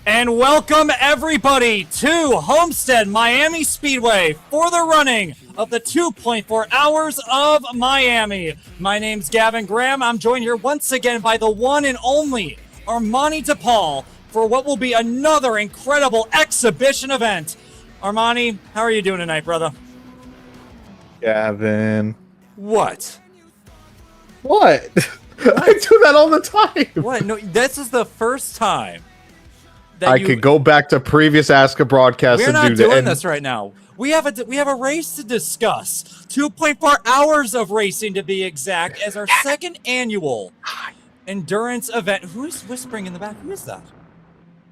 And welcome everybody to Homestead Miami Speedway for the running of the 2.4 Hours of Miami. My name's Gavin Graham. I'm joined here once again by the one and only Armani DePaul for what will be another incredible exhibition event. Armani, how are you doing tonight, brother? Gavin. What? What? I do that all the time. What? No, this is the first time. I could go back to previous ASCA broadcasts and do that. We're not doing this right now. We have a race to discuss. 2.4 hours of racing to be exact, as our second annual endurance event. Who's whispering in the back? Who is that?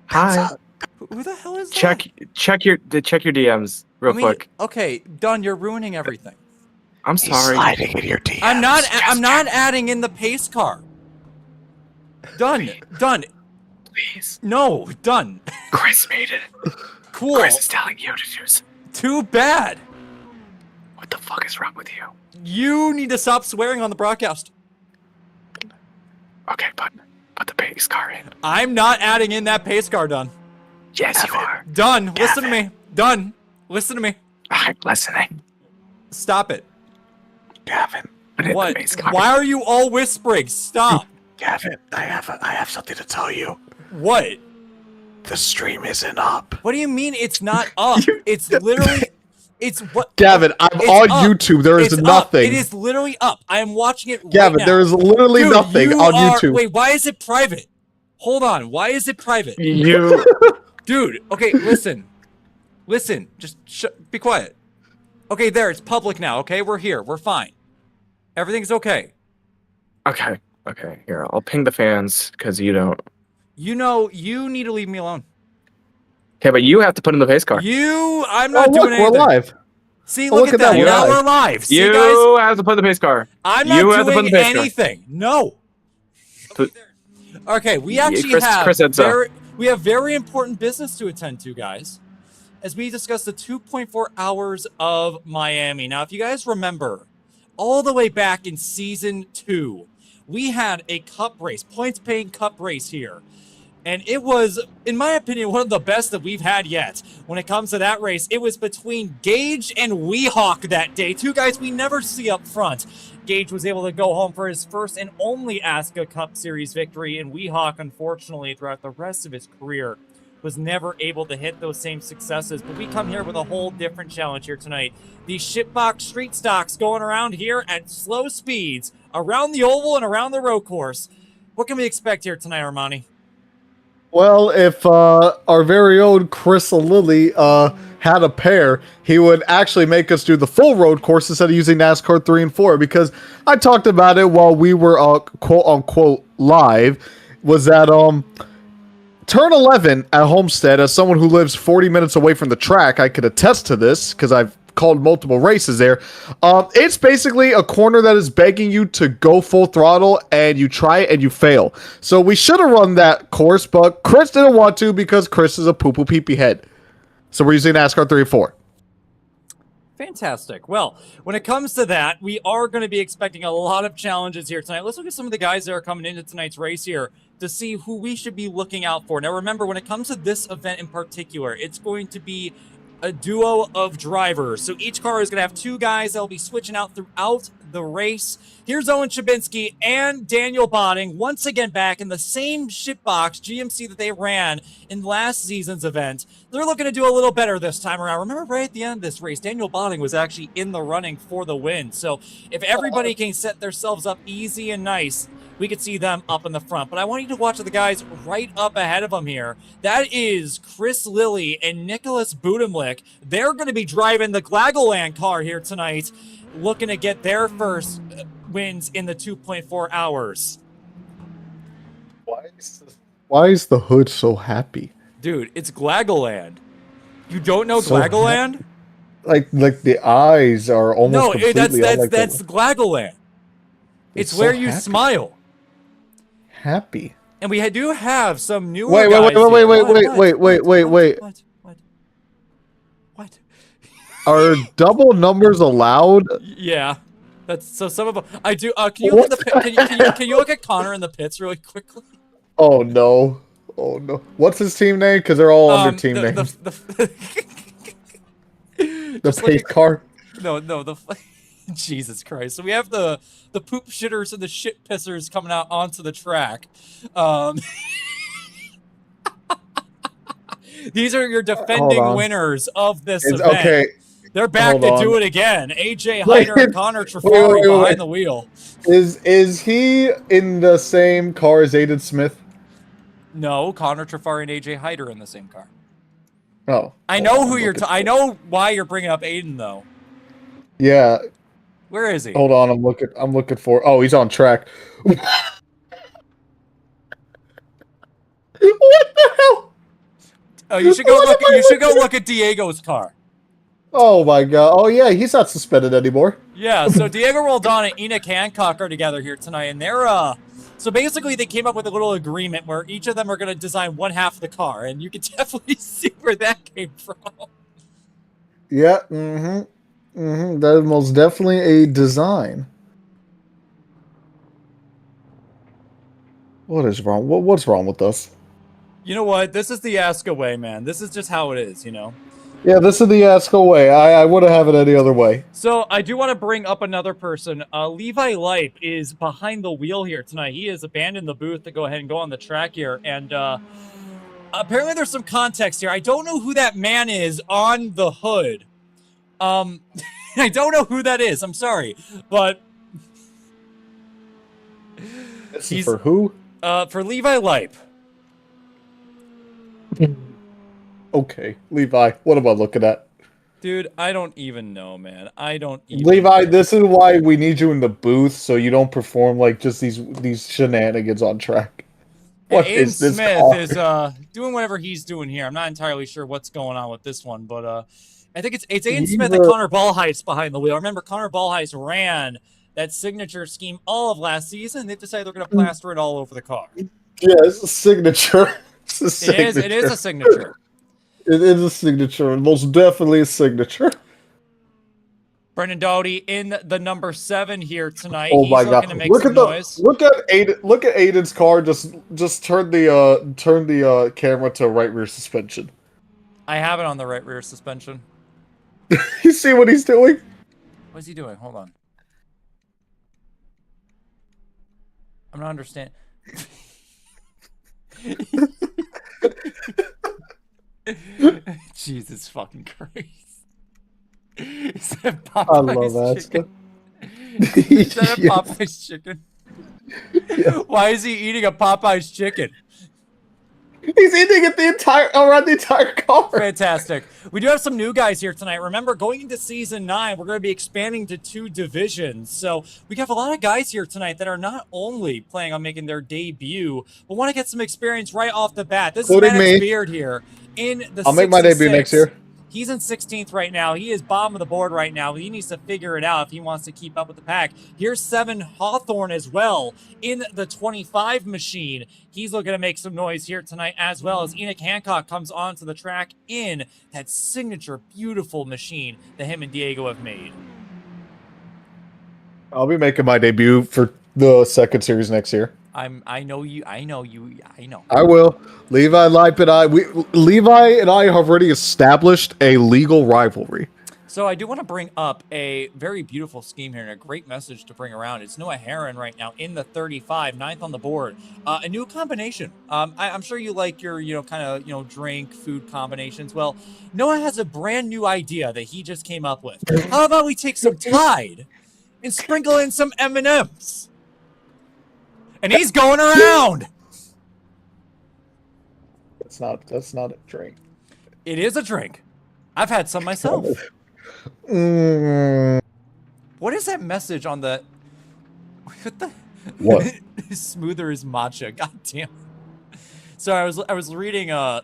Hi. Who the hell is that? Check your DMs real quick. Okay, Dunn, you're ruining everything. I'm sorry. Sliding in your DMs. I'm not adding in the pace car. Dunn. Please. No, done. Chris made it. Cool. Chris is telling you to do something. Too bad. What the fuck is wrong with you? You need to stop swearing on the broadcast. Okay, put the pace car in. I'm not adding in that pace car, Dunn. Yes, you are. Dunn, listen to me. Dunn, listen to me. I'm listening. Stop it. Gavin. What? Why are you all whispering? Stop. Gavin, I have something to tell you. What? The stream isn't up. What do you mean it's not up? It's literally, it's what? Gavin, I'm on YouTube. There is nothing. It is literally up. I am watching it right Gavin, now. there is literally nothing on YouTube. Wait, why is it private? Hold on. Why is it private? You. Dude, okay, listen. Listen, just be quiet. Okay, there, it's public now, okay? We're here. We're fine. Everything's okay. Okay, here, I'll ping the fans, because you don't. You know, you need to leave me alone. Okay, but you have to put in the pace car. I'm not doing anything. We're live. See, look at that. Now we're live. See, you guys? have to put in the pace car. I'm not doing anything. No. Okay, we actually have very important business to attend to, guys, as we discuss the 2.4 Hours of Miami. Now, if you guys remember, all the way back in Season 2, we had a cup race, points-paying cup race here. And it was, in my opinion, one of the best that we've had yet. When it comes to that race, it was between Gage and Weehawk that day. Two guys we never see up front. Gage was able to go home for his first and only ASCA Cup Series victory, and Weehawk, unfortunately, throughout the rest of his career, was never able to hit those same successes. But we come here with a whole different challenge here tonight. These shitbox street stocks going around here at slow speeds, around the oval and around the road course. What can we expect here tonight, Armani? Well, if our very own Chris Lilly had a pair, he would actually make us do the full road course instead of using NASCAR 3 and 4, because I talked about it while we were quote-unquote live, was that Turn 11 at Homestead, as someone who lives 40 minutes away from the track, I could attest to this, because I've called multiple races there. It's basically a corner that is begging you to go full throttle, and you try it and you fail. So we should have run that course, but Chris didn't want to because Chris is a poo-poo pee-pee head. So we're using NASCAR 3 and 4. Fantastic. Well, when it comes to that, we are going to be expecting a lot of challenges here tonight. Let's look at some of the guys that are coming into tonight's race here to see who we should be looking out for. Now, remember, when it comes to this event in particular, it's going to be a duo of drivers. So each car is going to have two guys that will be switching out throughout the race. Here's Owen Chabinski and Daniel Botting once again back in the same shitbox GMC that they ran in last season's event. They're looking to do a little better this time around. Remember, right at the end of this race, Daniel Botting was actually in the running for the win. So if everybody can set themselves up easy and nice, we could see them up in the front. But I want you to watch the guys right up ahead of them here. That is Chris Lilly and Nicholas Budimlik. They're going to be driving the Glagoland car here tonight, looking to get their first wins in the 2.4 hours. Why is the hood so happy? Dude, it's Glagoland. You don't know Glagoland? Like the eyes are almost completely that's Glagoland. It's where you smile. Happy. And we do have some newer Wait. What? Are double numbers allowed? Yeah. That's so some of them. I do. Can you look at the can you look at Connor in the pits really quickly? Oh no. Oh no. What's his team name? Because they're all under team names. The just like pace car. no, Jesus Christ. So we have the poop shitters and the shit pissers coming out onto the track. These are your defending on. winners of this It's event. okay. They're back Hold to on. do it again. AJ Hyder and Connor Trafari wait. behind the wheel. Is he in the same car as Aiden Smith? No, Connor Trafari and AJ Hyder in the same car. Oh. I know who you're. I know why you're bringing up Aiden though. Yeah. Where is he? Hold on. I'm looking for. Oh, he's on track. What the hell? Oh, you should go look. You should go look at Diego's car. Oh my god. Oh yeah, he's not suspended anymore. Yeah. So Diego Roldan and Enoch Hancock are together here tonight, and they're So basically, they came up with a little agreement where each of them are going to design one half of the car, and you can definitely see where that came from. Yeah. That is most definitely a design. What is wrong? What's wrong with us? You know what? This is the ASCA way, man. This is just how it is, you know? Yeah, this is the ASCA way. I wouldn't have it any other way. So I do want to bring up another person. Levi Lipe is behind the wheel here tonight. He has abandoned the booth to go ahead and go on the track here. And apparently there's some context here. I don't know who that man is on the hood. I don't know who that is. I'm sorry. But This is for who? For Levi Lipe. Okay, Levi, what am I looking at? Dude, I don't even know, man. I don't even Levi, know. this is why we need you in the booth so you don't perform like just these shenanigans on track. What Aiden is this Smith car? is doing whatever he's doing here. I'm not entirely sure what's going on with this one, but I think it's Aiden Smith and Connor Ballheist behind the wheel. Remember, Connor Ballheist ran that signature scheme all of last season. They decided they're going to plaster it all over the car. Yeah, it's a signature. It's a signature. It is a signature. It is a signature. Most definitely a signature. Brendan Doty in the number 7 here tonight. Oh He's my looking god! to make some noise. Look at Aiden's car. Just turn the camera to right rear suspension. I have it on the right rear suspension. You see what he's doing? What's he doing? Hold on. I'm not understanding. Jesus fucking Christ. Is that Popeye's I love that chicken? stuff. Is that a Yes. Popeye's chicken? Yeah. Why is he eating a Popeye's chicken? He's eating it around the entire car. Fantastic. We do have some new guys here tonight. Remember, going into Season 9, we're going to be expanding to 2 divisions. So we have a lot of guys here tonight that are not only planning on making their debut, but want to get some experience right off the bat. This Including is Maddox me. Beard here in the I'll make my debut next year. He's in 16th right now. He is bottom of the board right now. He needs to figure it out if he wants to keep up with the pack. Here's 7 Hawthorne as well in the 25 machine. He's looking to make some noise here tonight, as well as Enoch Hancock comes onto the track in that signature beautiful machine that him and Diego have made. I'll be making my debut for the second series next year. I know you. I will. Levi and I have already established a legal rivalry. So I do want to bring up a very beautiful scheme here and a great message to bring around. It's Noah Heron right now in the 35, 9th on the board. A new combination. I'm sure you like your, kind of, drink, food combinations. Well, Noah has a brand new idea that he just came up with. How about we take some Tide and sprinkle in some M&Ms? And he's going around. That's not a drink. It is a drink. I've had some myself. What is that message on the... What the... What? Smoother is matcha. God damn. So I was reading the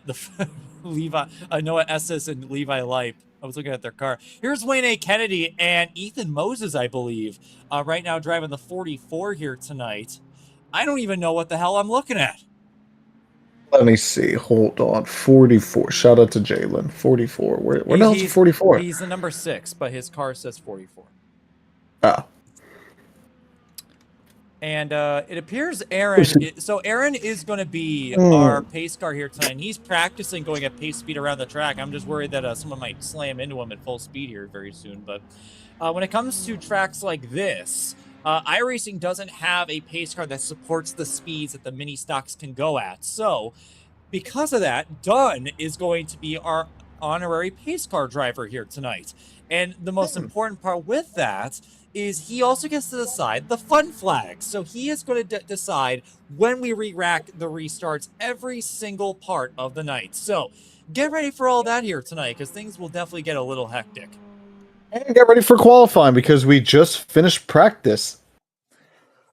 Levi Noah Estes and Levi Lipe. I was looking at their car. Here's Wayne A. Kennedy and Ethan Moses, I believe, right now driving the 44 here tonight. I don't even know what the hell I'm looking at. Let me see. Hold on. 44. Shout out to Jalen. 44. Where the hell's 44? He's the number 6, but his car says 44. Oh. And it appears Aaron. So Aaron is going to be our pace car here tonight. And he's practicing going at pace speed around the track. I'm just worried that someone might slam into him at full speed here very soon. But when it comes to tracks like this, iRacing doesn't have a pace car that supports the speeds that the mini stocks can go at. So because of that, Dunn is going to be our honorary pace car driver here tonight. And the most important part with that is he also gets to decide the fun flags. So he is going to decide when we re-rack the restarts every single part of the night. So get ready for all that here tonight, because things will definitely get a little hectic. And get ready for qualifying, because we just finished practice.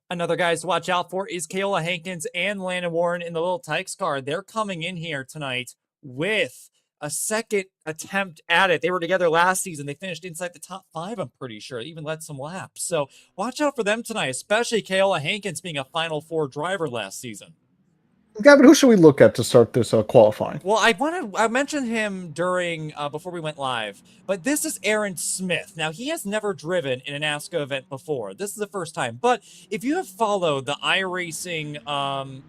Another guys to watch out for is Kayla Hankins and Landon Warren in the little Tykes car. They're coming in here tonight with a second attempt at it. They were together last season. They finished inside the top 5, I'm pretty sure. They even led some laps. So watch out for them tonight, especially Kayla Hankins being a Final Four driver last season. Gavin, who should we look at to start this qualifying? Well, I mentioned him during before we went live, but this is Aaron Smith. Now, he has never driven in an ASCA event before. This is the first time. But if you have followed the iRacing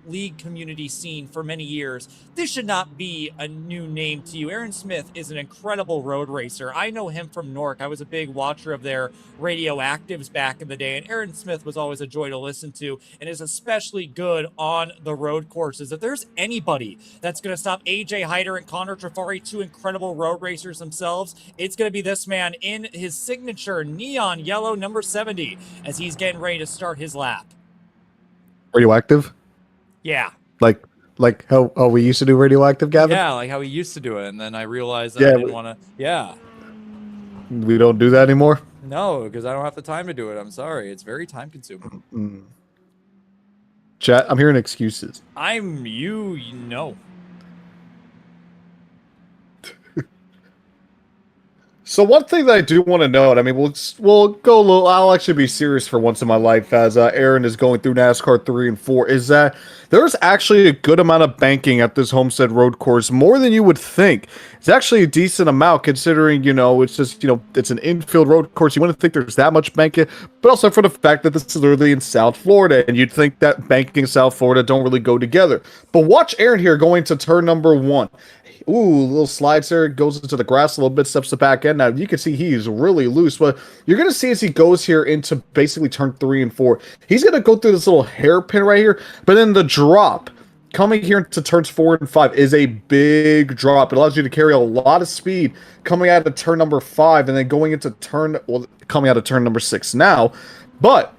league community scene for many years, this should not be a new name to you. Aaron Smith is an incredible road racer. I know him from Nork. I was a big watcher of their radioactives back in the day, and Aaron Smith was always a joy to listen to and is especially good on the road courses. If there's anybody that's going to stop AJ Hyder and Connor Trafari, 2 incredible road racers themselves, it's going to be this man in his signature neon yellow number 70 as he's getting ready to start his lap. Radioactive? Yeah. Like how we used to do radioactive, Gavin? Yeah, like how we used to do it. And then I realized that I didn't want to. Yeah. We don't do that anymore? No, because I don't have the time to do it. I'm sorry. It's very time consuming. Chat, I'm hearing excuses. You know. So one thing that I do want to note, I mean, we'll go a little. I'll actually be serious for once in my life as Aaron is going through NASCAR 3 and 4. Is that there's actually a good amount of banking at this Homestead Road course, more than you would think. It's actually a decent amount considering, it's just, it's an infield road course. You wouldn't think there's that much banking, but also for the fact that this is literally in South Florida, and you'd think that banking and South Florida don't really go together. But watch Aaron here going to turn number 1. Ooh, little slides there, goes into the grass a little bit, steps the back end. Now, you can see he's really loose, but you're going to see as he goes here into basically turn 3 and 4, he's going to go through this little hairpin right here, but then the drop coming here into turns 4 and 5 is a big drop. It allows you to carry a lot of speed coming out of turn number 5 and then coming out of turn number 6 now. But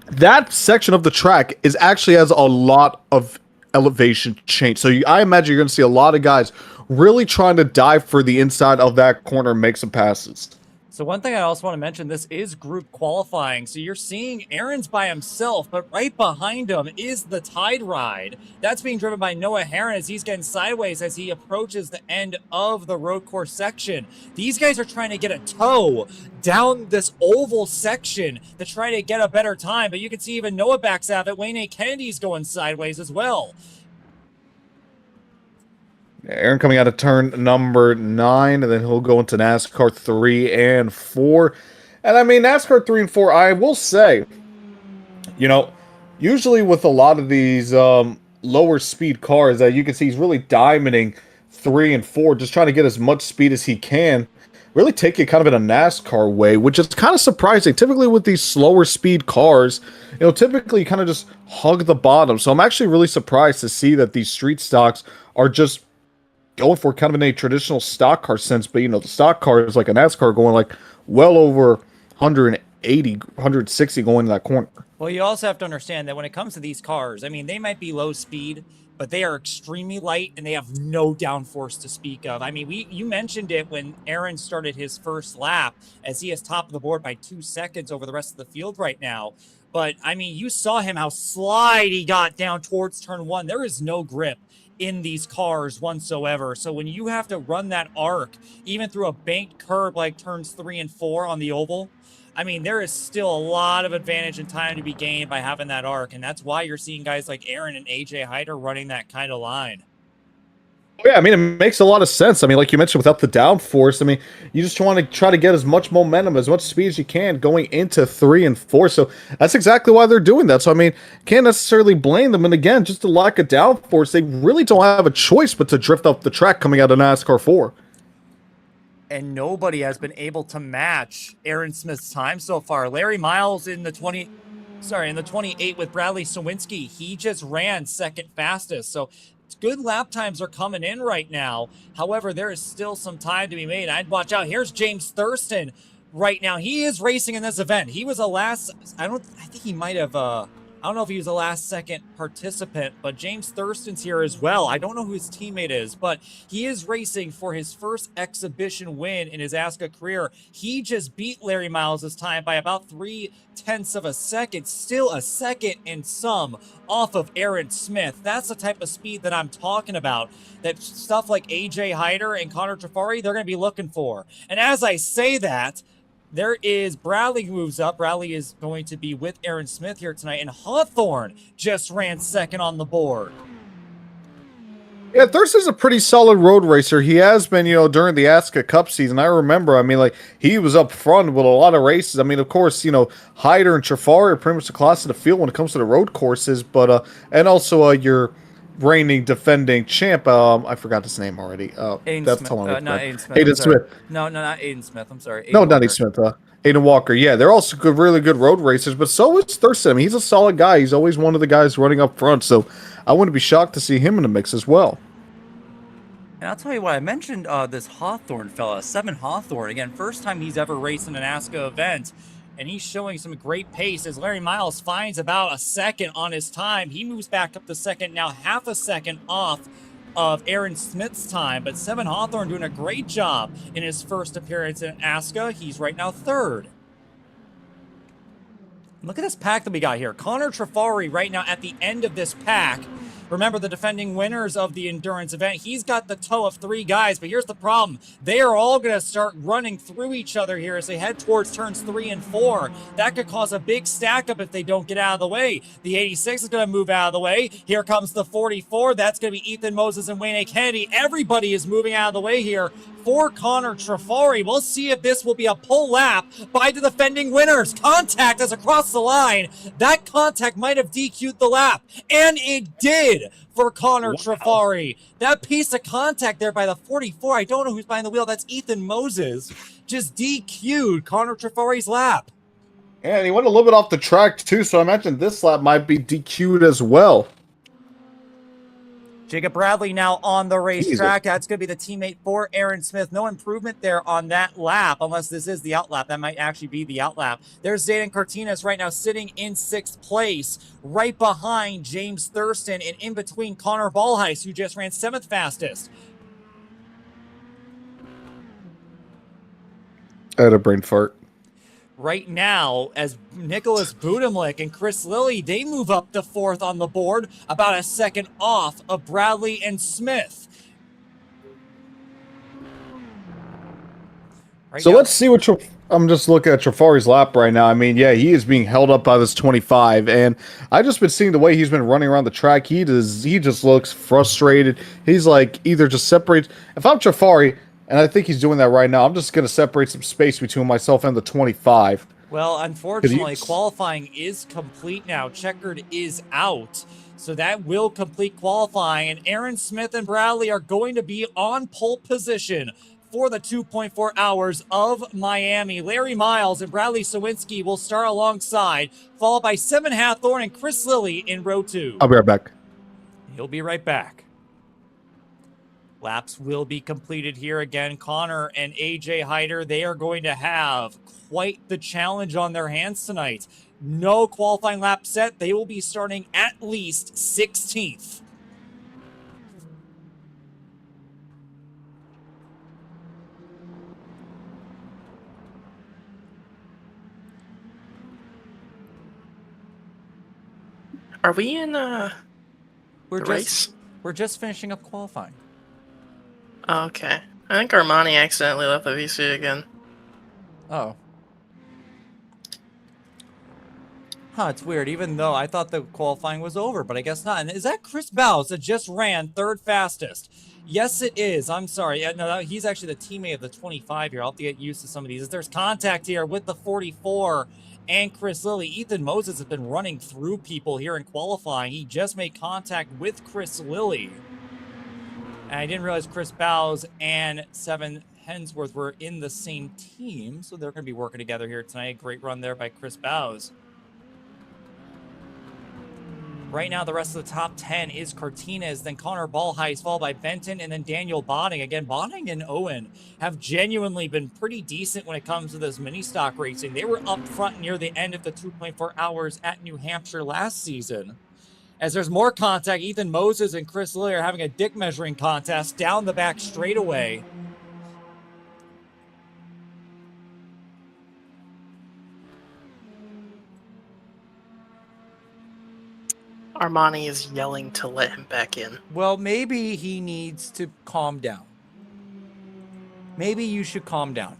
that section of the track actually has a lot of elevation change. So I imagine you're going to see a lot of guys really trying to dive for the inside of that corner and make some passes. So one thing I also want to mention, this is group qualifying. So you're seeing Aaron's by himself, but right behind him is the Tide Ride. That's being driven by Noah Herron as he's getting sideways as he approaches the end of the road course section. These guys are trying to get a tow down this oval section to try to get a better time, but you can see even Noah backs out of it. Wayne A. Kennedy's going sideways as well. Aaron coming out of turn number 9, and then he'll go into NASCAR 3 and 4. And I mean, NASCAR 3 and 4, I will say, usually with a lot of these lower speed cars, that you can see he's really diamonding 3 and 4, just trying to get as much speed as he can. Really take it kind of in a NASCAR way, which is kind of surprising. Typically with these slower speed cars, typically you kind of just hug the bottom. So I'm actually really surprised to see that these street stocks are just going for kind of in a traditional stock car sense, but the stock car is like a NASCAR going like well over 180, 160 going in that corner. Well, you also have to understand that when it comes to these cars, I mean, they might be low speed, but they are extremely light and they have no downforce to speak of. I mean, you mentioned it when Aaron started his first lap, as he is top of the board by 2 seconds over the rest of the field right now. But I mean, you saw him how slide he got down towards turn 1. There is no grip in these cars whatsoever. So when you have to run that arc, even through a banked curb like turns 3 and 4 on the oval, I mean, there is still a lot of advantage and time to be gained by having that arc. And that's why you're seeing guys like Aaron and AJ Hyder running that kind of line. Yeah, I mean, it makes a lot of sense. I mean, like you mentioned, without the downforce, I mean, you just want to try to get as much momentum, as much speed as you can going into 3 and 4. So that's exactly why they're doing that. So, I mean, can't necessarily blame them. And again, just the lack of downforce, they really don't have a choice but to drift up the track coming out of NASCAR 4. And nobody has been able to match Aaron Smith's time so far. Larry Miles in the 28 with Bradley Sawinski, he just ran second fastest. So good lap times are coming in right now. However, there is still some time to be made. I'd watch out. Here's James Thurston right now. He is racing in this event. He was I think he might have, I don't know if he was a last second participant, but James Thurston's here as well. I don't know who his teammate is, but he is racing for his first exhibition win in his ASCA career. He just beat Larry Miles' time by about 0.3 of a second, still a second and some off of Aaron Smith. That's the type of speed that I'm talking about, that stuff like AJ Hyder and Connor Trafari, they're going to be looking for. And as I say that, there is Bradley who moves up. Bradley is going to be with Aaron Smith here tonight, and Hawthorne just ran second on the board. Yeah, Thurston's a pretty solid road racer. He has been, during the ASCA Cup season. I remember, I mean, like, he was up front with a lot of races. I mean, of course, Hyder and Trafari are pretty much the class of the field when it comes to the road courses, but, and also, your reigning defending champ, I forgot his name already. Aiden that's Smith. telling Not Aiden Smith. Aiden Smith. No, not Aiden Smith. I'm sorry. No, not Aiden Smith. Aiden Walker. Yeah, they're also good, really good road racers, but so is Thurston. I mean, he's a solid guy. He's always one of the guys running up front, so I wouldn't be shocked to see him in the mix as well. And I'll tell you what, I mentioned this Hawthorne fella, 7 Hawthorne. Again, first time he's ever raced in an ASCA event, and he's showing some great pace as Larry Miles finds about a second on his time. He moves back up to second, now half a second off of Aaron Smith's time, but 7 Hawthorne doing a great job in his first appearance in ASCA. He's right now third. Look at this pack that we got here. Connor Trafari right now at the end of this pack. Remember, the defending winners of the endurance event, he's got the toe of 3 guys, but here's the problem. They are all going to start running through each other here as they head towards turns 3 and 4. That could cause a big stack up if they don't get out of the way. The 86 is going to move out of the way. Here comes the 44. That's going to be Ethan Moses and Wayne A. Kennedy. Everybody is moving out of the way here for Connor Trafari. We'll see if this will be a pull lap by the defending winners. Contact is across the line. That contact might have DQ'd the lap, and it did for Connor Trafari. That piece of contact there by the 44, I don't know who's behind the wheel. That's Ethan Moses. Just DQ'd Connor Trafari's lap. Yeah, and he went a little bit off the track too, so I imagine this lap might be DQ'd as well. Jacob Bradley now on the racetrack. That's going to be the teammate for Aaron Smith. No improvement there on that lap, unless this is the outlap. That might actually be the outlap. There's Zayden Cartinas right now sitting in 6th place, right behind James Thurston and in between Connor Ballheis, who just ran 7th fastest. I had a brain fart. Right now, as Nicholas Budimlik and Chris Lilly, they move up to 4th on the board, about a second off of Bradley and Smith. Let's see what I'm just looking at Trafari's lap right now. I mean, yeah, he is being held up by this 25, and I've just been seeing the way he's been running around the track. He just looks frustrated. He's like either just separates. If I'm Trafari, and I think he's doing that right now, I'm just going to separate some space between myself and the 25. Well, unfortunately, qualifying is complete now. Checkered is out. So that will complete qualifying. And Aaron Smith and Bradley are going to be on pole position for the 2.4 hours of Miami. Larry Miles and Bradley Sawinski will start alongside, followed by 7 Hawthorne and Chris Lilly in row 2. I'll be right back. He'll be right back. Laps will be completed here again. Connor and AJ Hyder, they are going to have quite the challenge on their hands tonight. No qualifying lap set. They will be starting at least 16th. Are we in We're race? We're just finishing up qualifying. Oh, okay. I think Armani accidentally left the VC again. Oh. Huh, it's weird. Even though I thought the qualifying was over, but I guess not. And is that Chris Bowes that just ran third fastest? Yes, it is. I'm sorry. Yeah, no, he's actually the teammate of the 25 here. I'll have to get used to some of these. There's contact here with the 44 and Chris Lilly. Ethan Moses has been running through people here in qualifying. He just made contact with Chris Lilly. And I didn't realize Chris Bowes and Seven Hensworth were in the same team, so they're going to be working together here tonight. Great run there by Chris Bowes. Right now, the rest of the top 10 is Cartinez, then Connor Ballheis, followed by Benton, and then Daniel Bonning. Again, Bonning and Owen have genuinely been pretty decent when it comes to this mini stock racing. They were up front near the end of the 2.4 hours at New Hampshire last season. As there's more contact, Ethan Moses and Chris Lilly are having a dick measuring contest down the back straightaway. Armani is yelling to let him back in. Well, maybe he needs to calm down. Maybe you should calm down.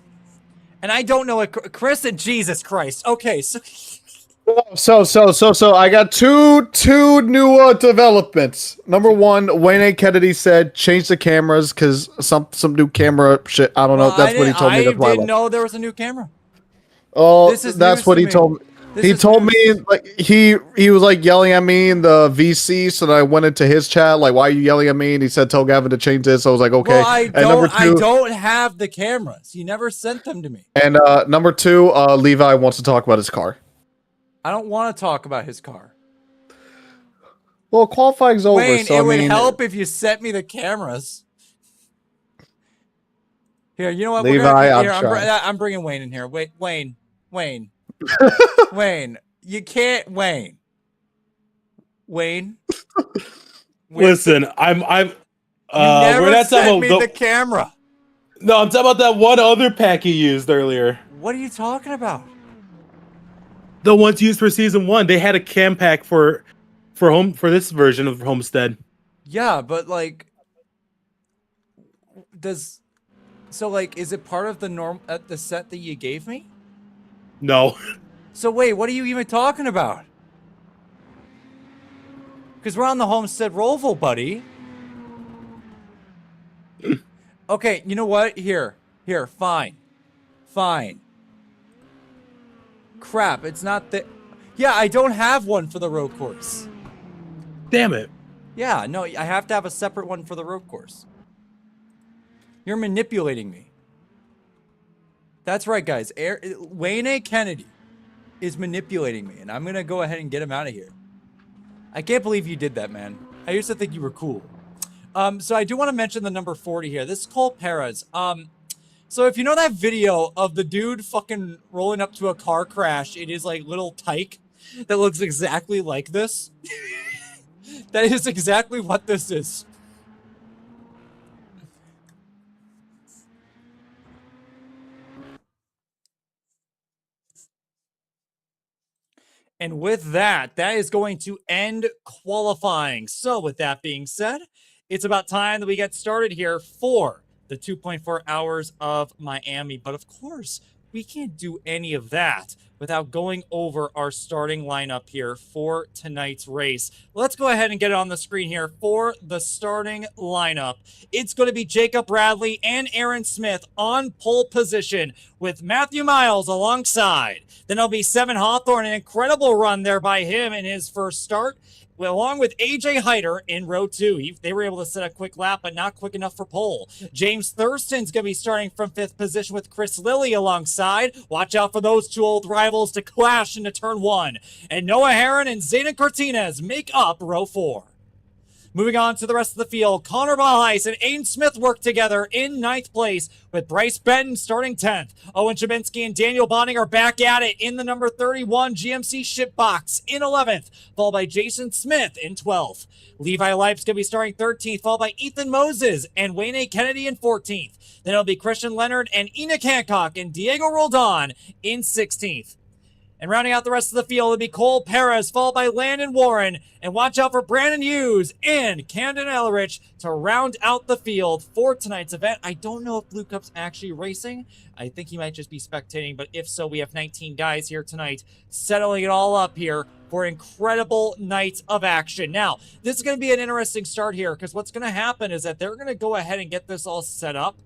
And I don't know what Chris and Jesus Christ. Okay, so I got two new developments. Number one, Wayne A. Kennedy said change the cameras because some new camera shit. I don't know. That's what he told me. I didn't know there was a new camera. Oh, that's what he told me. He told me like he was like yelling at me in the VC, so then I went into his chat like, "Why are you yelling at me?" And he said, "Tell Gavin to change this." So I was like, "Okay." Well, I don't have the cameras. You never sent them to me. And number two, Levi wants to talk about his car. I don't want to talk about his car. Well, qualifying's over. Wayne, so it would help if you sent me the cameras. Here, you know what? Levi, I'm bringing Wayne in here. Wait, Wayne. Wayne, you can't. Wayne. Listen, I'm. You never sent me the camera. No, I'm talking about that one other pack you used earlier. What are you talking about? The ones used for season 1. They had a cam pack for this version of Homestead. Yeah, but like, is it part of the set that you gave me? No. So wait, what are you even talking about? Because we're on the Homestead Roval, buddy. Okay, you know what? Here, fine. Crap, it's not that. Yeah, I don't have one for the road course. Damn it. Yeah, no, I have to have a separate one for the road course. You're manipulating me. That's right, guys. Wayne A. Kennedy is manipulating me, and I'm going to go ahead and get him out of here. I can't believe you did that, man. I used to think you were cool. So I do want to mention the number 40 here. This is Cole Perez. So if you know that video of the dude fucking rolling up to a car crash in his like little tyke that looks exactly like this, that is exactly what this is. And with that, that is going to end qualifying. So with that being said, it's about time that we get started here for the 2.4 hours of Miami. But of course, we can't do any of that without going over our starting lineup here for tonight's race. Let's go ahead and get it on the screen here for the starting lineup. It's going to be Jacob Bradley and Aaron Smith on pole position with Matthew Miles alongside. Then it'll be Seven Hawthorne, an incredible run there by him in his first start, along with AJ Hyder in row 2. They were able to set a quick lap, but not quick enough for pole. James Thurston's going to be starting from 5th position with Chris Lilly alongside. Watch out for those two old rivals to clash into turn 1. And Noah Herron and Zayden Cortinez make up row 4. Moving on to the rest of the field, Connor Ballheis and Aiden Smith work together in 9th place with Bryce Benton starting 10th. Owen Chabinsky and Daniel Bonning are back at it in the number 31 GMC Shipbox in 11th, followed by Jason Smith in 12th. Levi Lipes going to be starting 13th, followed by Ethan Moses and Wayne A. Kennedy in 14th. Then it'll be Christian Leonard and Enoch Hancock and Diego Roldan in 16th. And rounding out the rest of the field, it'll be Cole Perez, followed by Landon Warren. And watch out for Brandon Hughes and Camden Elrich to round out the field for tonight's event. I don't know if Blue Cup's actually racing. I think he might just be spectating, but if so, we have 19 guys here tonight settling it all up here for an incredible night of action. Now, this is going to be an interesting start here because what's going to happen is that they're going to go ahead and get this all set up.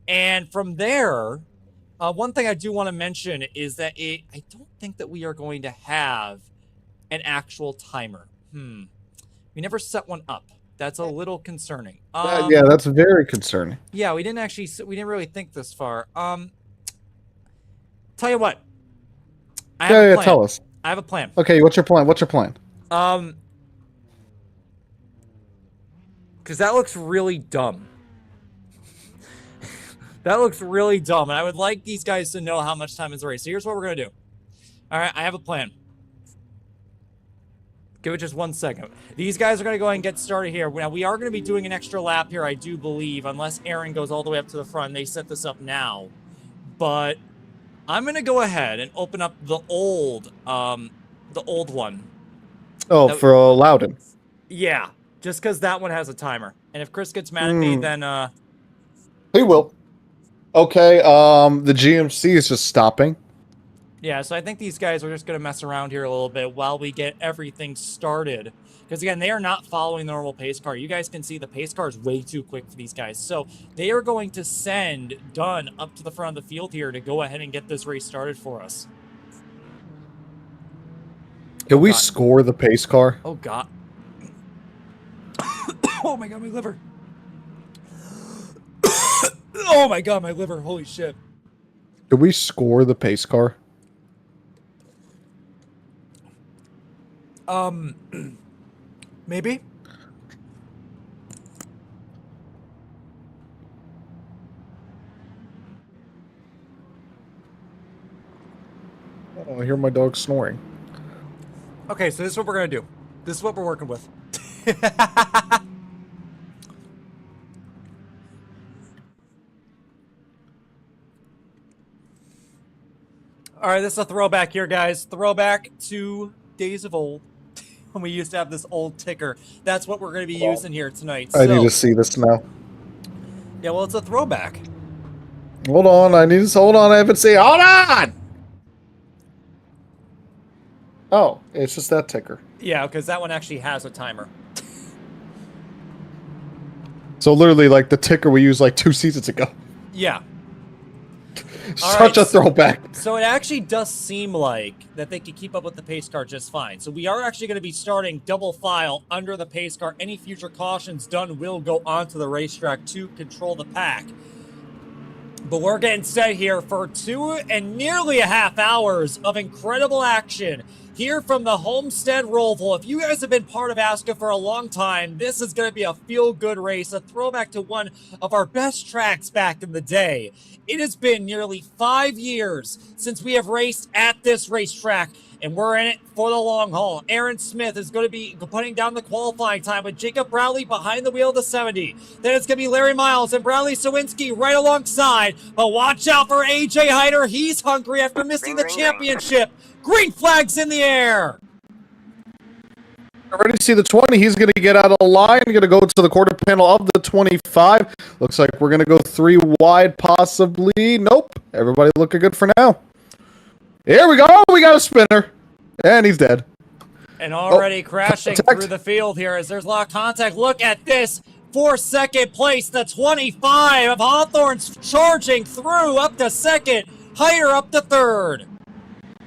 And from there, one thing I do want to mention is that I don't think that we are going to have an actual timer. We never set one up. That's a little concerning. Yeah, that's very concerning. Yeah, we didn't really think this far. Tell you what. I have a plan. Tell us. I have a plan. Okay, what's your plan? What's your plan? Because that looks really dumb. That looks really dumb, and I would like these guys to know how much time is the race. So here's what we're going to do. All right, I have a plan. Give it just 1 second. These guys are going to go ahead and get started here. Now, we are going to be doing an extra lap here, I do believe, unless Aaron goes all the way up to the front. They set this up now. But I'm going to go ahead and open up the old one. Oh, for Loudon. Yeah, just because that one has a timer. And if Chris gets mad at me, then... He will. Okay, the GMC is just stopping. Yeah, so I think these guys are just going to mess around here a little bit while we get everything started. Because, again, they are not following the normal pace car. You guys can see the pace car is way too quick for these guys. So they are going to send Dunn up to the front of the field here to go ahead and get this race started for us. Can we score the pace car? Oh, God. Oh, my God, my liver. Oh, my God, my liver. Holy shit. Can we score the pace car? Maybe. Oh, I hear my dog snoring. Okay, so this is what we're going to do. This is what we're working with. All right, this is a throwback here, guys. Throwback to days of old when we used to have this old ticker. That's what we're going to be using here tonight. I need to see this now. Yeah, well, it's a throwback. Hold on, hold on, I haven't seen. Hold on! Oh, it's just that ticker. Yeah, because that one actually has a timer. So literally, like the ticker we used like 2 seasons ago. Yeah. Such a throwback. So it actually does seem like that they could keep up with the pace car just fine. So we are actually going to be starting double file under the pace car. Any future cautions done will go onto the racetrack to control the pack. But we're getting set here for 2 and nearly a half hours of incredible action here from the Homestead Roval. If you guys have been part of ASCA for a long time, this is going to be a feel-good race, a throwback to one of our best tracks back in the day. It has been nearly 5 years since we have raced at this racetrack, and we're in it for the long haul. Aaron Smith is going to be putting down the qualifying time with Jacob Bradley behind the wheel of the 70. Then it's going to be Larry Miles and Bradley Sawinski right alongside. But watch out for AJ Hyder. He's hungry after missing the championship. Green flags in the air. I already see the 20. He's going to get out of the line. Going to go to the quarter panel of the 25. Looks like we're going to go 3 wide, possibly. Nope. Everybody looking good for now. Here we go. We got a spinner. And he's dead. And already crashing through the field here as there's a lot of contact. Look at this. For second place, the 25 of Hawthorne's charging through up to second. Hyder up to third.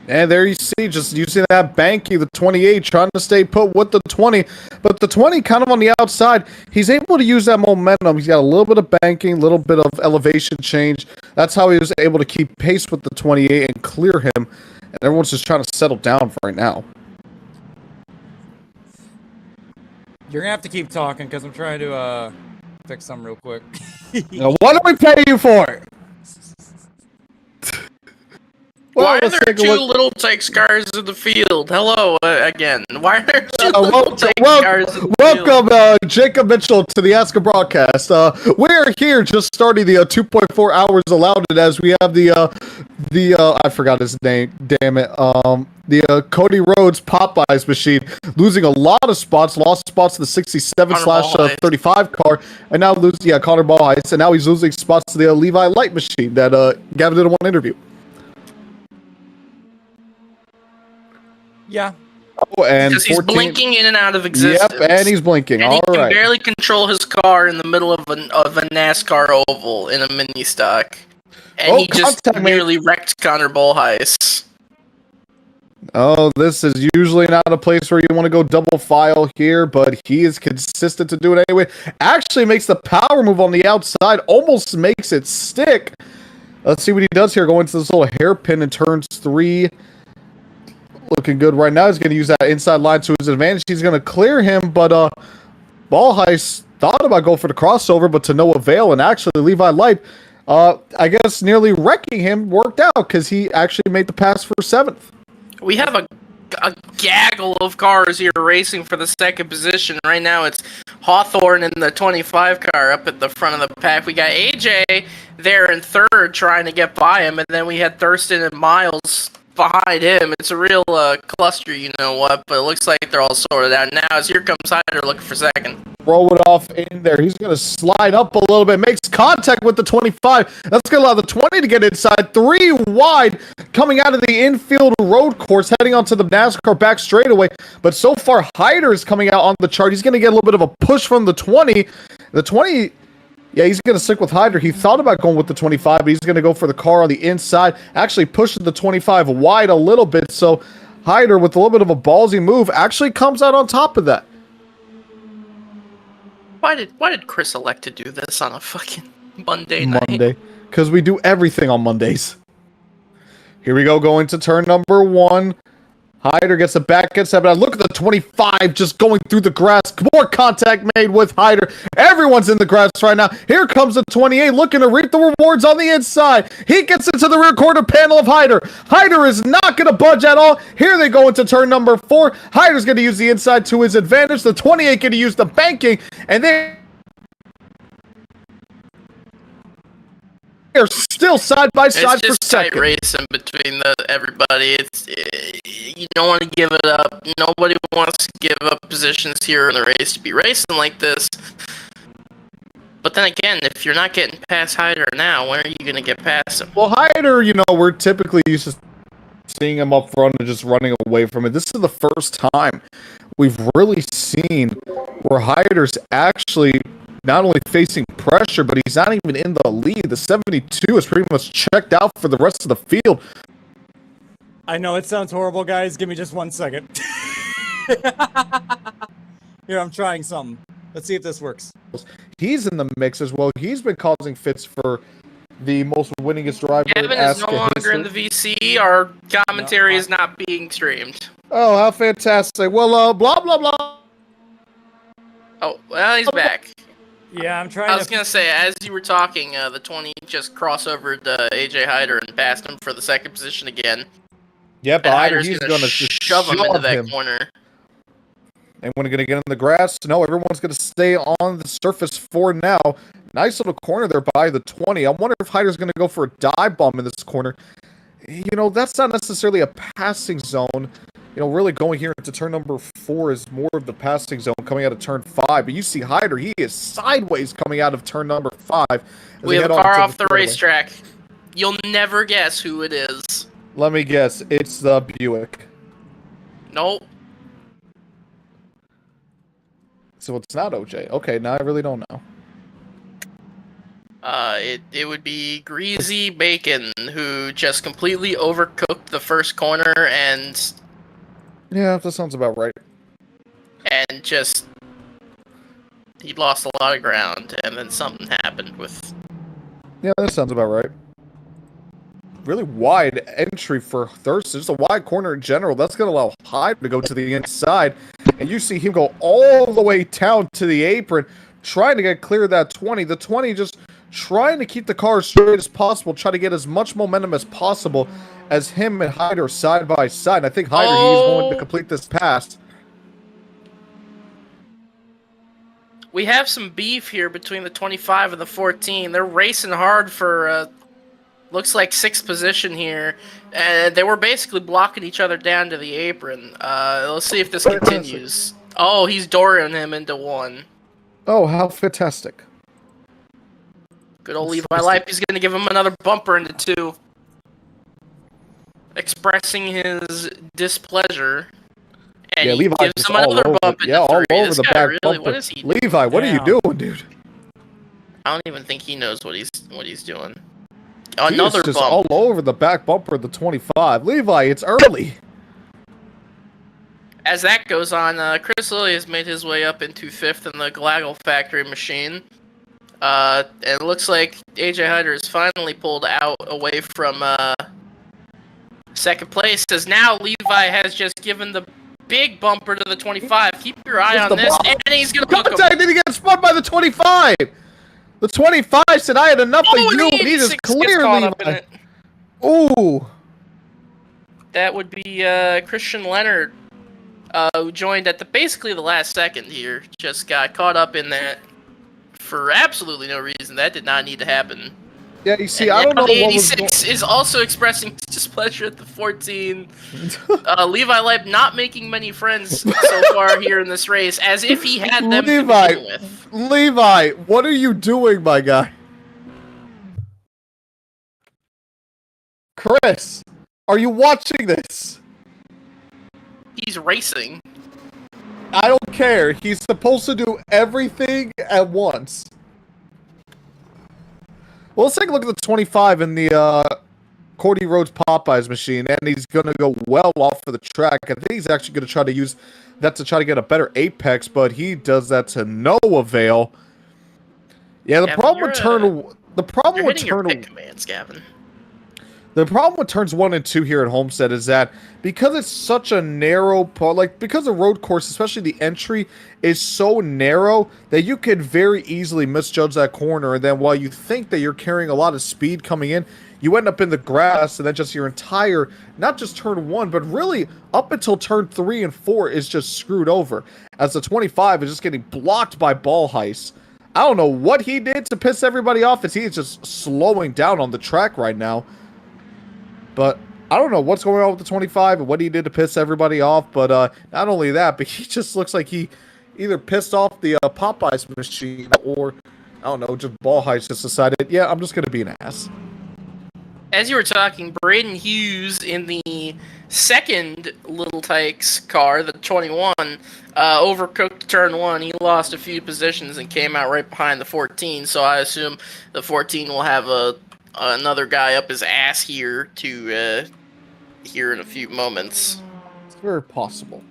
And there you see, just using that banking, the 28, trying to stay put with the 20. But the 20 kind of on the outside, he's able to use that momentum. He's got a little bit of banking, a little bit of elevation change. That's how he was able to keep pace with the 28 and clear him. And everyone's just trying to settle down for right now. You're going to have to keep talking because I'm trying to fix something real quick. Now, what do we pay you for? Why are let's there take a two look. little tank cars in the field? Hello, again. Why are there two little Welcome, tank cars in the field? welcome, Jacob Mitchell to the ASCA broadcast. We're here just starting the 2.4 hours allowed it as we have the I forgot his name. Damn it. The Cody Rhodes Popeyes machine losing a lot of spots, lost spots to the 67/35 car, and now Connor Ballheis, and now he's losing spots to the Levi Light machine that Gavin did in one interview. Yeah. Oh, and Because he's 14 blinking in and out of existence. Yep, and he's blinking. And he All can right. barely control his car in the middle of a NASCAR oval in a mini stock. And he just contact me. nearly wrecked Connor Ballheis. Oh, this is usually not a place where you want to go double file here, but he is consistent to do it anyway. Actually makes the power move on the outside, almost makes it stick. Let's see what he does here. Going to this little hairpin in turns 3. Looking good right now. He's going to use that inside line to his advantage. He's going to clear him, but Ballheis thought about going for the crossover, but to no avail. And actually, Levi Light, I guess, nearly wrecking him worked out because he actually made the pass for 7th. We have a gaggle of cars here racing for the second position. Right now it's Hawthorne in the 25 car up at the front of the pack. We got AJ there in 3rd trying to get by him, and then we had Thurston and Miles behind him. It's a real cluster, you know what, but it looks like they're all sorted out now as here comes Hyder looking for 2nd. Throw it off in there. He's going to slide up a little bit. Makes contact with the 25. That's going to allow the 20 to get inside. 3 wide coming out of the infield road course, heading onto the NASCAR back straightaway. But so far, Hyder is coming out on the chart. He's going to get a little bit of a push from the 20. The 20... Yeah, he's going to stick with Hyder. He thought about going with the 25, but he's going to go for the car on the inside. Actually pushes the 25 wide a little bit. So Hyder, with a little bit of a ballsy move, actually comes out on top of that. Why did Chris elect to do this on a fucking Monday night? Monday. Because we do everything on Mondays. Here we go, going to turn number 1. Hyder gets the back end step. Look at the 25 just going through the grass. More contact made with Hyder. Everyone's in the grass right now. Here comes the 28 looking to reap the rewards on the inside. He gets into the rear quarter panel of Hyder. Hyder is not going to budge at all. Here they go into turn number 4. Hyder's going to use the inside to his advantage. The 28 going to use the banking. And they're still side by side for It's just tight second. race in between everybody. You don't want to give it up. Nobody wants to give up positions here in the race to be racing like this. But then again, if you're not getting past Hyder now, when are you going to get past him? Well, Hyder, we're typically used to seeing him up front and just running away from it. This is the first time we've really seen where Hyder's actually not only facing pressure, but he's not even in the lead. The 72 is pretty much checked out for the rest of the field. I know it sounds horrible, guys. Give me just 1 second. Here, I'm trying something. Let's see if this works. He's in the mix as well. He's been causing fits for the most winningest driver in Kevin is no ASCA longer history. in the VC. Our commentary is not being streamed. Oh, how fantastic. Well, blah, blah, blah. Oh, well, he's back. Yeah, I'm trying I was going to say, as you were talking, the 20 just crossovered AJ Hyder and passed him for the second position again. Yep, And Hyder, Hyder's he's going going to to shove him into that corner. Anyone going to get in the grass? No, everyone's going to stay on the surface for now. Nice little corner there by the 20. I wonder if Hyder's going to go for a dive bomb in this corner. That's not necessarily a passing zone. Really going here into turn number 4 is more of the passing zone coming out of turn 5. But you see Hyder, he is sideways coming out of turn number 5. We have a car off the racetrack. You'll never guess who it is. Let me guess. It's the Buick. Nope. So it's not OJ. Okay, now I really don't know. It would be Greasy Bacon, who just completely overcooked the first corner and Yeah, that sounds about right. just he lost a lot of ground, and then something happened with. Yeah, that sounds about right. Really wide entry for Thurston. Just a wide corner in general. That's going to allow Hyde to go to the inside. And you see him go all the way down to the apron, trying to get clear of that 20. The 20 just trying to keep the car as straight as possible, try to get as much momentum as possible as him and Hyder side by side. I think Hyder, he's going to complete this pass. We have some beef here between the 25 and the 14. They're racing hard for, looks like 6th position here. And they were basically blocking each other down to the apron. Let's see if this continues. Oh, he's dooring him into 1. Oh, how fantastic. Good old Levi Lipe. He's going to give him another bumper into 2. Expressing his displeasure. And yeah, he Levi gives just him all another over, bump into all 3. over This the guy back really, bumper. what is he? Levi, what are you doing, dude? I don't even think he knows what he's doing. He Another is just bump. all over the back bumper of the 25. Levi, it's early. As that goes on, Chris Lilly has made his way up into 5th in the Glaggle Factory machine. And it looks like AJ Hyder is finally pulled out away from 2nd place, as now Levi has just given the big bumper to the 25. Keep your eye on this, and he's going to hook him. Contact, did he get spun by the 25? The 25 said, I had enough of you, and he just clearly... Ooh. That would be Christian Leonard, who joined at basically the last second here. Just got caught up in that for absolutely no reason. That did not need to happen. Yeah, you see, And I don't know the what was 86 is also expressing his displeasure at the 14. Levi Lipe not making many friends so far here in this race, as if he had them to begin with. Levi, what are you doing, my guy? Chris, are you watching this? He's racing. I don't care. He's supposed to do everything at once. Well, let's take a look at the 25 in the Cordy Rhodes Popeyes machine, and he's going to go well off of the track. I think he's actually going to try to use that to try to get a better apex, but he does that to no avail. Yeah, the problem with turn... The problem with turn... Your pick commands, Gavin. The problem with turns 1 and 2 here at Homestead is that because it's such a narrow part, like because the road course, especially the entry, is so narrow that you could very easily misjudge that corner, and then while you think that you're carrying a lot of speed coming in, you end up in the grass, and then just your entire, not just turn 1, but really up until turn 3 and 4 is just screwed over, as the 25 is just getting blocked by ball heists. I don't know what he did to piss everybody off, as he's just slowing down on the track right now. But I don't know what's going on with the 25 and what he did to piss everybody off. But not only that, but he just looks like he either pissed off the Popeyes machine or, I don't know, just ball heights just decided, yeah, I'm just going to be an ass. As you were talking, Braden Hughes in the second Little Tykes car, the 21, overcooked turn 1. He lost a few positions and came out right behind the 14. So I assume the 14 will have another guy up his ass here to here in a few moments. It's very possible.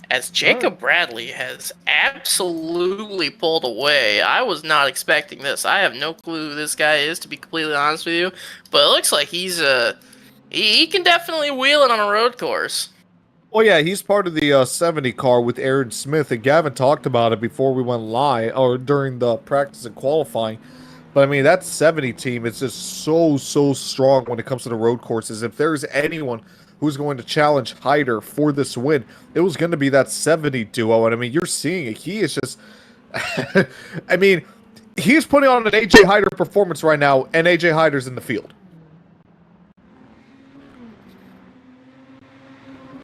As Jacob Bradley has absolutely pulled away. I was not expecting this. I have no clue who this guy is, to be completely honest with you. But it looks like he's he can definitely wheel it on a road course. Well, yeah, he's part of the 70 car with Aaron Smith, and Gavin talked about it before we went live, or during the practice and qualifying. But, I mean, that 70 team is just so strong when it comes to the road courses. If there's anyone who's going to challenge Hyder for this win, it was going to be that 70 duo. And, I mean, you're seeing it. He is just... I mean, he's putting on an AJ Hyder performance right now, and AJ Hyder's in the field.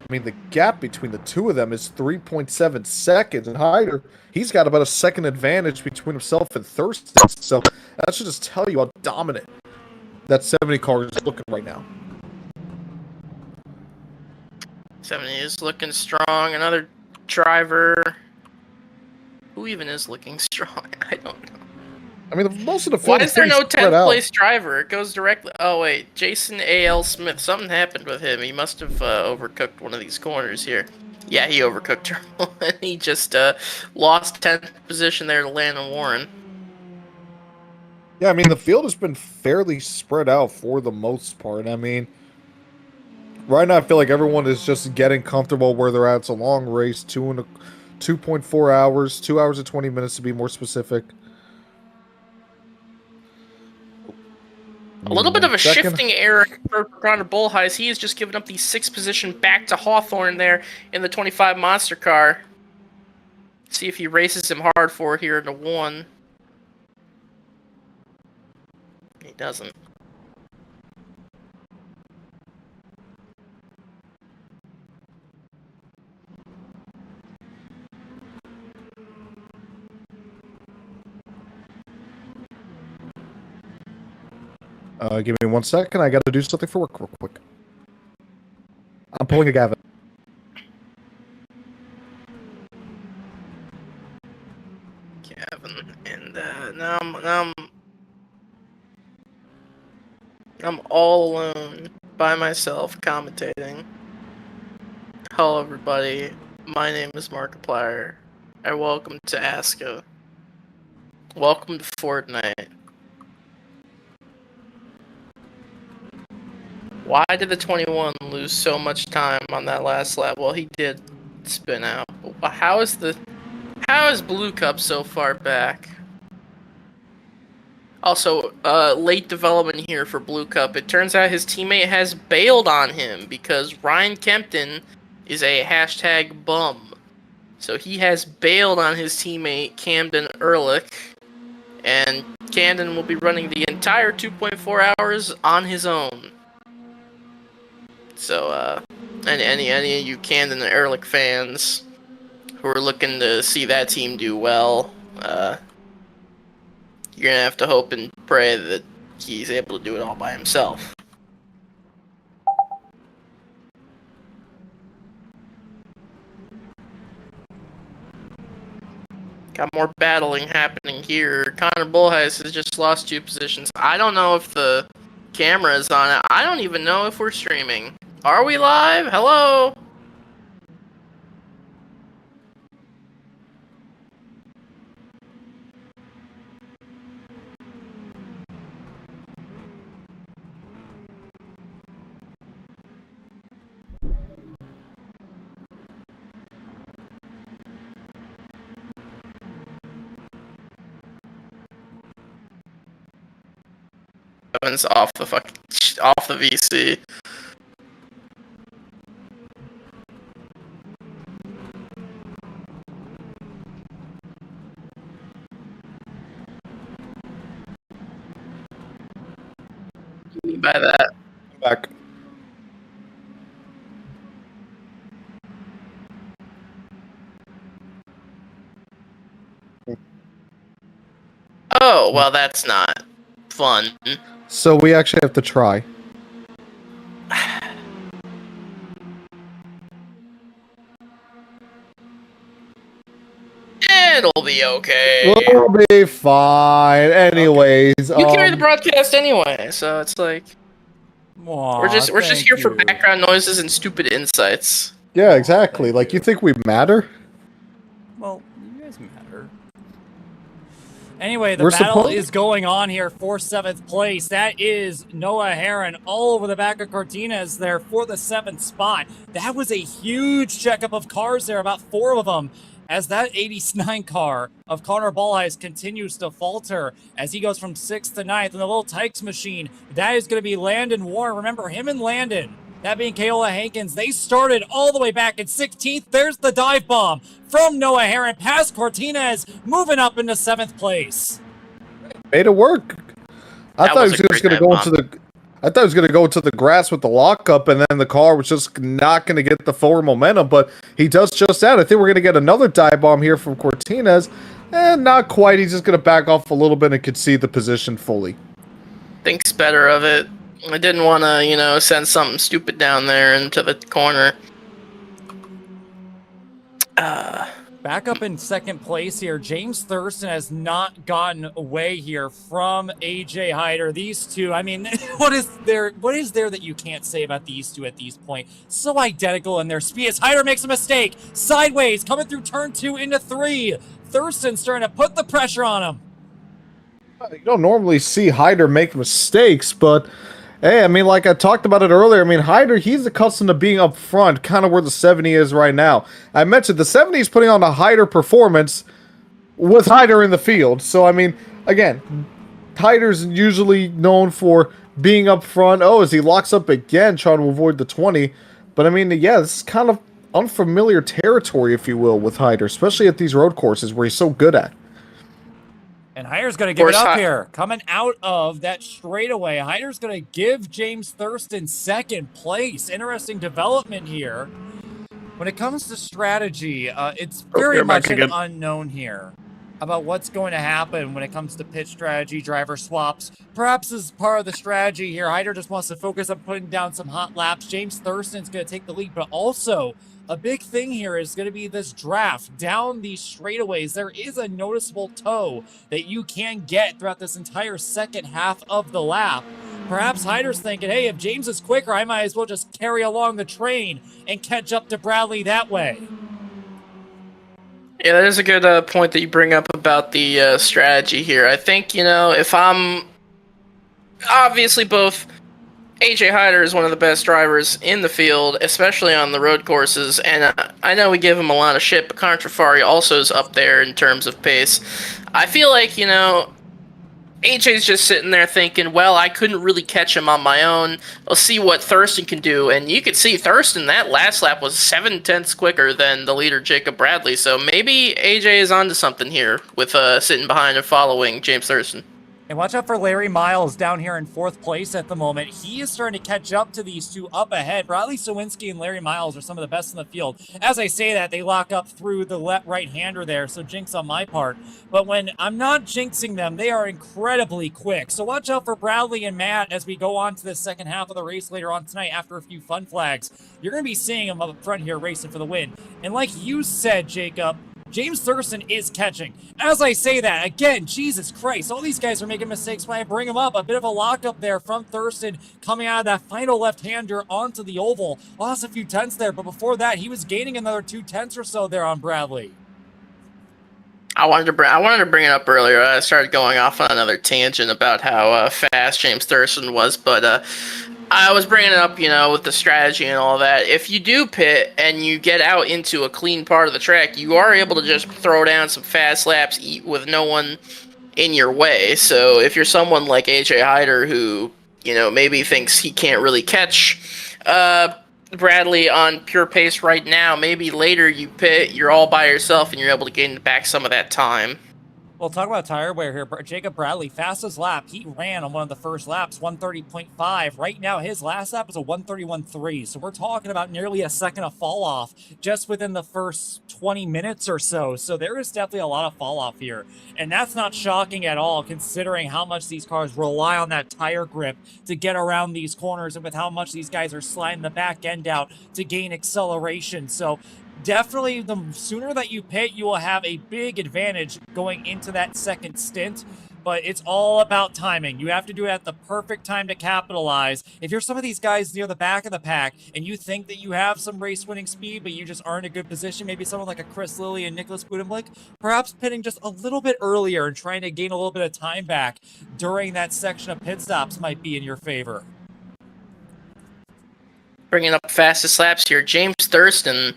I mean, the gap between the two of them is 3.7 seconds, and Hyder, he's got about a second advantage between himself and Thurston. So that should just tell you how dominant that 70 car is looking right now. 70 is looking strong. Another driver. Who even is looking strong? I don't know. I mean, most of the field Why is there no 10th out. place driver? It goes directly... Oh, wait. Jason A.L. Smith. Something happened with him. He must have overcooked one of these corners here. Yeah, he overcooked her. And he just lost 10th position there to Landon Warren. Yeah, I mean, the field has been fairly spread out for the most part. I mean, right now I feel like everyone is just getting comfortable where they're at. It's a long race, 2.4 hours, 2 hours and 20 minutes to be more specific. A little bit of a Second. shifting error for Connor Bullheis. He has just given up the 6th position back to Hawthorne there in the 25 monster car. See if he races him hard for here in the 1. He doesn't. Give me 1 second. I gotta do something for work real quick. I'm pulling a Gavin. Gavin, and now I'm all alone by myself commentating. Hello, everybody. My name is Markiplier. And welcome to ASCA. Welcome to Fortnite. Why did the 21 lose so much time on that last lap? Well, he did spin out. How is Blue Cup so far back? Also, late development here for Blue Cup. It turns out his teammate has bailed on him because Ryan Kempton is a hashtag bum. So he has bailed on his teammate Camden Ehrlich, and Camden will be running the entire 2.4 hours on his own. So, any of you Camden Ehrlich fans who are looking to see that team do well, you're gonna have to hope and pray that he's able to do it all by himself. Got more battling happening here. Connor Bullheis has just lost 2 positions. I don't know if the camera is on it. I don't even know if we're streaming. Are we live? Hello? Evan's off the VC. What do you mean by that? Back. Oh, well, that's not fun. So we actually have to try. It'll be okay. We'll be fine. Anyways, You carry the broadcast anyway, so it's like Aw, we're just thank here for you. background noises and stupid insights. yeah, exactly. Like, you think we matter? Well, you guys matter. Anyway, the We're battle supposed- is going on here for 7th place. That is Noah Heron all over the back of Cortines there for the 7th spot. That was a huge checkup of cars there, about 4 of them, as that 89 car of Connor Bullheis continues to falter as he goes from 6th to 9th. And the little Tykes machine, that is going to be Landon Warren. Remember him and Landon, that being Kaola Hankins, they started all the way back at 16th. There's the dive bomb from Noah Heron past Cortines, moving up into 7th place. Made it work. I That thought he was was a just great going to go dive into the. I thought he was going to go into the grass with the lockup, and then the car was just not going to get the forward momentum. But he does just that. I think we're going to get another dive bomb here from Cortines, and not quite. He's just going to back off a little bit and concede the position fully. Thinks better of it. I didn't want to, send something stupid down there into the corner. Back up in 2nd place here, James Thurston has not gotten away here from AJ Hyder. These two, I mean, what is there that you can't say about these two at this point? So identical in their speed as Hyder makes a mistake. Sideways, coming through turn 2 into 3. Thurston's starting to put the pressure on him. You don't normally see Hyder make mistakes, but hey, I mean, like I talked about it earlier, I mean, Hyder, he's accustomed to being up front, kind of where the 70 is right now. I mentioned the 70 is putting on a Hyder performance with Hyder in the field. So, I mean, again, Hyder's usually known for being up front. Oh, as he locks up again, trying to avoid the 20. But I mean, yeah, this is kind of unfamiliar territory, if you will, with Hyder, especially at these road courses where he's so good at. And Hyder's going to give it course, up here. Coming out of that straightaway, Hyder's going to give James Thurston second place. Interesting development here. When it comes to strategy, it's very you're back much an again. unknown here about what's going to happen when it comes to pit strategy, driver swaps. Perhaps as part of the strategy here, Hyder just wants to focus on putting down some hot laps. James Thurston's going to take the lead, but also a big thing here is going to be this draft down these straightaways. There is a noticeable toe that you can get throughout this entire second half of the lap. Perhaps Hyder's thinking, hey, if James is quicker, I might as well just carry along the train and catch up to Bradley that way. Yeah, that is a good point that you bring up about the strategy here. I think, if I'm... Obviously, both AJ Hyder is one of the best drivers in the field, especially on the road courses, and I know we give him a lot of shit, but Contrafari also is up there in terms of pace. I feel like, AJ's just sitting there thinking, well, I couldn't really catch him on my own. I'll see what Thurston can do. And you could see Thurston, that last lap was 7/10 quicker than the leader, Jacob Bradley. So maybe AJ is onto something here with sitting behind and following James Thurston. And watch out for Larry Miles down here in 4th place at the moment. He is starting to catch up to these two up ahead. Bradley Sawinski and Larry Miles are some of the best in the field. As I say that, they lock up through the right-hander there, so jinx on my part. But when I'm not jinxing them, they are incredibly quick. So watch out for Bradley and Matt as we go on to the second half of the race later on tonight after a few fun flags. You're going to be seeing them up front here racing for the win. And like you said, Jacob, James Thurston is catching. As I say that, again, Jesus Christ, all these guys are making mistakes when I bring them up. A bit of a lockup there from Thurston coming out of that final left-hander onto the oval. Lost a few tenths there, but before that, he was gaining another 2 tenths or so there on Bradley. I wanted to bring it up earlier. I started going off on another tangent about how fast James Thurston was, but I was bringing it up, with the strategy and all that. If you do pit and you get out into a clean part of the track, you are able to just throw down some fast laps with no one in your way. So if you're someone like AJ Hyder who, maybe thinks he can't really catch Bradley on pure pace right now, maybe later you pit, you're all by yourself, and you're able to gain back some of that time. Well, talk about tire wear here. Jacob Bradley, fastest lap. He ran on one of the first laps, 130.5. Right now, his last lap is a 131.3. So we're talking about nearly a second of fall off just within the first 20 minutes or so. So there is definitely a lot of fall off here. And that's not shocking at all, considering how much these cars rely on that tire grip to get around these corners and with how much these guys are sliding the back end out to gain acceleration. So definitely, the sooner that you pit, you will have a big advantage going into that second stint. But it's all about timing. You have to do it at the perfect time to capitalize. If you're some of these guys near the back of the pack and you think that you have some race-winning speed, but you just aren't in a good position, maybe someone like a Chris Lilly and Nicholas Budenblick, perhaps pitting just a little bit earlier and trying to gain a little bit of time back during that section of pit stops might be in your favor. Bringing up fastest laps here, James Thurston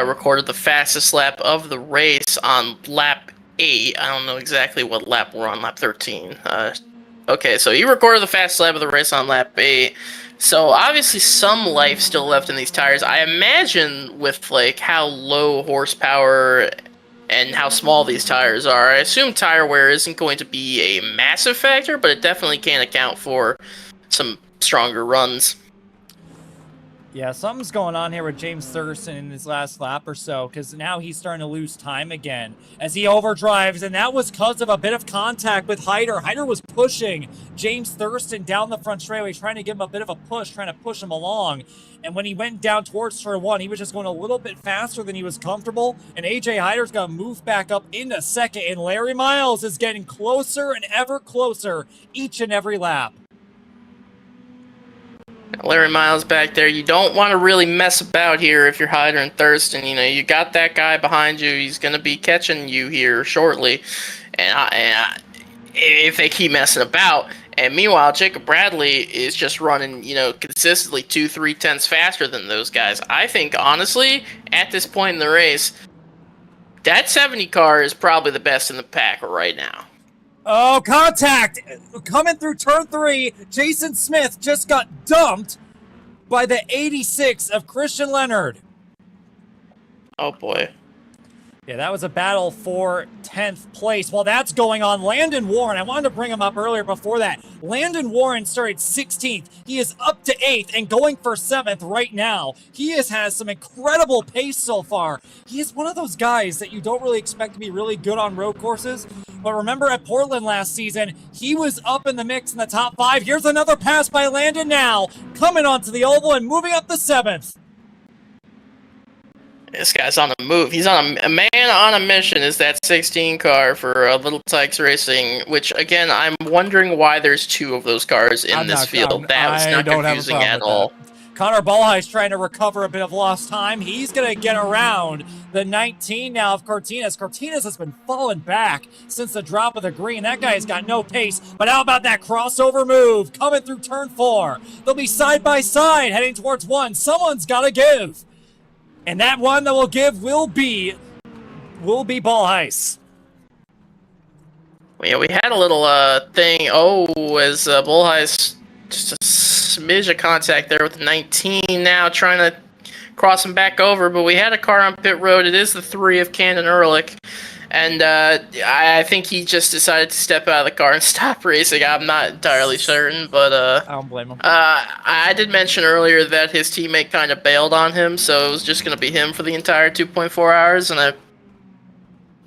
recorded the fastest lap of the race on lap 8. I don't know exactly what lap we're on, lap 13. Okay, so he recorded the fastest lap of the race on lap 8. So obviously some life still left in these tires. I imagine with like how low horsepower and how small these tires are, I assume tire wear isn't going to be a massive factor, but it definitely can account for some stronger runs. Yeah, something's going on here with James Thurston in his last lap or so, because now he's starting to lose time again as he overdrives, and that was because of a bit of contact with Hyder. Hyder was pushing James Thurston down the front straightaway, trying to give him a bit of a push, trying to push him along. And when he went down towards turn 1, he was just going a little bit faster than he was comfortable, and AJ Hyder's going to move back up into second, and Larry Miles is getting closer and ever closer each and every lap. Larry Miles back there. You don't want to really mess about here if you're Hyder and Thurston. You got that guy behind you. He's going to be catching you here shortly. And if they keep messing about. And meanwhile, Jacob Bradley is just running, consistently 2-3 tenths faster than those guys. I think, honestly, at this point in the race, that 70 car is probably the best in the pack right now. Oh, contact! Coming through turn 3, Jason Smith just got dumped by the 86 of Christian Leonard. Oh boy. Yeah, that was a battle for 10th place. While that's going on, Landon Warren, I wanted to bring him up earlier before that. Landon Warren started 16th. He is up to 8th and going for 7th right now. He has some incredible pace so far. He is one of those guys that you don't really expect to be really good on road courses. But remember at Portland last season, he was up in the mix in the top 5. Here's another pass by Landon now, coming onto the oval and moving up to 7th. This guy's on the move. He's on a man on a mission. Is that 16 car for Little Tykes Racing? Which again, I'm wondering why there's 2 of those cars in this field. That was not confusing at all. Connor Balheis trying to recover a bit of lost time. He's going to get around the 19 now of Cortines. Cortines has been falling back since the drop of the green. That guy's got no pace. But how about that crossover move coming through turn 4? They'll be side by side heading towards 1. Someone's got to give. And that one that will give will be Balheis. Yeah, we had a little thing. Oh, as Balheis just a smidge of contact there with the 19 now, trying to cross him back over. But we had a car on pit road. It is the 3 of Camden Ehrlich. And I think he just decided to step out of the car and stop racing. I'm not entirely certain, but I don't blame him. I did mention earlier that his teammate kind of bailed on him, so it was just going to be him for the entire 2.4 hours, and I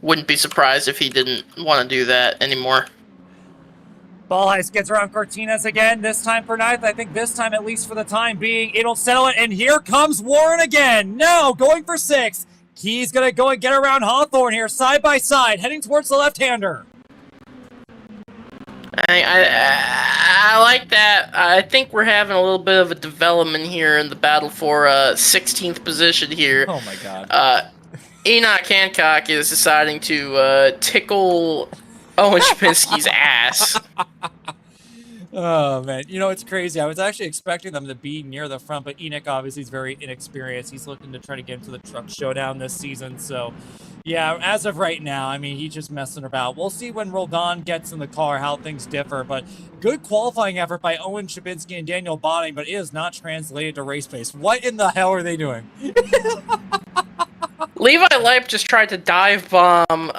wouldn't be surprised if he didn't want to do that anymore. Balheis gets around Cortines again, this time for 9th. I think this time, at least for the time being, it'll settle it. And here comes Warren again. Now going for 6th. He's going to go and get around Hawthorne here, side by side, heading towards the left-hander. I like that. I think we're having a little bit of a development here in the battle for 16th position here. Oh, my God. Enoch Hancock is deciding to tickle Owen Shapinski's ass. Oh, man. You know, it's crazy. I was actually expecting them to be near the front, but Enoch obviously is very inexperienced. He's looking to try to get into the truck showdown this season. So, yeah, as of right now, I mean, he's just messing about. We'll see when Roldan gets in the car how things differ, but good qualifying effort by Owen Shapinski and Daniel Botting, but it is not translated to race pace. What in the hell are they doing? Levi Leip just tried to dive bomb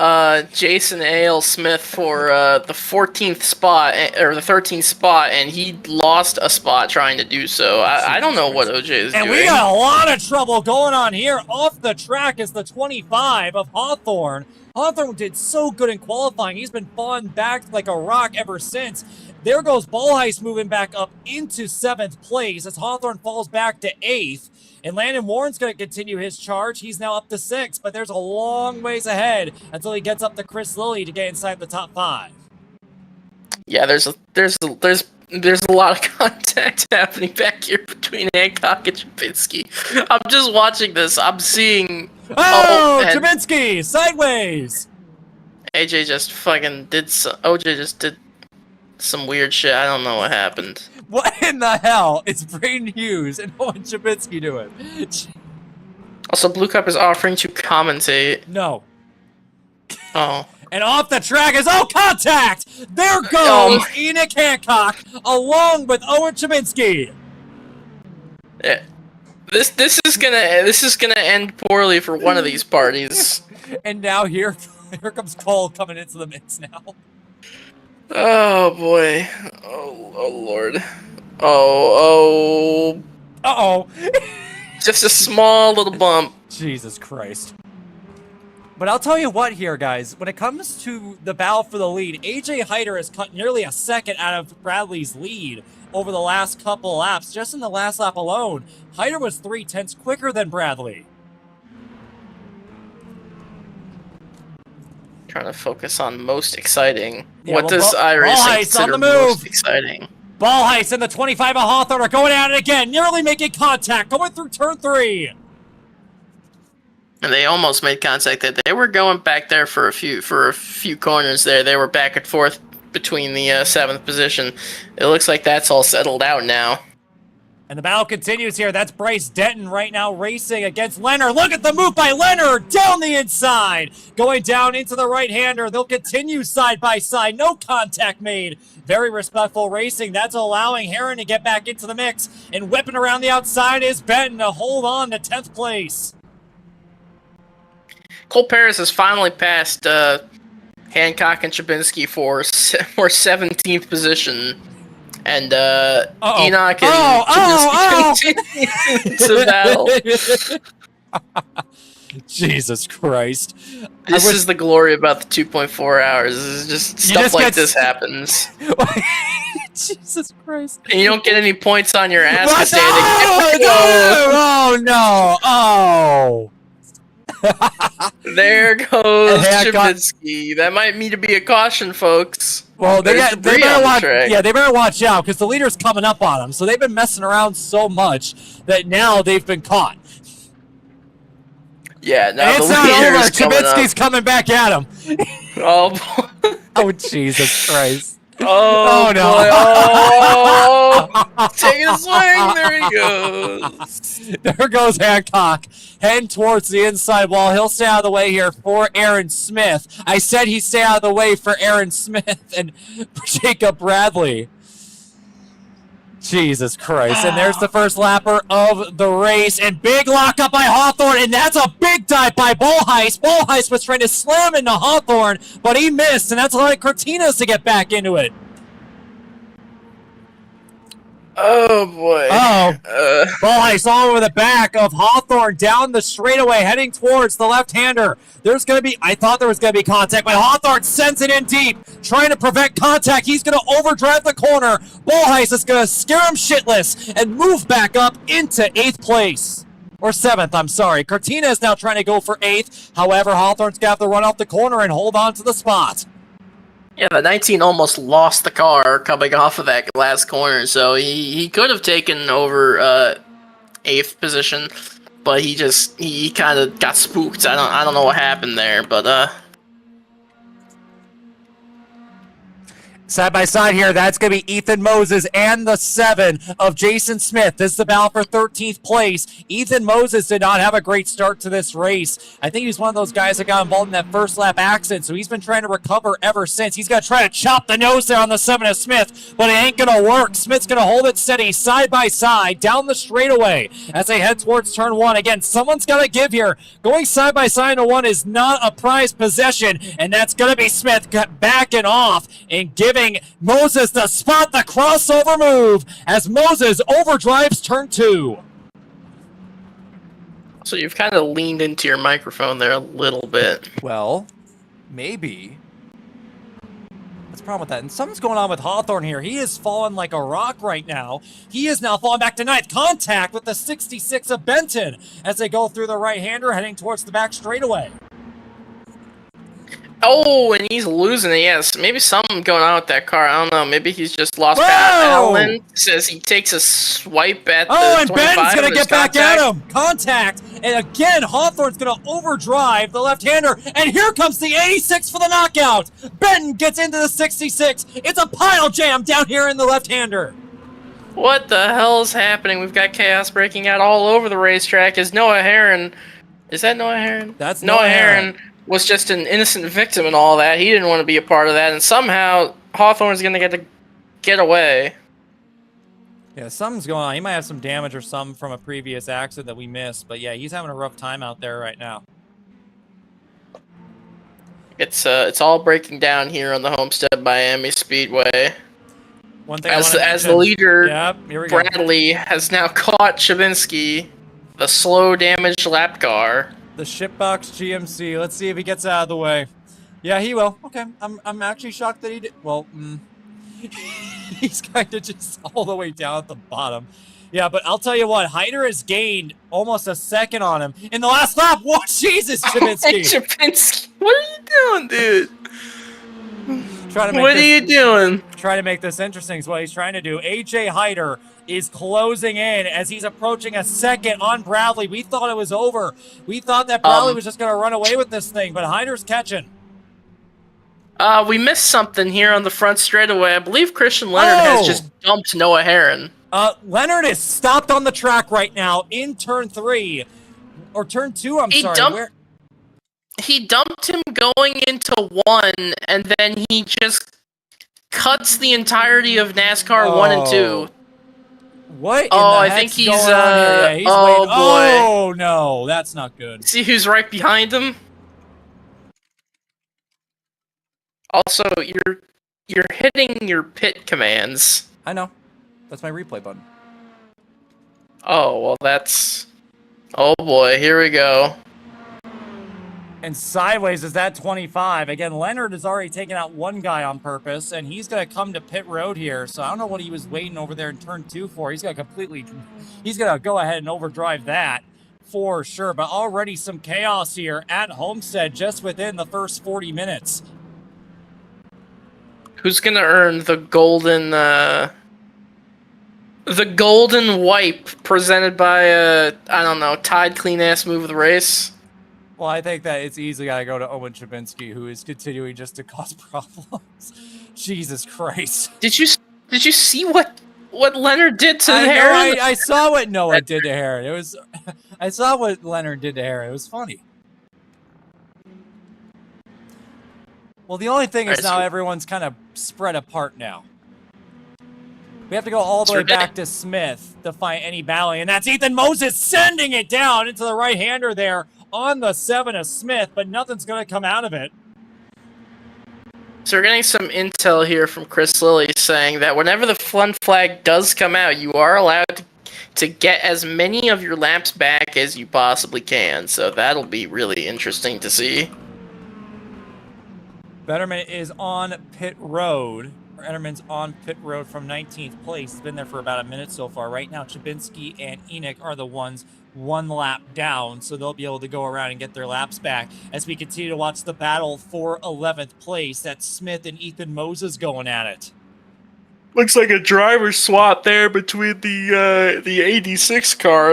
Jason A.L. Smith for the 14th spot, or the 13th spot, and he lost a spot trying to do so. I don't know what OJ is doing. And we got a lot of trouble going on here. Off the track is the 25 of Hawthorne. Hawthorne did so good in qualifying. He's been falling back like a rock ever since. There goes Balheis moving back up into 7th place as Hawthorne falls back to 8th. And Landon Warren's going to continue his charge. He's now up to 6th, but there's a long ways ahead until he gets up to Chris Lilly to get inside the top 5. Yeah, there's a lot of contact happening back here between Hancock and Chapinski. I'm just watching this. I'm seeing. Oh, Chapinski sideways. AJ just fucking did. OJ just did some weird shit. I don't know what happened. What in the hell is Braden Hughes and Owen Chapinski doing? Also, Blue Cup is offering to commentate. No. Oh. And off the track is contact! There goes Enoch Hancock along with Owen Chapinski. Yeah. This is gonna end poorly for one of these parties. And now here comes Cole coming into the mix now. Oh boy. Oh Lord. Oh. Uh-oh. Just a small little bump. Jesus Christ. But I'll tell you what here, guys. When it comes to the battle for the lead, AJ Hyder has cut nearly a second out of Bradley's lead over the last couple laps. Just in the last lap alone, Hyder was 0.3 quicker than Bradley. Trying to focus on most exciting. Yeah, what does iRacing consider most exciting? Balheis and the 25 of Hawthorne are going at it again, nearly making contact, going through turn 3. And they almost made contact. That they were going back there for a few corners there. They were back and forth between the 7th position. It looks like that's all settled out now. And the battle continues here. That's Bryce Denton right now racing against Leonard. Look at the move by Leonard down the inside. Going down into the right-hander. They'll continue side by side. No contact made. Very respectful racing. That's allowing Heron to get back into the mix. And whipping around the outside is Benton to hold on to 10th place. Cole Paris has finally passed Hancock and Chabinski for 17th position. And Enoch and Chabinski continue to battle. Jesus Christ. This is the glory about the 2.4 hours. This is just stuff like this happens. Jesus Christ. And you don't get any points on your ASCA standing. Oh, no. Oh. There goes Chabinski. That might need to be a caution, folks. Well, they better watch out because the leader's coming up on them. So they've been messing around so much that now they've been caught. Yeah, now it's the not leader's over. Chabinski's coming back at him. Oh, boy. Oh, Jesus Christ. Oh, no. Oh, take a swing. There he goes. There goes Hancock. Heading towards the inside wall. He'll stay out of the way here for Aaron Smith. I said he'd stay out of the way for Aaron Smith and Jacob Bradley. Jesus Christ. And there's the first lapper of the race. And big lockup by Hawthorne. And that's a big dive by Bolheist. Bolheist was trying to slam into Hawthorne, but he missed. And that's allowing Cortinas to get back into it. Oh, boy. Bolheist all over the back of Hawthorne down the straightaway, heading towards the left-hander. I thought there was going to be contact, but Hawthorne sends it in deep, trying to prevent contact. He's going to overdrive the corner. Bolheist is going to scare him shitless and move back up into 8th place. Or 7th, I'm sorry. Cortina is now trying to go for 8th. However, Hawthorne's going to have to run off the corner and hold on to the spot. Yeah, the 19 almost lost the car coming off of that last corner, so he could have taken over 8th position, but he kind of got spooked. I don't know what happened there, but Side by side here, that's going to be Ethan Moses and the 7 of Jason Smith. This is the battle for 13th place. Ethan Moses did not have a great start to this race. I think he's one of those guys that got involved in that first lap accident, so he's been trying to recover ever since. He's going to try to chop the nose there on the 7 of Smith, but it ain't going to work. Smith's going to hold it steady side by side down the straightaway as they head towards turn 1. Again, someone's got to give here. Going side by side to 1 is not a prized possession, and that's going to be Smith backing off and giving Moses to spot the crossover move as Moses overdrives turn 2. So you've kind of leaned into your microphone there a little bit. Well, maybe. What's the problem with that? And something's going on with Hawthorne here. He is falling like a rock right now. He is now falling back to 9th. Contact with the 66 of Benton as they go through the right-hander heading towards the back straightaway. Oh, and he's losing it. Yes, maybe something going on with that car. I don't know. Maybe he's just lost Allen says he takes a swipe at the 25. And Ben's going to get back contact. at him. Contact. And again, Hawthorne's going to overdrive the left-hander. And here comes the 86 for the knockout. Benton gets into the 66. It's a pile jam down here in the left-hander. What the hell is happening? We've got chaos breaking out all over the racetrack. Is Noah Heron... Is that Noah Heron? That's Noah Heron. Was just an innocent victim and all that. He didn't want to be a part of that, and somehow Hawthorne's going to get away. Yeah, something's going on. He might have some damage or something from a previous accident that we missed, but yeah, he's having a rough time out there right now. It's all breaking down here on the Homestead Miami Speedway. One thing as the leader, here we go. Bradley has now caught Chabinski, the slow damaged lap car. The shipbox GMC. Let's see if he gets out of the way. Yeah, he will. Okay, I'm actually shocked that he did. Well, he's kind of just all the way down at the bottom. Yeah, but I'll tell you what, Hyder has gained almost a second on him in the last lap. What? Jesus, Chabinski. Chabinski, what are you doing, dude? What are you doing? Trying to make this interesting is what he's trying to do. AJ Hyder is closing in as he's approaching a second on Bradley. We thought it was over. We thought that Bradley was just going to run away with this thing, but Hyder's catching. We missed something here on the front straightaway. I believe Christian Leonard has just dumped Noah Heron. Leonard is stopped on the track right now in turn 3. Or turn 2, I'm sorry. He dumped him going into 1, and then he just cuts the entirety of NASCAR 1 and 2. What in Oh, the I heck's think he's, going on here? Yeah, he's oh, waiting. boy. Oh, no, that's not good. See who's right behind him? Also, you're hitting your pit commands. I know. That's my replay button. Oh, well, that's... Oh, boy, here we go. And sideways is that 25. Again, Leonard has already taken out one guy on purpose, and he's going to come to pit road here. So I don't know what he was waiting over there in turn 2 for. He's going to go ahead and overdrive that for sure. But already some chaos here at Homestead just within the first 40 minutes. Who's going to earn the golden wipe presented by, I don't know, Tide Clean Ass Move of the Race? Well, I think that it's easily got to go to Owen Chabinski, who is continuing just to cause problems. Jesus Christ! Did you see what Leonard did to Heron? I saw what Noah did to Heron. It was, I saw what Leonard did to Heron. It was funny. Well, the only thing is now everyone's kind of spread apart now. We have to go all the way back to Smith to find any battling, and that's Ethan Moses sending it down into the right-hander there on the 7 of Smith, but nothing's going to come out of it. So we're getting some intel here from Chris Lilly saying that whenever the fun flag does come out, you are allowed to get as many of your laps back as you possibly can. So that'll be really interesting to see. Betterman is on pit road. Etterman's on pit road from 19th place. He's been there for about a minute so far. Right now, Chabinski and Enoch are the ones one lap down, so they'll be able to go around and get their laps back as we continue to watch the battle for 11th place. That's Smith and Ethan Moses going at it. Looks like a driver swap there between the 86 car.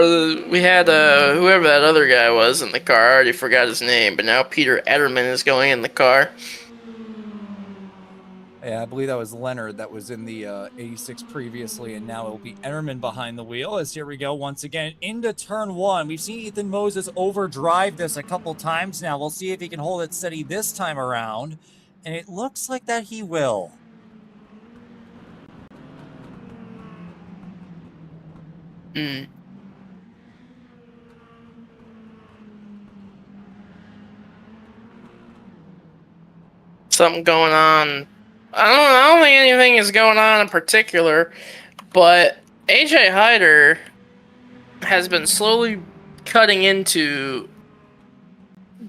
We had whoever that other guy was in the car. I already forgot his name, but now Peter Etterman is going in the car. Yeah, I believe that was Leonard that was in the 86 previously, and now it will be Etterman behind the wheel. As here we go once again into turn 1. We've seen Ethan Moses overdrive this a couple times now. We'll see if he can hold it steady this time around, and it looks like that he will. Something going on. I don't think anything is going on in particular, but AJ Hyder has been slowly cutting into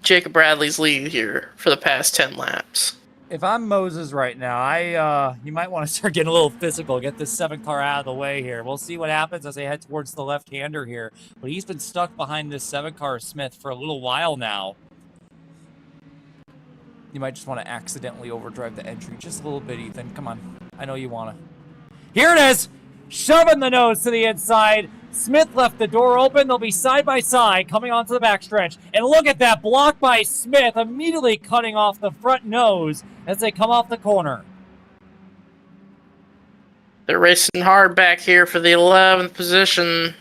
Jacob Bradley's lead here for the past 10 laps. If I'm Moses right now, you might want to start getting a little physical, get this 7 car out of the way here. We'll see what happens as they head towards the left-hander here, but he's been stuck behind this 7 car Smith for a little while now. You might just want to accidentally overdrive the entry just a little bit, Ethan. Come on. I know you want to. Here it is! Shoving the nose to the inside. Smith left the door open. They'll be side by side coming onto the backstretch. And look at that block by Smith, immediately cutting off the front nose as they come off the corner. They're racing hard back here for the 11th position.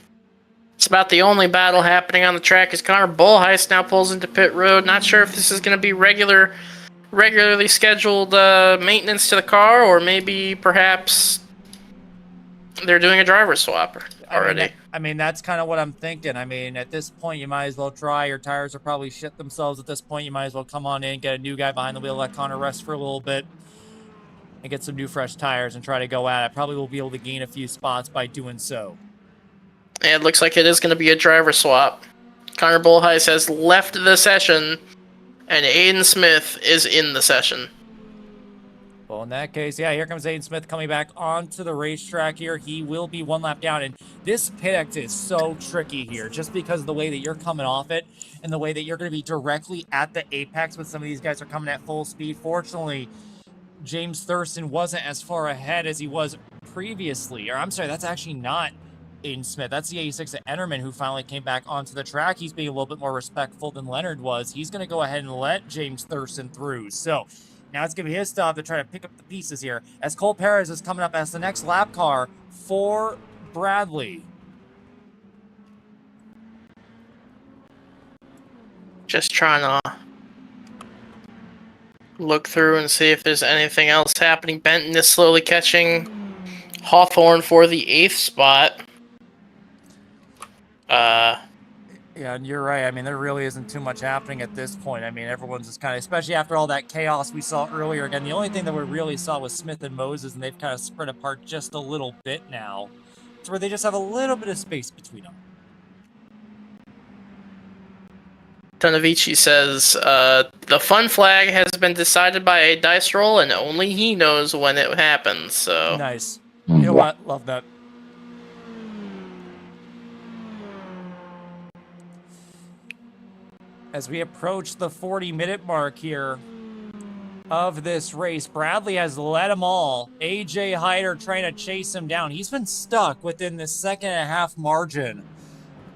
It's about the only battle happening on the track as Connor Bullheist now pulls into pit road. Not sure if this is going to be regularly scheduled maintenance to the car, or maybe perhaps they're doing a driver swap already. I mean, that's kind of what I'm thinking. I mean, at this point, you might as well try. Your tires are probably shit themselves at this point. You might as well come on in, get a new guy behind the wheel, let Connor rest for a little bit, and get some new fresh tires and try to go at it. Probably will be able to gain a few spots by doing so. And it looks like it is going to be a driver swap. Connor Bullheist has left the session, and Aiden Smith is in the session. Well, in that case, yeah, here comes Aiden Smith coming back onto the racetrack here. He will be 1 lap down, and this pit exit is so tricky here just because of the way that you're coming off it and the way that you're going to be directly at the apex when some of these guys are coming at full speed. Fortunately, James Thurston wasn't as far ahead as he was previously. Or I'm sorry, that's actually not Aiden Smith. That's the 86 at Enterman who finally came back onto the track. He's being a little bit more respectful than Leonard was. He's going to go ahead and let James Thurston through. So now it's going to be his job to try to pick up the pieces here as Cole Perez is coming up as the next lap car for Bradley. Just trying to look through and see if there's anything else happening. Benton is slowly catching Hawthorne for the 8th spot. Yeah, and you're right. I mean, there really isn't too much happening at this point. I mean, everyone's just kind of, especially after all that chaos we saw earlier. Again, the only thing that we really saw was Smith and Moses, and they've kind of spread apart just a little bit now, to where they just have a little bit of space between them. Tonovici says, the fun flag has been decided by a dice roll, and only he knows when it happens, so... Nice. You know what? Love that. As we approach the 40-minute mark here of this race, Bradley has led them all. AJ Hyder trying to chase him down. He's been stuck within the second and a half margin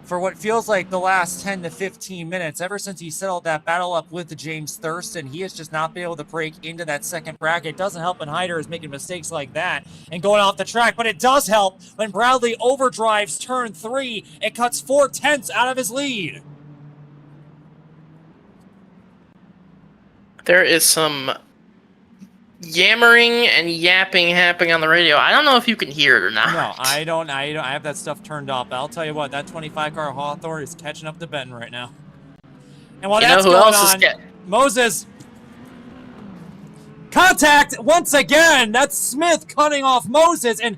for what feels like the last 10 to 15 minutes. Ever since he settled that battle up with James Thurston, he has just not been able to break into that second bracket. It doesn't help when Hyder is making mistakes like that and going off the track, but it does help when Bradley overdrives turn 3 and cuts 4/10 out of his lead. There is some yammering and yapping happening on the radio. I don't know if you can hear it or not. No, I don't. I have that stuff turned off. But I'll tell you what, that 25 car Hawthorne is catching up to Benton right now. And while that's going on, Moses, contact once again. That's Smith cutting off Moses, and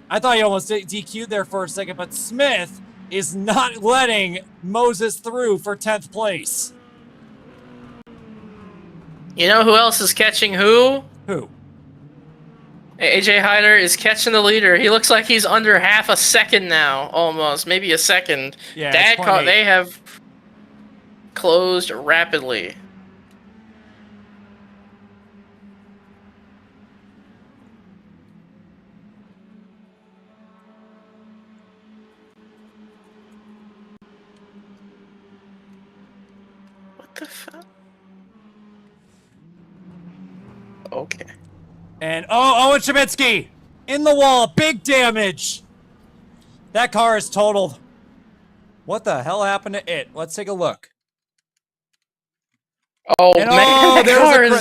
I thought he almost DQ'd there for a second, but Smith is not letting Moses through for 10th place. You know who else is catching who? Who? AJ Hyder is catching the leader. He looks like he's under half a second now, almost. Maybe a second. Yeah, They have closed rapidly. What the fuck? Okay. And Owen Shabitsky in the wall, big damage. That car is totaled. What the hell happened to it? Let's take a look. Oh, and, man,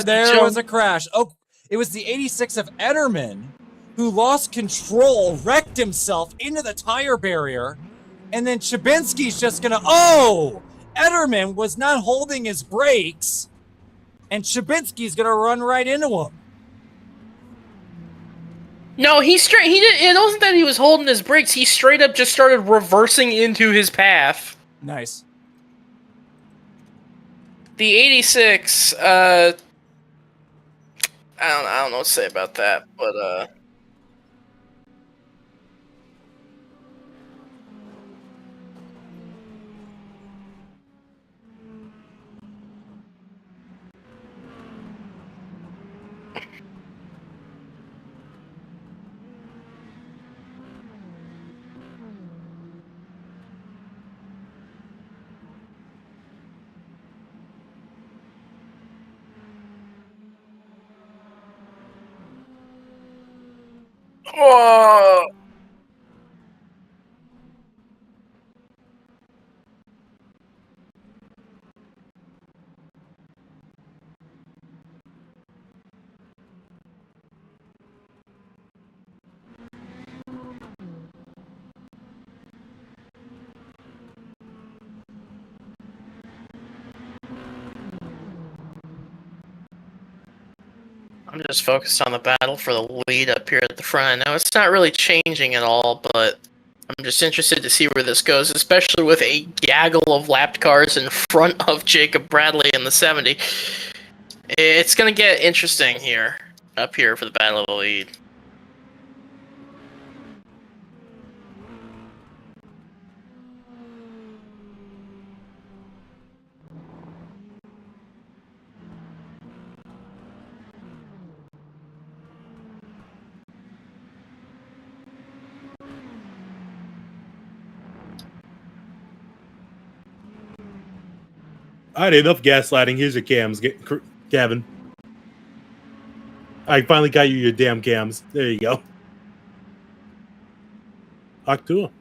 there was a crash. Oh, it was the 86 of Etterman who lost control, wrecked himself into the tire barrier, and then Chabinski's just gonna. Oh, Etterman was not holding his brakes. And Chabinski's gonna run right into him. No, he did. It wasn't that he was holding his brakes. He straight up just started reversing into his path. Nice. The 86. I don't know what to say about that, but oh. I'm just focused on the battle for the lead up here at the front. I know it's not really changing at all, but I'm just interested to see where this goes, especially with a gaggle of lapped cars in front of Jacob Bradley in the 70. It's going to get interesting here, up here for the battle of the lead. All right, enough gaslighting. Here's your cams, Gavin. I finally got you your damn cams. There you go. Octua.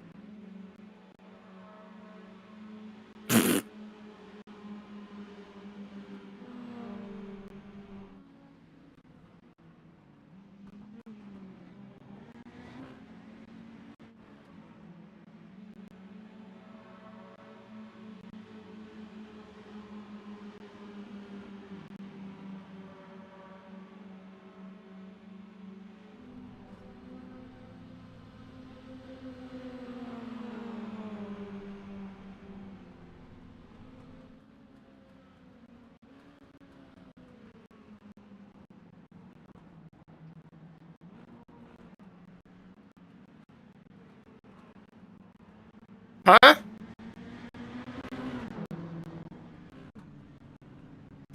Huh?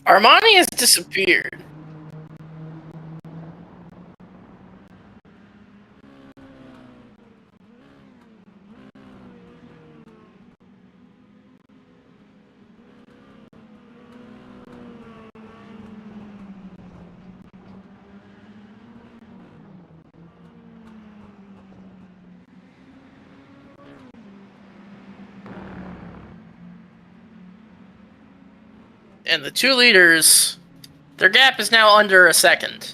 Armani has disappeared. And the two leaders, their gap is now under a second.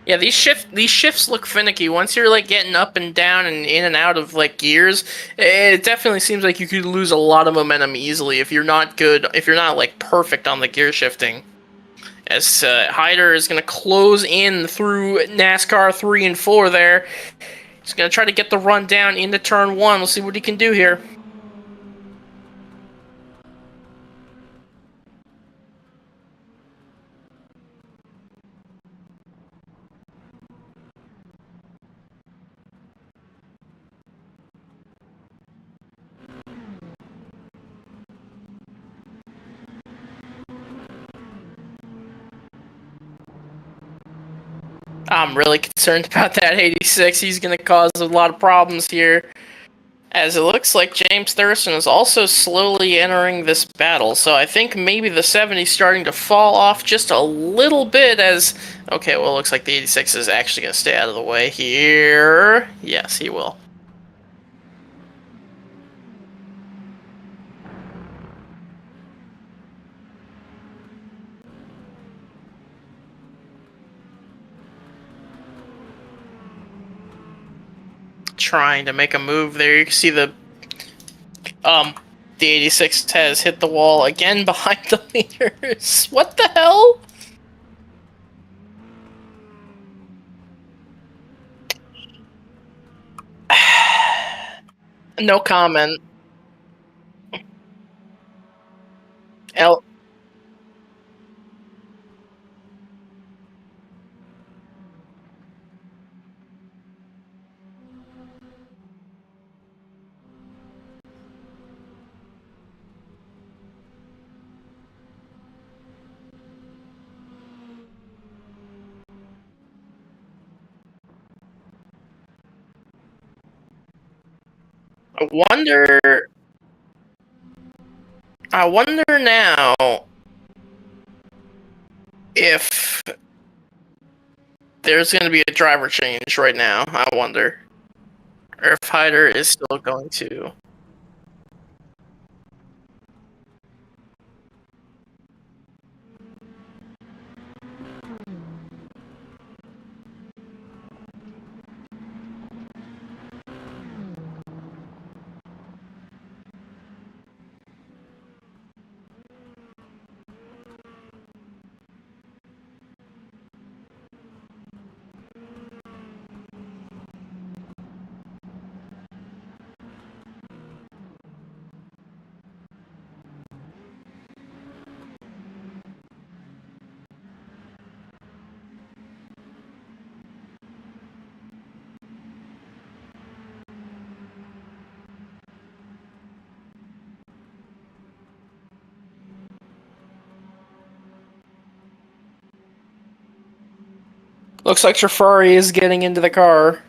Yeah, these shifts look finicky. Once you're like getting up and down and in and out of like gears, it definitely seems like you could lose a lot of momentum easily if you're not good, if you're not like perfect on the gear shifting. As Hyder is going to close in through NASCAR 3 and 4 there. He's going to try to get the run down into turn 1. We'll see what he can do here. I'm really concerned about that 86. He's going to cause a lot of problems here. As it looks like James Thurston is also slowly entering this battle. So I think maybe the 70's starting to fall off just a little bit as... Okay, well, it looks like the 86 is actually going to stay out of the way here. Yes, he will. Trying to make a move there. You can see the 86 has hit the wall again behind the leaders. What the hell? No comment. L. I wonder now if there's going to be a driver change right now. I wonder. Or if Hyder is still going to... Looks like Shafari is getting into the car.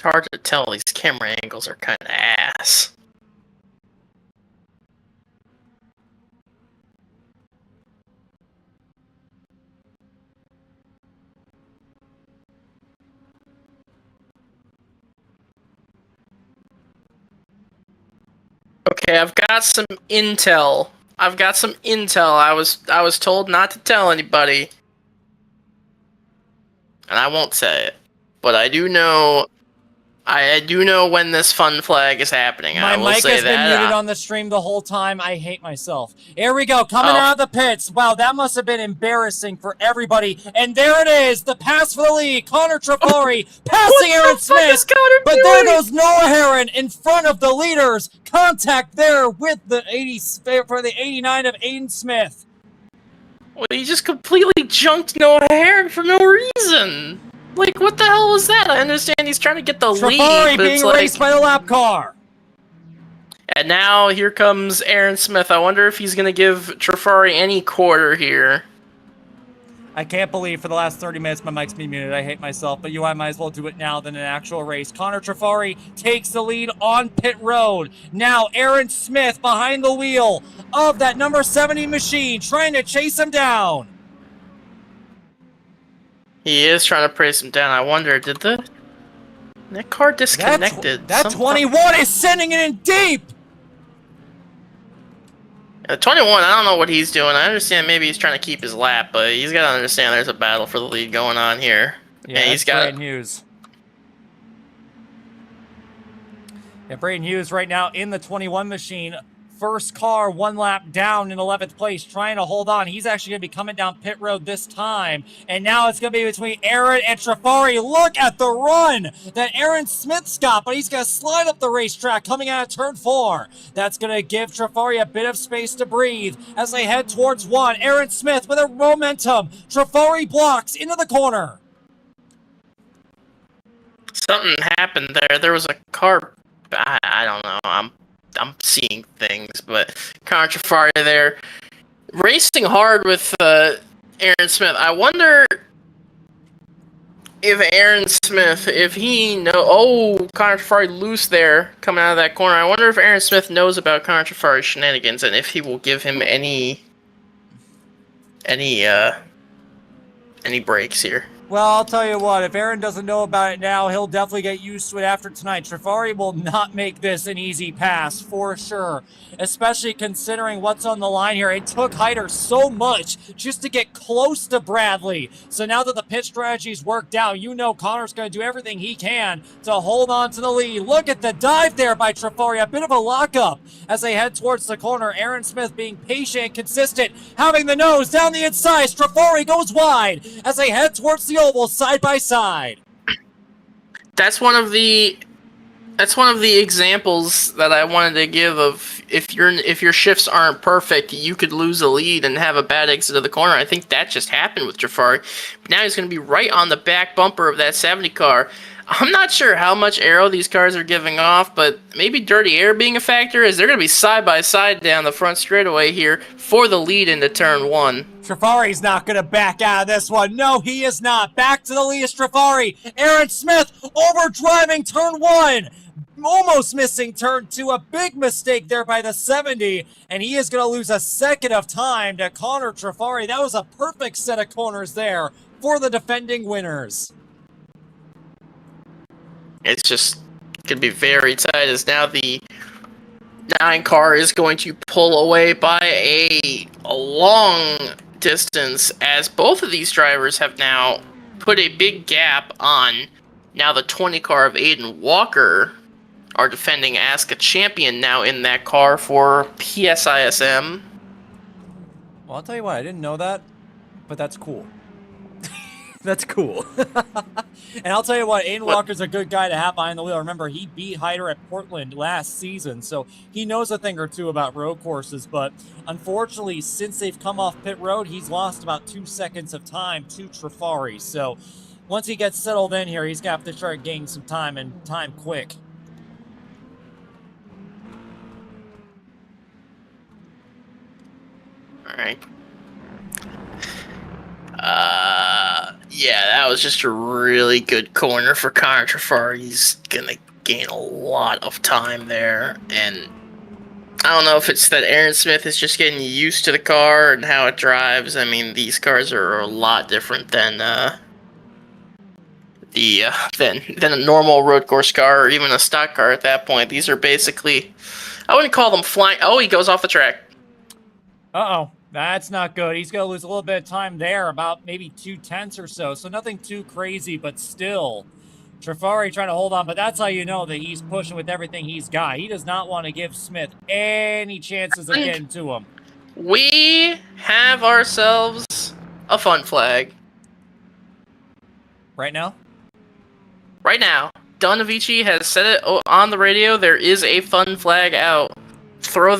It's hard to tell. These camera angles are kind of ass. Okay, I've got some intel. I was told not to tell anybody. And I won't say it. But I do know when this fun flag is happening. My I will mic say has been muted that. on the stream the whole time. I hate myself. Here we go, coming out of the pits. Wow, that must have been embarrassing for everybody. And there it is, the pass for the lead. Connor Trafari passing Aaron Smith. But there goes Noah Herron in front of the leaders. Contact there with the 89 of Aiden Smith. Well, he just completely junked Noah Herron for no reason. Like, what the hell was that? I understand he's trying to get the lead, Trafari but being raced by the lap car. And now here comes Aaron Smith. I wonder if he's going to give Trafari any quarter here. I can't believe for the last 30 minutes my mic's been muted. I hate myself, but I might as well do it now than an actual race. Connor Trafari takes the lead on pit road. Now Aaron Smith behind the wheel of that number 70 machine, trying to chase him down. He is trying to praise him down. I wonder, did that car disconnected? That 21 is sending it in deep. 21, I don't know what he's doing. I understand maybe he's trying to keep his lap, but he's got to understand there's a battle for the lead going on here. Yeah, and he's got Braden Hughes. Yeah, Braden Hughes right now in the 21 machine. First car, one lap down in 11th place, trying to hold on. He's actually going to be coming down pit road this time. And now it's going to be between Aaron and Trafari. Look at the run that Aaron Smith's got, but he's going to slide up the racetrack coming out of turn 4. That's going to give Trafari a bit of space to breathe as they head towards 1. Aaron Smith with a momentum. Trafari blocks into the corner. something happened there. There was a car. I don't know. I'm seeing things, but Connor Trafari there racing hard with Aaron Smith. I wonder if Aaron Smith, if he Connor Trafari loose there coming out of that corner. I wonder if Aaron Smith knows about Connor Trafari's shenanigans and if he will give him any breaks here. Well, I'll tell you what, if Aaron doesn't know about it now, he'll definitely get used to it after tonight. Trafari will not make this an easy pass, for sure, especially considering what's on the line here. It took Hyder so much just to get close to Bradley. So now that the pit strategy's worked out, you know Connor's going to do everything he can to hold on to the lead. Look at the dive there by Trafari, a bit of a lockup as they head towards the corner. Aaron Smith being patient and consistent, having the nose down the inside. Trafari goes wide as they head towards the oval side by side. That's one of the examples that I wanted to give of if your shifts aren't perfect, you could lose a lead and have a bad exit of the corner. I think that just happened with Trafari. But now he's going to be right on the back bumper of that 70 car. I'm not sure how much aero these cars are giving off, but maybe dirty air being a factor, as they're going to be side by side down the front straightaway here for the lead into turn 1. Trafari's not going to back out of this one. No, he is not. Back to the lead is Trafari. Aaron Smith overdriving turn 1. Almost missing turn 2. A big mistake there by the 70. And he is going to lose a second of time to Connor Trafari. That was a perfect set of corners there for the defending winners. It's just going to be very tight as now the 9 car is going to pull away by a long distance as both of these drivers have now put a big gap on. Now the 20 car of Aiden Walker, our defending ASCA champion, now in that car for PSISM. Well, I'll tell you what, I didn't know that, but that's cool. That's cool. And I'll tell you what, Aiden Walker's a good guy to have behind the wheel. Remember, he beat Hyder at Portland last season, so he knows a thing or two about road courses. But unfortunately, since they've come off pit road, he's lost about 2 seconds of time to Trafari. So once he gets settled in here, he's going to have to start gaining some time, and time quick. All right. Yeah, that was just a really good corner for Connor Trafar. He's gonna gain a lot of time there, and I don't know if it's that Aaron Smith is just getting used to the car and how it drives. I mean, these cars are a lot different than than a normal road course car or even a stock car at that point. These are basically, I wouldn't call them flying. Oh, he goes off the track. Uh-oh. That's not good. He's going to lose a little bit of time there, about maybe 2/10 or so. So nothing too crazy, but still. Trafari trying to hold on, but that's how you know that he's pushing with everything he's got. He does not want to give Smith any chances of getting to him. We have ourselves a fun flag. Right now? Right now, Donavici has said it on the radio. There is a fun flag out. Throw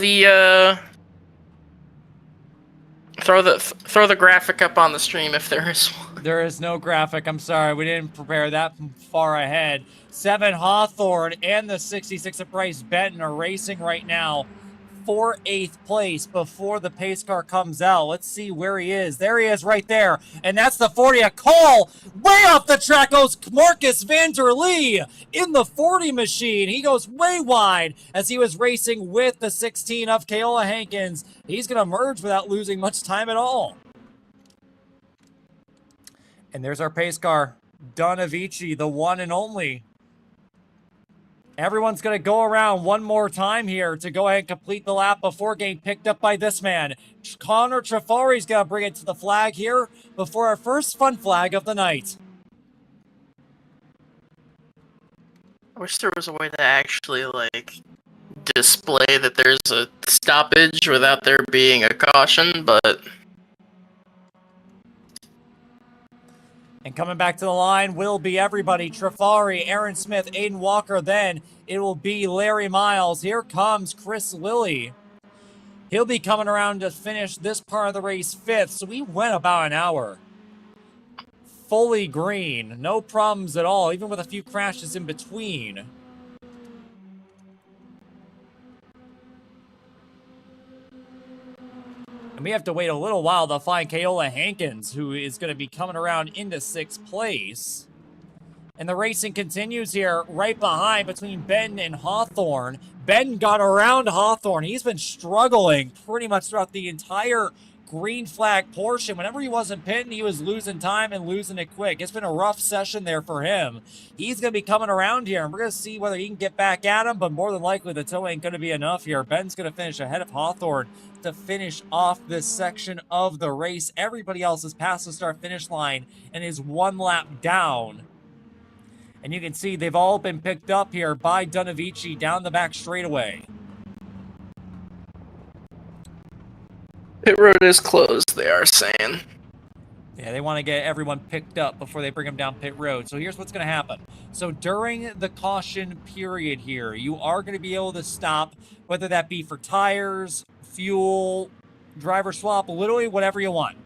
the graphic up on the stream if there is one. There is no graphic. I'm sorry. We didn't prepare that far ahead. 7 Hawthorne and the 66 of Bryce Benton are racing right now for 8th place before the pace car comes out. Let's see where he is. There he is right there. And that's the 40. A call way off the track goes Marcus van der Lee in the 40 machine. He goes way wide as he was racing with the 16 of Keola Hankins. He's going to merge without losing much time at all. And there's our pace car, Donavici, the one and only. Everyone's going to go around one more time here to go ahead and complete the lap before getting picked up by this man. Connor Trafari's going to bring it to the flag here before our first fun flag of the night. I wish there was a way to actually, like, display that there's a stoppage without there being a caution, but... And coming back to the line will be everybody. Trafari, Aaron Smith, Aiden Walker. Then it will be Larry Miles. Here comes Chris Lilly. He'll be coming around to finish this part of the race 5th. So we went about an hour. Fully green. No problems at all, even with a few crashes in between. And we have to wait a little while to find Keola Hankins, who is going to be coming around into 6th place. And the racing continues here right behind between Ben and Hawthorne. Ben got around Hawthorne. He's been struggling pretty much throughout the entire green flag portion. Whenever he wasn't pitting, he was losing time and losing it quick. It's been a rough session there for him. He's going to be coming around here, and we're going to see whether he can get back at him, but more than likely the tow ain't going to be enough here. Ben's going to finish ahead of Hawthorne to finish off this section of the race. Everybody else is past the start-finish line and is one lap down. And you can see they've all been picked up here by Donavici down the back straightaway. Pit road is closed, they are saying. Yeah, they want to get everyone picked up before they bring them down pit road. So here's what's going to happen. So during the caution period here, you are going to be able to stop, whether that be for tires, fuel, driver swap, literally whatever you want.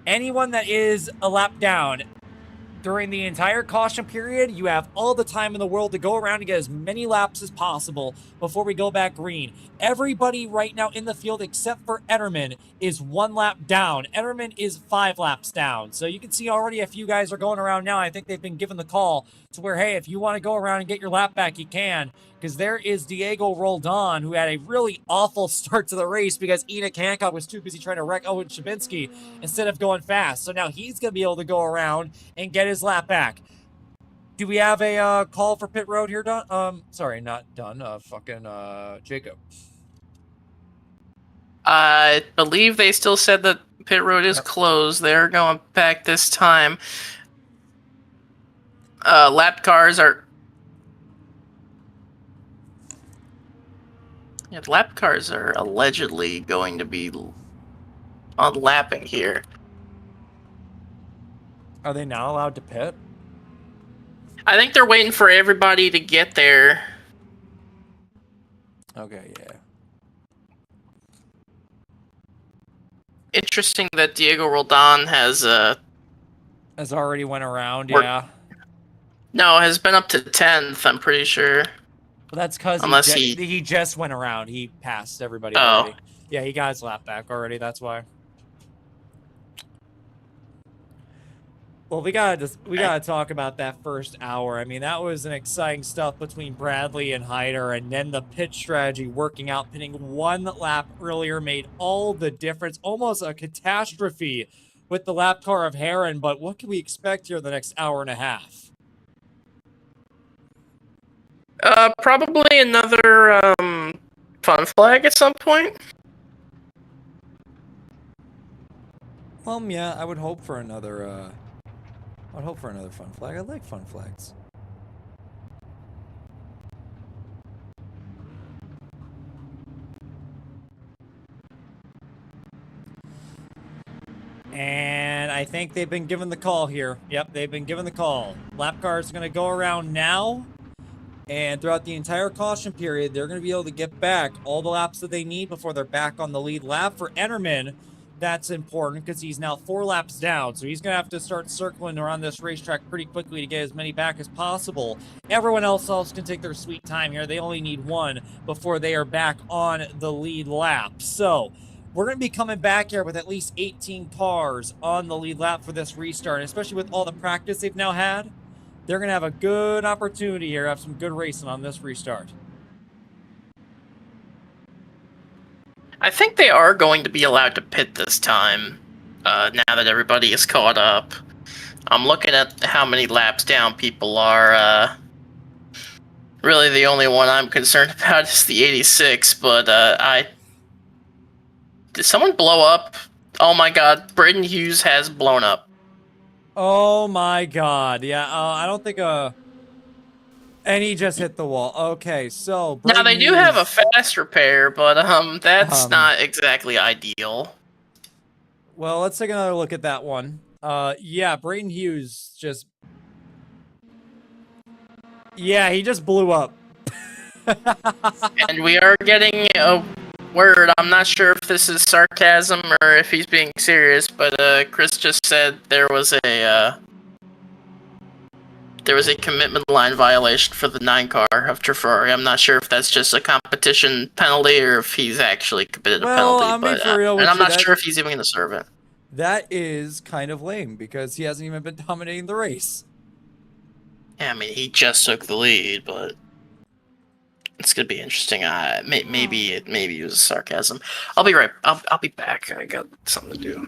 Anyone that is a lap down during the entire caution period, you have all the time in the world to go around and get as many laps as possible before we go back green. Everybody right now in the field except for Etterman is 1 lap down. Etterman is 5 laps down. So you can see already a few guys are going around now. I think they've been given the call to where, hey, if you want to go around and get your lap back, you can. Because there is Diego Roldan, who had a really awful start to the race because Enoch Hancock was too busy trying to wreck Owen Shabinsky instead of going fast. So now he's going to be able to go around and get his lap back. Do we have a call for pit road here, Don? Sorry, not Don. Jacob. I believe they still said that pit road is closed. They're going back this time. Lap cars are... Yeah, lap cars are allegedly going to be unlapping here. Are they not allowed to pit? I think they're waiting for everybody to get there. Okay, yeah. Interesting that Diego Roldan has already went around, We're- yeah. no, has been up to 10th, I'm pretty sure. Well, that's because he just went around. He passed everybody already. Yeah, he got his lap back already, that's why. Well, we gotta talk about that first hour. I mean, that was an exciting stuff between Bradley and Hyder, and then the pit strategy working out, pinning one lap earlier made all the difference. Almost a catastrophe with the lap car of Heron, but what can we expect here the next hour and a half? Probably another fun flag at some point. Yeah, I would hope for another. I'd hope for another fun flag. I like fun flags. And I think they've been given the call here. Yep, they've been given the call. Lap cars are going to go around now. And throughout the entire caution period, they're going to be able to get back all the laps that they need before they're back on the lead lap. For Enterman, that's important because he's now 4 laps down. So he's going to have to start circling around this racetrack pretty quickly to get as many back as possible. Everyone else can take their sweet time here. They only need 1 before they are back on the lead lap. So we're going to be coming back here with at least 18 cars on the lead lap for this restart, especially with all the practice they've now had. They're going to have a good opportunity here, have some good racing on this restart. I think they are going to be allowed to pit this time, now that everybody is caught up. I'm looking at how many laps down people are. Really, the only one I'm concerned about is the 86, but Did someone blow up? Oh my god, Braden Hughes has blown up. Oh my god. Yeah, I don't think and he just hit the wall. Okay, so Now they do have a fast repair, but that's not exactly ideal. Well, let's take another look at that one. Yeah, Braden Hughes just yeah, he just blew up. And we are getting a word. I'm not sure if this is sarcasm or if he's being serious, but Chris just said there was a commitment line violation for the 9 car of Trafari. I'm not sure if that's just a competition penalty or if he's actually committed a penalty. I'll be for real with and I'm you, not sure if he's even going to serve it. That is kind of lame because he hasn't even been dominating the race. Yeah, I mean, he just took the lead, but it's gonna be interesting. Maybe it was sarcasm. I'll be back. I got something to do.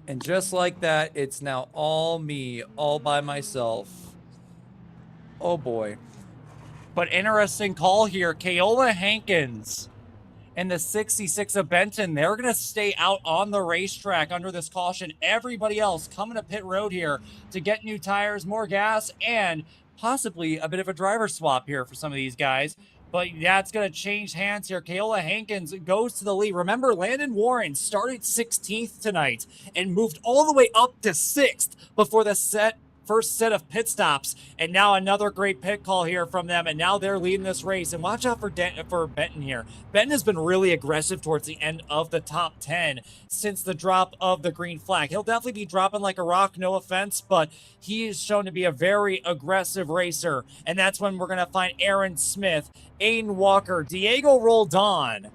And just like that, it's now all me, all by myself. Oh boy. But interesting call here. Keola Hankins and the 66 of Benton, they're going to stay out on the racetrack under this caution. Everybody else coming to pit road here to get new tires, more gas, and possibly a bit of a driver swap here for some of these guys. But that's going to change hands here. Keola Hankins goes to the lead. Remember, Landon Warren started 16th tonight and moved all the way up to 6th before the first set of pit stops, and now another great pit call here from them, and now they're leading this race. And watch out for Benton here. Benton has been really aggressive towards the end of the top 10 since the drop of the green flag. He'll definitely be dropping like a rock, no offense, but he is shown to be a very aggressive racer, and that's when we're going to find Aaron Smith, Aiden Walker, Diego Roldan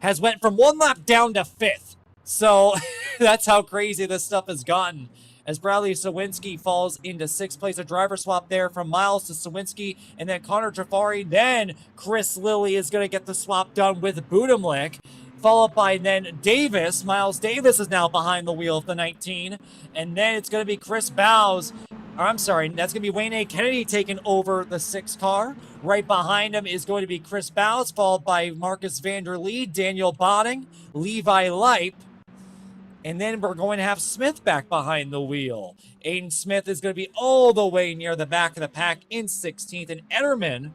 has went from 1 lap down to 5th. So that's how crazy this stuff has gotten. As Bradley Sawinski falls into 6th place. A driver swap there from Miles to Sawinski, and then Connor Trafari. Then Chris Lilly is going to get the swap done with Budimlik, followed by then Davis. Miles Davis is now behind the wheel of the 19, and then it's going to be Chris Bowes. I'm sorry, that's going to be Wayne A. Kennedy taking over the 6th car. Right behind him is going to be Chris Bowes, followed by Marcus Vanderlee, Daniel Botting, Levi Leip, and then we're going to have Smith back behind the wheel. Aiden Smith is going to be all the way near the back of the pack in 16th. And Ederman,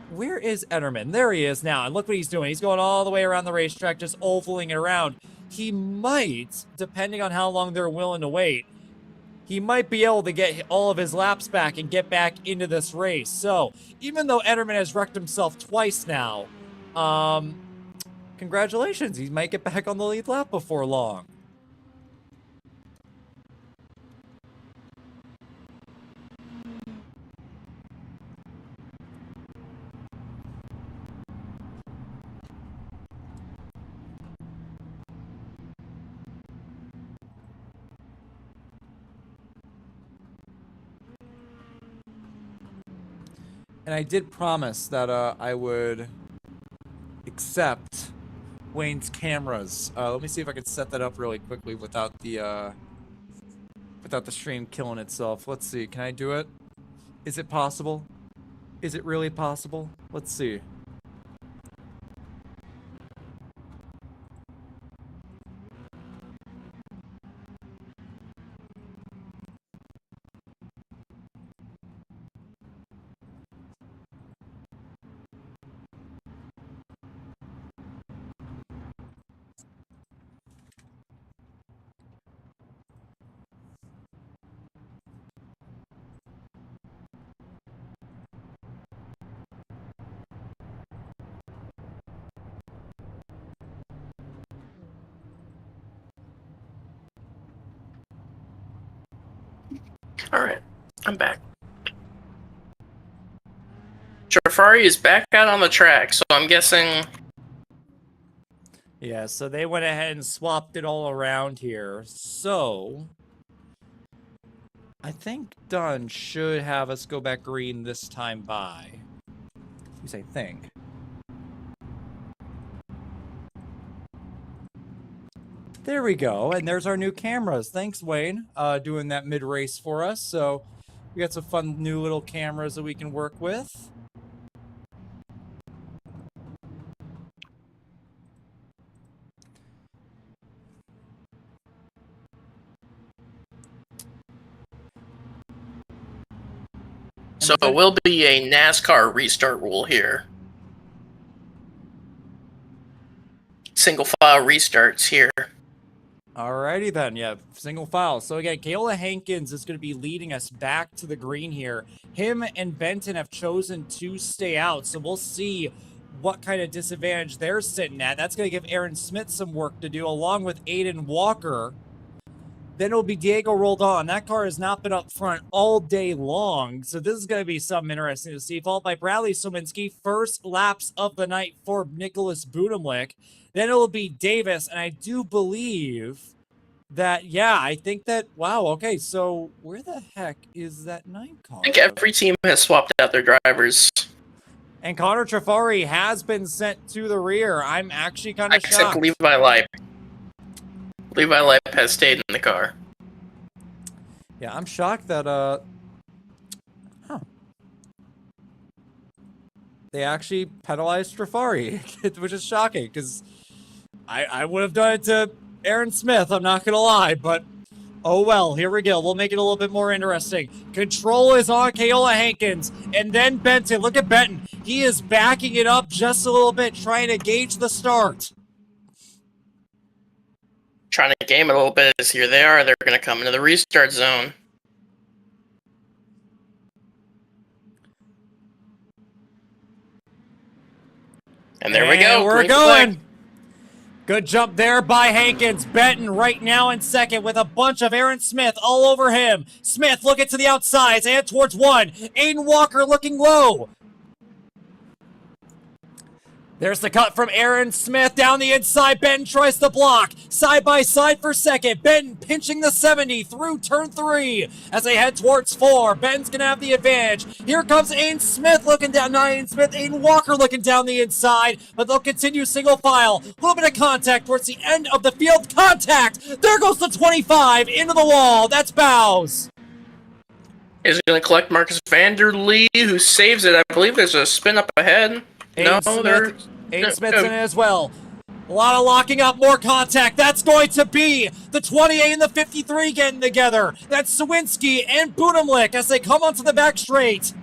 where is Ederman? There he is now. And look what he's doing. He's going all the way around the racetrack, just ovaling it around. He might, depending on how long they're willing to wait, he might be able to get all of his laps back and get back into this race. So even though Ederman has wrecked himself twice now, congratulations. He might get back on the lead lap before long. And I did promise that I would accept Wayne's cameras. Let me see if I can set that up really quickly without the stream killing itself. Let's see. Can I do it? Is it possible? Is it really possible? Let's see. Alright, I'm back. Jafari is back out on the track, so I'm guessing... Yeah, so they went ahead and swapped it all around here. So, I think Dunn should have us go back green this time by. At least I think. There we go, and there's our new cameras. Thanks, Wayne, doing that mid-race for us. So, we got some fun new little cameras that we can work with. So it will be a NASCAR restart rule here. Single file restarts here. Alrighty then, yeah, single file. So again, Kayla Hankins is going to be leading us back to the green here. Him and Benton have chosen to stay out, so we'll see what kind of disadvantage they're sitting at. That's going to give Aaron Smith some work to do, along with Aiden Walker. Then it'll be Diego Roldan. That car has not been up front all day long, so this is going to be something interesting to see. Followed by Bradley Sominski, first laps of the night for Nicholas Budimlik. Then it'll be Davis, and I do believe that, yeah, I think that, wow, okay, so where the heck is that 9 car? I think every team has swapped out their drivers. And Connor Trafari has been sent to the rear. I'm actually kind of Except shocked. Levi Leip. Levi Leip has stayed in the car. Yeah, I'm shocked that, they actually penalized Trafari, which is shocking, because I would have done it to Aaron Smith, I'm not going to lie, but oh well, here we go. We'll make it a little bit more interesting. Control is on Kaola Hankins, and then Benton. Look at Benton. He is backing it up just a little bit, trying to gauge the start. Trying to game it a little bit as here they are. They're going to come into the restart zone. And there we go. We're Green going. flag. Good jump there by Hankins. Benton right now in second with a bunch of Aaron Smith all over him. Smith looking to the outsides and towards one. Aiden Walker looking low. There's the cut from Aaron Smith down the inside. Benton tries to block. Side by side for second. Benton pinching the 70 through turn 3 as they head towards 4. Benton's going to have the advantage. Here comes Aiden Smith looking down. Not Aiden Smith, Aiden Walker looking down the inside. But they'll continue single file. A little bit of contact towards the end of the field. Contact! There goes the 25 into the wall. That's Bows. Is going to collect Marcus Vanderlee, who saves it. I believe there's a spin up ahead. Aiden Smith's in it as well. A lot of locking up, more contact. That's going to be the 28 and the 53 getting together. That's Sawinski and Budimlik as they come onto the back straight.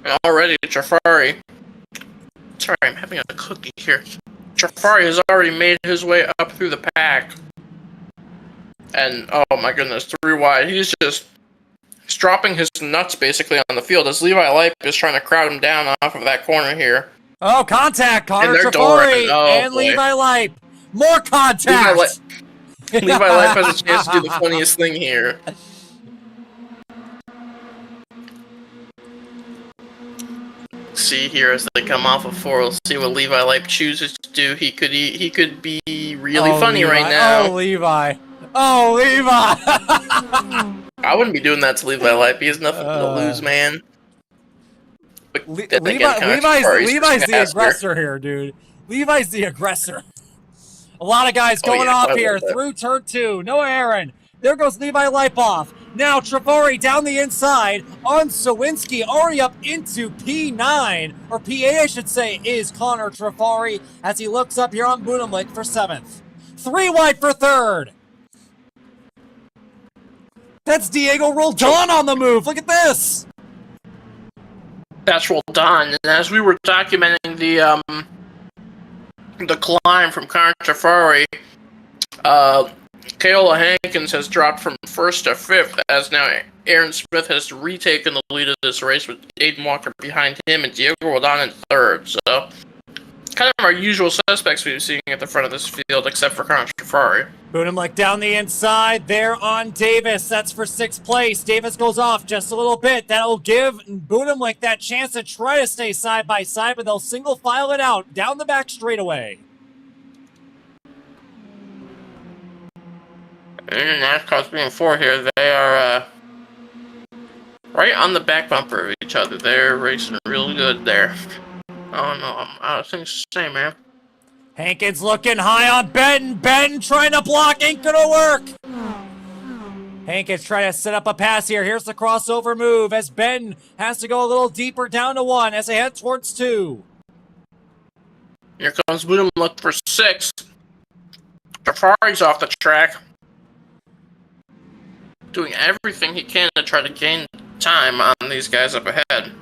And already Jafari. Sorry, I'm having a cookie here. Jafari has already made his way up through the pack. And, oh my goodness, 3 wide. He's just dropping his nuts basically on the field as Levi Leip is trying to crowd him down off of that corner here. Oh, contact! Connor And they're Trafari dooring. and boy. Levi Leip. More contact! Levi Leip has a chance to do the funniest thing here. See here as they come off of 4, we'll see what Levi Leip chooses to do. He could be really funny Levi. right now. Oh, Levi. Oh, Levi! I wouldn't be doing that to Levi Light. He has nothing to lose, man. But then again, Levi's the aggressor here, dude. Levi's the aggressor. A lot of guys going off here through turn 2. Noah Aaron. There goes Levi Lipoff. Now Travari down the inside on Sawinski, already up into P9, or PA I should say, is Connor Travari as he looks up here on Budimlik for 7th. 3 wide for 3rd. That's Diego Roldan on the move. Look at this. That's Roldan. And as we were documenting the climb from Connor Travari, Kaola Hankins has dropped from 1st to 5th, as now Aaron Smith has retaken the lead of this race with Aiden Walker behind him and Diego Roldan in 3rd. So, kind of our usual suspects we've been seeing at the front of this field, except for Connor Travari. Budimlik down the inside there on Davis. That's for 6th place. Davis goes off just a little bit. That'll give Budimlik that chance to try to stay side by side, but they'll single file it out down the back straightaway. And NASCAR's being 4 here. They are right on the back bumper of each other. They're racing really good there. Oh no, I'm out of things to say, man. Hankins looking high on Ben. Ben trying to block. Ain't gonna work. Hankins trying to set up a pass here. Here's the crossover move as Ben has to go a little deeper down to 1 as they head towards 2. Here comes Budimlik for 6. Trafari's off the track, doing everything he can to try to gain time on these guys up ahead.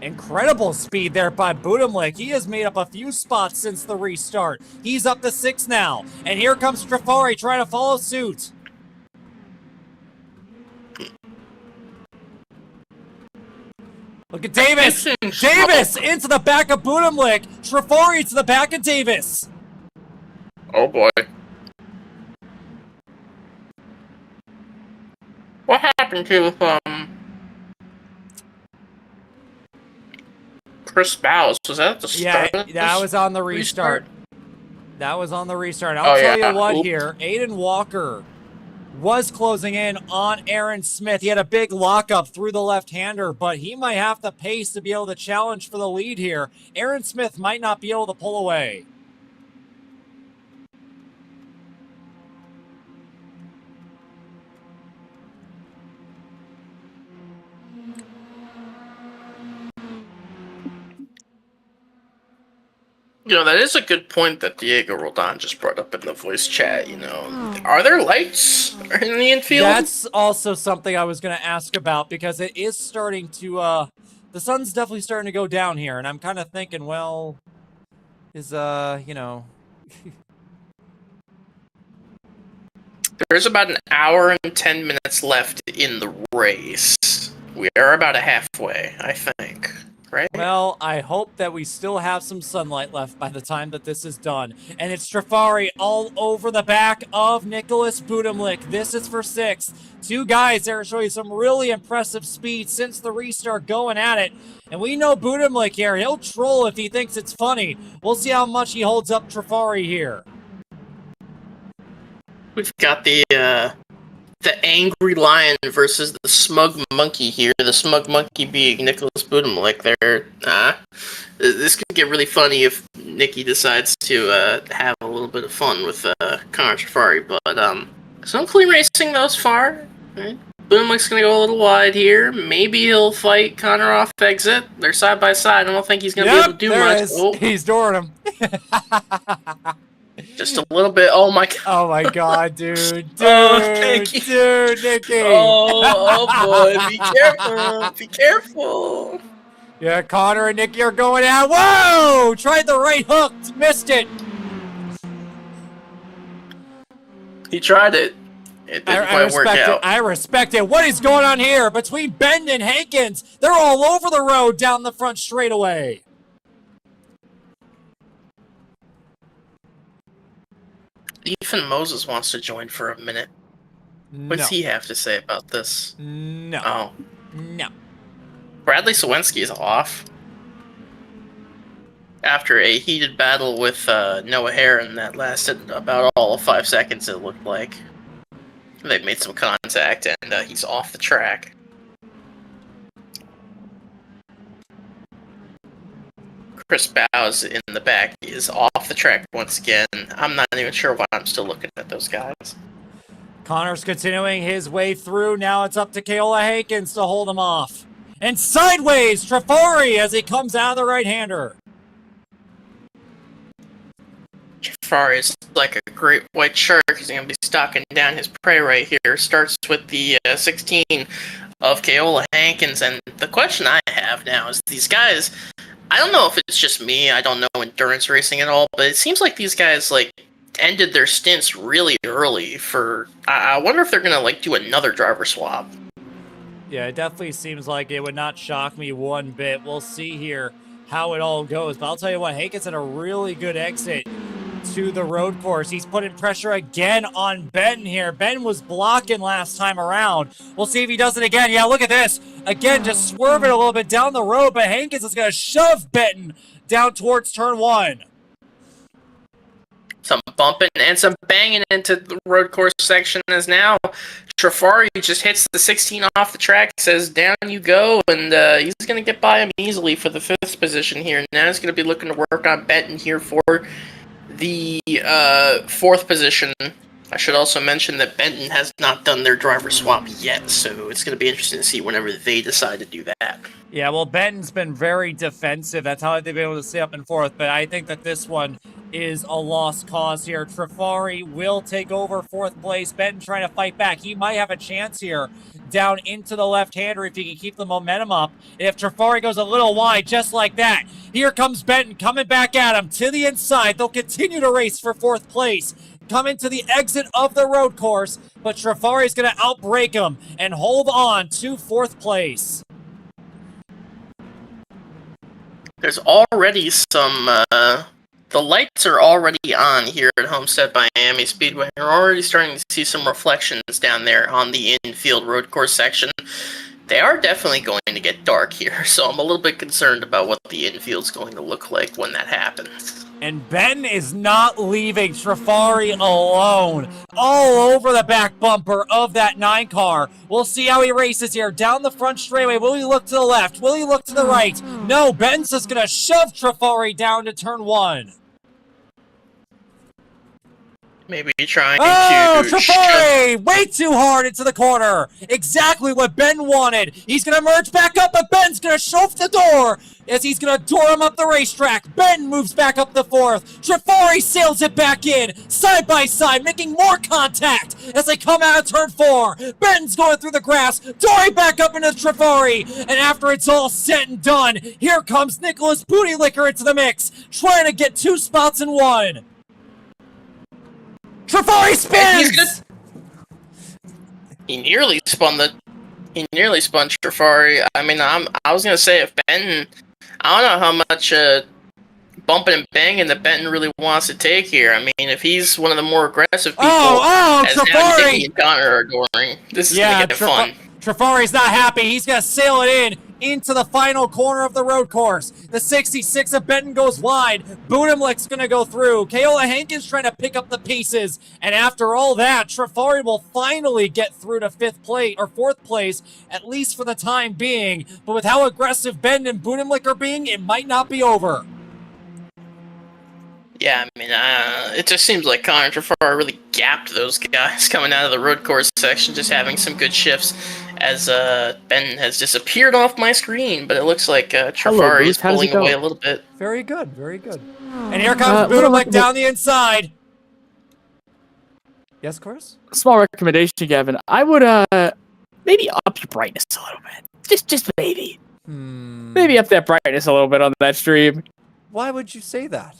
Incredible speed there by Budimlik. He has made up a few spots since the restart. He's up to 6 now. And here comes Travari trying to follow suit. Look at Davis. Davis into the back of Budimlik. Travari to the back of Davis. Oh boy. What happened to Chris Bowes? Was that at the start? Yeah, that was on the restart. That was on the restart. I'll tell you what here. Aiden Walker was closing in on Aaron Smith. He had a big lockup through the left-hander, but he might have the pace to be able to challenge for the lead here. Aaron Smith might not be able to pull away. You know, that is a good point that Diego Roldan just brought up in the voice chat, you know. Are there lights in the infield? That's also something I was going to ask about because it is starting to, the sun's definitely starting to go down here, and I'm kind of thinking, well, is, you know... There's about an hour and 10 minutes left in the race. We are about halfway, I think. Right? Well, I hope that we still have some sunlight left by the time that this is done. And it's Travari all over the back of Nicholas Budimlik. This is for 6th. 2 guys that are showing some really impressive speed since the restart going at it. And we know Budimlik here. He'll troll if he thinks it's funny. We'll see how much he holds up Travari here. We've got the angry lion versus the smug monkey here. The smug monkey being Nicholas Budimlik. This could get really funny if Nicky decides to have a little bit of fun with Connor Travari. But some clean racing thus far. Right? Budimlik's gonna go a little wide here. Maybe he'll fight Connor off exit. They're side by side. I don't think he's gonna be able to do much. Oh. He's dooring him. Just a little bit. Oh my god. Oh my god, dude. Nicky. Dude, Nicky. Oh boy. Be careful. Be careful. Yeah, Connor and Nicky are going out. Whoa! Tried the right hook. Missed it. He tried it. It didn't quite work out. I respect it. What is going on here between Ben and Hankins? They're all over the road down the front straightaway. Ethan Moses wants to join for a minute. What does he have to say about this? No. Oh. No. Bradley Sawinski is off. After a heated battle with Noah Heron that lasted about all of 5 seconds, it looked like. They've made some contact, and he's off the track. Chris Bowes in the back is off the track once again. I'm not even sure why I'm still looking at those guys. Connor's continuing his way through. Now it's up to Keola Hankins to hold him off. And sideways, Trafari as he comes out of the right-hander. Trafari is like a great white shark. He's going to be stalking down his prey right here. Starts with the 16 of Keola Hankins. And the question I have now is these guys, I don't know if it's just me, I don't know endurance racing at all, but it seems like these guys, like, ended their stints really early for... I wonder if they're going to, like, do another driver swap. Yeah, it definitely seems like it would not shock me one bit. We'll see here how it all goes. But I'll tell you what, Hankins had a really good exit to the road course. He's putting pressure again on Ben here. Ben was blocking last time around. We'll see if he does it again. Yeah, look at this. Again, just swerving a little bit down the road, but Hankins is going to shove Benton down towards turn 1. Some bumping and some banging into the road course section as now Trafari just hits the 16 off the track, says down you go, and he's going to get by him easily for the 5th position here. Now he's going to be looking to work on Benton here for the 4th position. I should also mention that Benton has not done their driver swap yet, so it's going to be interesting to see whenever they decide to do that. Yeah, well, Benton's been very defensive. That's how they've been able to stay up and forth, but I think that this one is a lost cause here. Trafari will take over 4th place. Benton trying to fight back. He might have a chance here down into the left-hander if he can keep the momentum up. If Trafari goes a little wide, just like that. Here comes Benton coming back at him to the inside. They'll continue to race for 4th place. Coming to the exit of the road course, but Trafari is going to outbrake him and hold on to 4th place. There's already some, the lights are already on here at Homestead Miami Speedway. We're already starting to see some reflections down there on the infield road course section. They are definitely going to get dark here, so I'm a little bit concerned about what the infield's going to look like when that happens. And Ben is not leaving Trafari alone. All over the back bumper of that 9 car. We'll see how he races here. Down the front straightaway. Will he look to the left? Will he look to the right? No, Ben's just going to shove Trafari down to turn 1. Maybe trying to... to... Trafari! Way too hard into the corner. Exactly what Ben wanted. He's going to merge back up, but Ben's going to shove the door as he's going to door him up the racetrack. Ben moves back up the 4th. Trafari sails it back in, side by side, making more contact as they come out of turn 4. Ben's going through the grass, dooring back up into Trafari. And after it's all said and done, here comes Nicholas Bootylicker into the mix, trying to get 2 spots in 1. Trafari spins! He nearly spun Trafari. I mean, I was gonna say if Benton, I don't know how much bumping and banging that Benton really wants to take here. I mean, if he's one of the more aggressive people, as Trafari! and Connor are adoring, this is gonna get fun. Trafari's not happy. He's gonna sail it into the final corner of the road course. The 66 of Benton goes wide. Boonamlick's gonna go through. Keola Hankins trying to pick up the pieces. And after all that, Trafari will finally get through to 5th place or 4th place, at least for the time being. But with how aggressive Benton and Boonamlick are being, it might not be over. Yeah, I mean, it just seems like Connor Trafari really gapped those guys coming out of the road course section, just having some good shifts as Ben has disappeared off my screen, but it looks like Trafari is pulling away a little bit. Very good, very good. And here comes Boonamlick down the inside. Yes, Chris? Small recommendation, Gavin. I would maybe up your brightness a little bit. Just maybe. Maybe up that brightness a little bit on that stream. Why would you say that?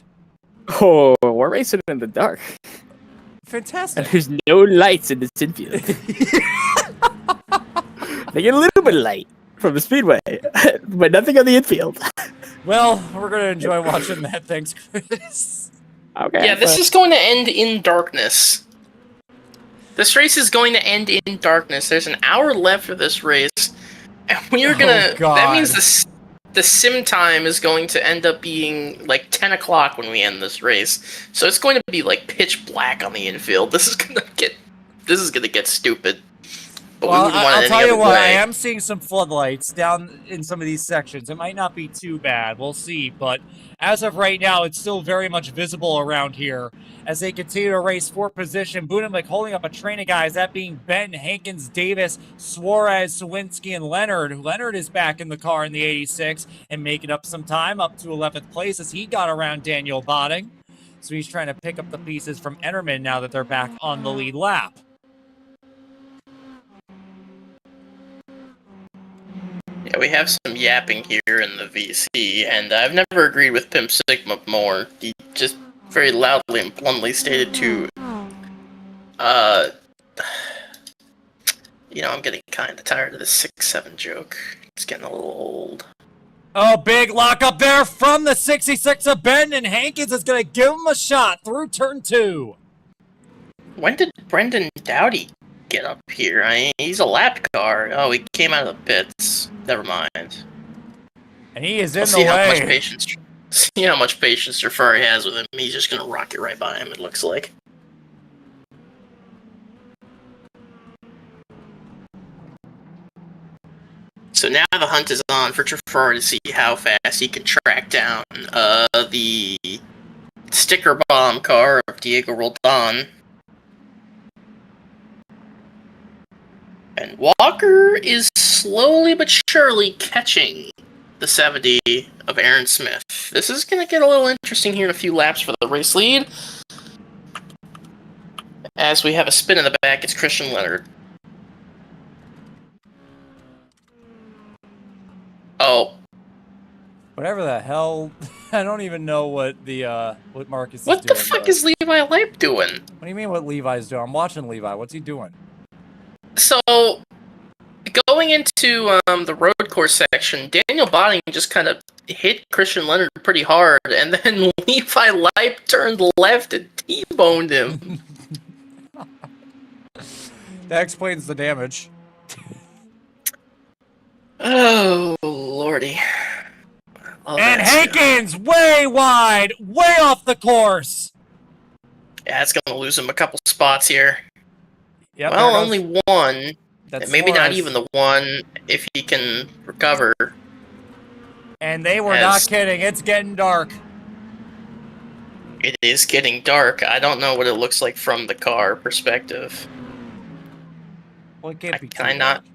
Oh, we're racing in the dark. Fantastic. And there's no lights in this infield. They get a little bit of light from the speedway, but nothing on the infield. Well, we're going to enjoy watching that. Thanks, Chris. Okay. Yeah, this is going to end in darkness. This race is going to end in darkness. There's an hour left of this race. And we are going to... That means the sim time is going to end up being like 10 o'clock when we end this race. So it's going to be like pitch black on the infield. This is going to get This is gonna get stupid. But we Well, wouldn't want it I'll any tell you other what, I way. am seeing some floodlights down in some of these sections. It might not be too bad. We'll see. But as of right now, it's still very much visible around here as they continue to race for position. Budimlik holding up a train of guys, that being Ben, Hankins, Davis, Suarez, Sawinski, and Leonard. Leonard is back in the car in the 86 and making up some time, up to 11th place as he got around Daniel Botting. So he's trying to pick up the pieces from Enterman now that they're back on the lead lap. Yeah, we have some yapping here in the VC, and I've never agreed with Pimp Sigma more. He just very loudly and bluntly stated to, I'm getting kind of tired of this 6-7 joke. It's getting a little old. Oh, big lock up there from the 66 of Ben, and Hankins is going to give him a shot through turn 2. When did Brendan Dowdy get up here? He's a lap car. Oh, he came out of the pits. Never mind. And he is in I'll the see how much way. patience. See how much patience Jafari has with him. He's just gonna rock it right by him. It looks like. So now the hunt is on for Jafari to see how fast he can track down the sticker bomb car of Diego Roldan. And Walker is slowly but surely catching the 70 of Aaron Smith. This is going to get a little interesting here in a few laps for the race lead. As we have a spin in the back, it's Christian Leonard. Oh. Whatever the hell. I don't even know what what Marcus is What doing. the fuck is Levi Leip doing? What do you mean what Levi's doing? I'm watching Levi. What's he doing? So, going into the road course section, Daniel Botting just kind of hit Christian Leonard pretty hard, and then Levi Leip turned left and T-boned him. That explains the damage. Oh, lordy. Oh, And that's- Hankins, way wide, way off the course. Yeah, it's going to lose him a couple spots here. Yep, Well, there goes- only one. That's Maybe not Suarez. even the one if he can recover. And they were As- not kidding. It's getting dark. It is getting dark. I don't know what it looks like from the car perspective. Well, it can't be Can I too not? bad.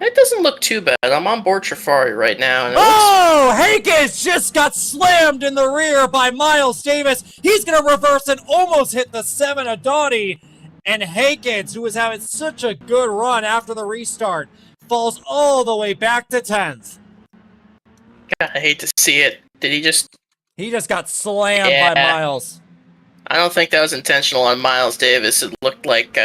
It doesn't look too bad. I'm on board Trafari right now. And it Oh, Hankins just got slammed in the rear by Miles Davis. He's going to reverse and almost hit the 7 of Doughty. And Hankins, who was having such a good run after the restart, falls all the way back to 10th. God, I hate to see it. Did he just... He just got slammed Yeah. by Miles. I don't think that was intentional on Miles Davis. It looked like,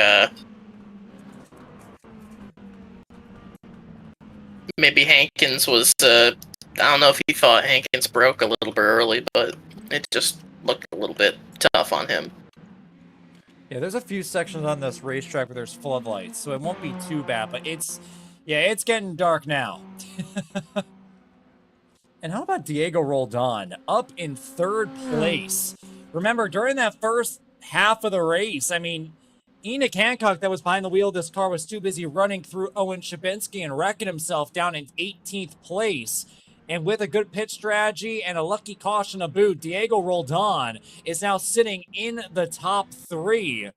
maybe Hankins was, I don't know if he thought Hankins broke a little bit early, but it just looked a little bit tough on him. Yeah, there's a few sections on this racetrack where there's floodlights, so it won't be too bad, but it's getting dark now. And how about Diego Roldan up in 3rd place? Remember, during that first half of the race, I mean, Enoch Hancock that was behind the wheel of this car was too busy running through Owen Shabinsky and wrecking himself down in 18th place. And with a good pit strategy and a lucky caution to boot, Diego Roldan is now sitting in the top 3.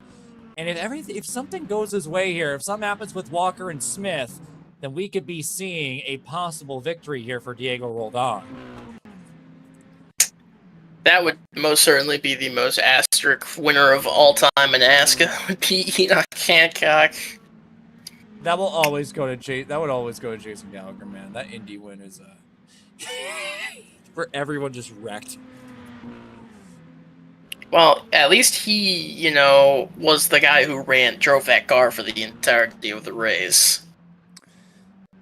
And if something goes his way here, if something happens with Walker and Smith, then we could be seeing a possible victory here for Diego Roldan. That would most certainly be the most asterisk winner of all time in ASCA. Would be Enoch Hancock. That will always go to Jason Gallagher, man. That Indy win is for everyone just wrecked. Well, at least he, was the guy who drove that car for the entirety of the race.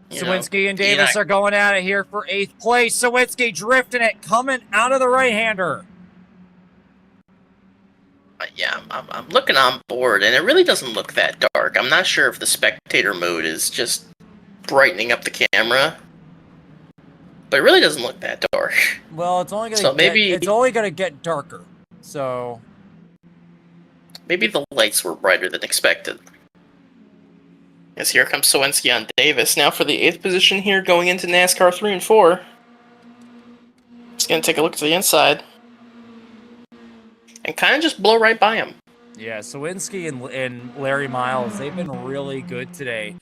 Sawinski and Davis are going at it here for 8th place. Sawinski drifting it, coming out of the right-hander. Yeah, I'm looking on board, and it really doesn't look that dark. I'm not sure if the spectator mode is just brightening up the camera, but it really doesn't look that dark. Well, it's only gonna get darker. So Maybe the lights were brighter than expected. Yes, here comes Sawinski on Davis. Now for the 8th position here, going into NASCAR 3 and 4. Just going to take a look to the inside. And kind of just blow right by him. Yeah, Sawinski and Larry Miles, they've been really good today.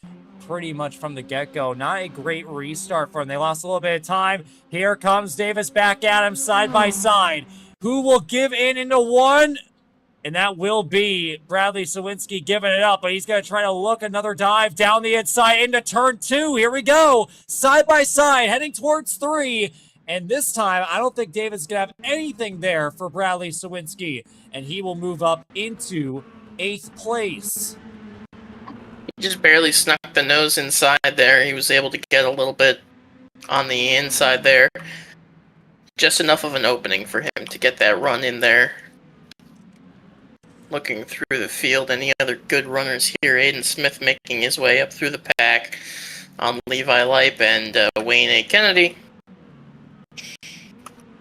Pretty much from the get-go. Not a great restart for them. They lost a little bit of time. Here comes Davis back at him side by side. Who will give in into one? And that will be Bradley Sawinski giving it up, but he's going to try to look another dive down the inside into turn 2. Here we go. Side by side, heading towards 3. And this time, I don't think David's going to have anything there for Bradley Sawinski. And he will move up into 8th place. He just barely snuck the nose inside there. He was able to get a little bit on the inside there. Just enough of an opening for him to get that run in there. Looking through the field, any other good runners here? Aiden Smith making his way up through the pack on Levi Leip and Wayne A. Kennedy.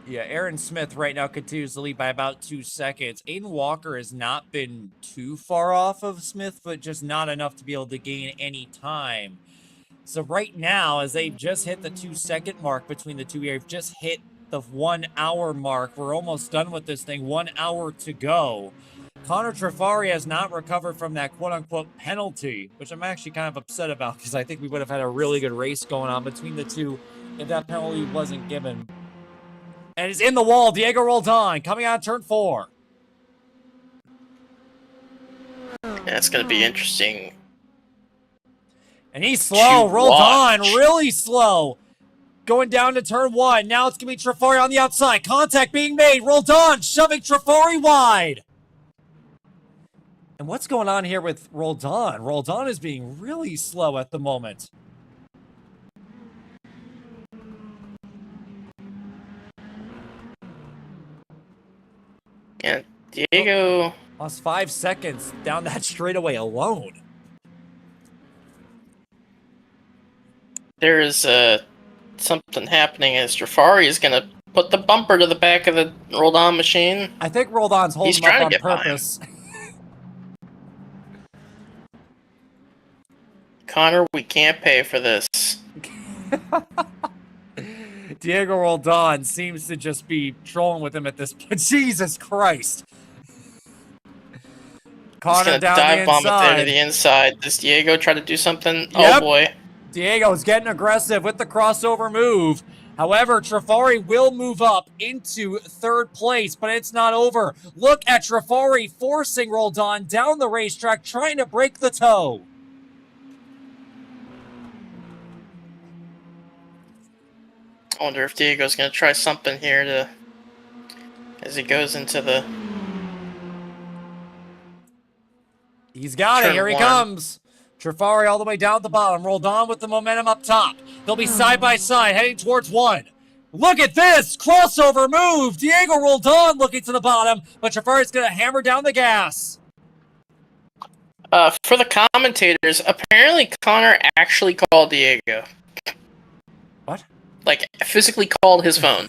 Yeah, Aaron Smith right now continues to lead by about 2 seconds. Aiden Walker has not been too far off of Smith, but just not enough to be able to gain any time. So right now, as they've just hit the 2-second mark between the two here, they've just hit the 1 hour mark. We're almost done with this thing. 1 hour to go. Connor Trafari has not recovered from that quote-unquote penalty, which I'm actually kind of upset about because I think we would have had a really good race going on between the two if that penalty wasn't given. And he's in the wall. Diego Roldan coming out of turn 4. Yeah, it's going to be interesting. And he's slow. To Roldan, watch. really slow. Going down to turn 1. Now it's going to be Trafari on the outside. Contact being made. Roldan shoving Trafari wide. And what's going on here with Roldan? Roldan is being really slow at the moment. Yeah, Diego. Lost 5 seconds down that straightaway alone. There is something happening as Trafari is going to put the bumper to the back of the Roldan machine. I think Roldan's holding He's him up trying on to get by purpose. Connor, we can't pay for this. Diego Roldan seems to just be trolling with him at this point. Jesus Christ. He's Connor going to down dive the bomb it there to inside. the inside. Does Diego try to do something? Yep. Oh boy. Diego's getting aggressive with the crossover move. However, Trafari will move up into 3rd place, but it's not over. Look at Trafari forcing Roldan down the racetrack, trying to break the toe. I wonder if Diego's going to try something here to as he goes into the He's got it. Turn Here he 1. comes. Trafari all the way down at the bottom. Roldan with the momentum up top. They'll be side by side, heading towards 1. Look at this crossover move. Diego Roldan looking to the bottom, but Trafari's going to hammer down the gas. For the commentators, apparently Connor actually called Diego. What? Like, physically called his phone.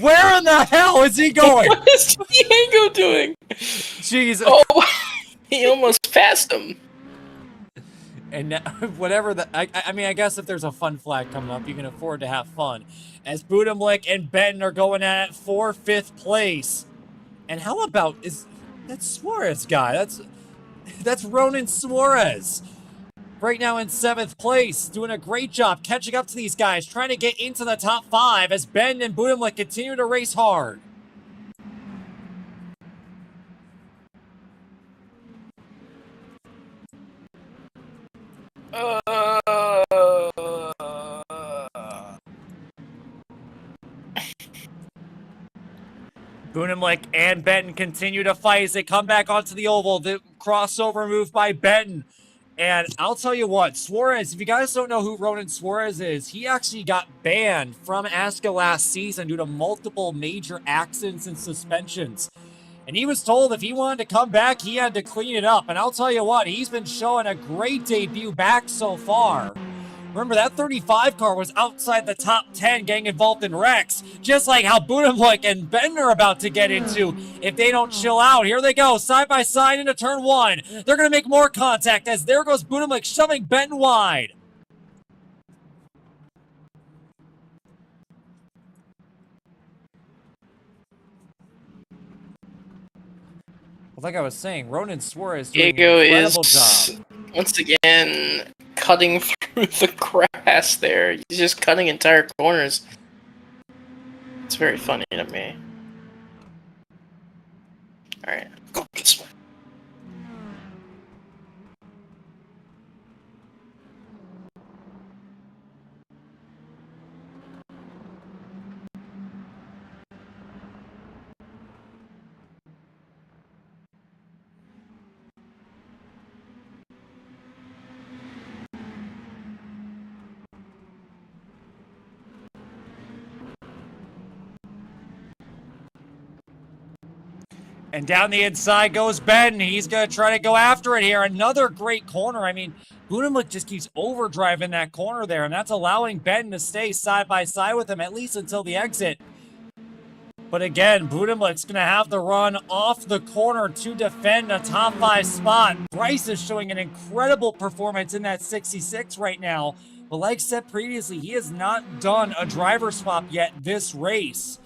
Where in the hell is he going? What is Diego doing? Jesus. Oh, he almost passed him. And now, whatever the... I mean, I guess if there's a fun flag coming up, you can afford to have fun. As Budimlik and Benton are going at it for 5th place. And how about... That Suarez guy? That's Ronan Suarez. Right now in 7th place, doing a great job catching up to these guys, trying to get into the top 5 as Ben and Budimlik continue to race hard. Budimlik and Benton continue to fight as they come back onto the oval. The crossover move by Benton. And I'll tell you what, Suarez, if you guys don't know who Ronan Suarez is, he actually got banned from ASCA last season due to multiple major accidents and suspensions. And he was told if he wanted to come back, he had to clean it up. And I'll tell you what, he's been showing a great debut back so far. Remember, that 35 car was outside the top 10 getting involved in wrecks, just like how Budimlik and Ben are about to get into if they don't chill out. Here they go, side by side into turn 1. They're going to make more contact as there goes Budimlik shoving Ben wide. Like I was saying, Ronan Suarez doing Diego an incredible is job. once again cutting through the grass there. He's just cutting entire corners. It's very funny to me. Alright, go this way. And down the inside goes Ben. He's going to try to go after it here. Another great corner. I mean, Budimlik just keeps overdriving that corner there, and that's allowing Ben to stay side by side with him, at least until the exit. But again, Budimlik's going to have to run off the corner to defend a top 5 spot. Bryce is showing an incredible performance in that 66 right now. But like said previously, he has not done a driver swap yet this race.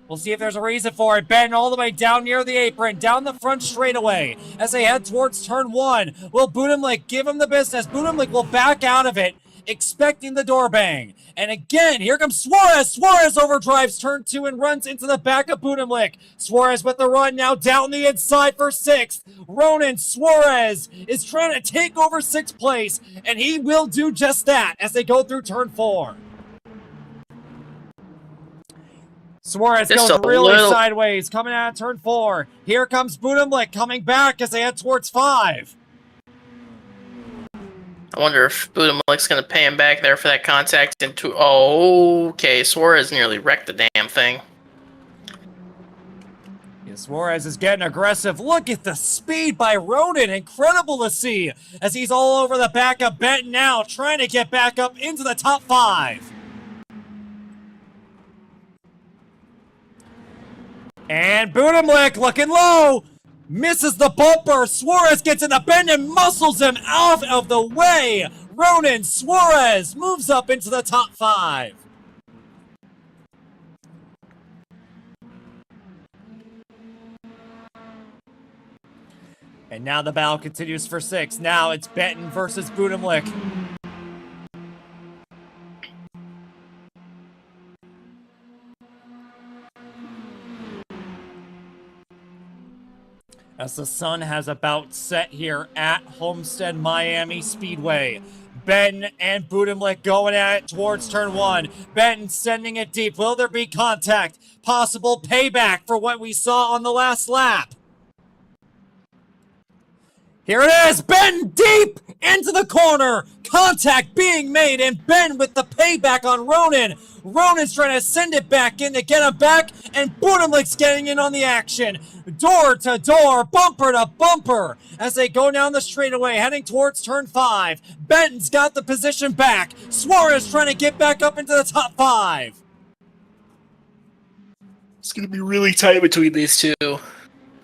We'll see if there's a reason for it. Ben all the way down near the apron, down the front straightaway as they head towards turn 1. Will Budimlik give him the business? Budimlik will back out of it, expecting the door bang. And again, here comes Suarez. Suarez overdrives turn 2 and runs into the back of Budimlik. Suarez with the run now down the inside for 6th. Ronan Suarez is trying to take over 6th place, and he will do just that as they go through turn 4. Suarez Just goes a really little- sideways, coming out of turn 4. Here comes Budimlik coming back as they head towards 5. I wonder if Budimlik's going to pay him back there for that contact into. Oh, okay. Suarez nearly wrecked the damn thing. Yeah, Suarez is getting aggressive. Look at the speed by Ronan. Incredible to see as he's all over the back of Benton now, trying to get back up into the top 5. And Budimlik looking low. Misses the bumper. Suarez gets in the bend and muscles him out of the way. Ronan Suarez moves up into the top 5. And now the battle continues for 6. Now it's Benton versus Budimlik. As the sun has about set here at Homestead Miami Speedway. Ben and Budimlik going at it towards turn 1. Ben sending it deep. Will there be contact? Possible payback for what we saw on the last lap. Here it is. Ben deep into the corner. Contact being made, and Ben with the payback on Ronan. Ronan's trying to send it back in to get him back, and Budimlik's getting in on the action. Door to door, bumper to bumper, as they go down the straightaway, heading towards turn 5. Benton's got the position back. Suarez trying to get back up into the top 5. It's going to be really tight between these two.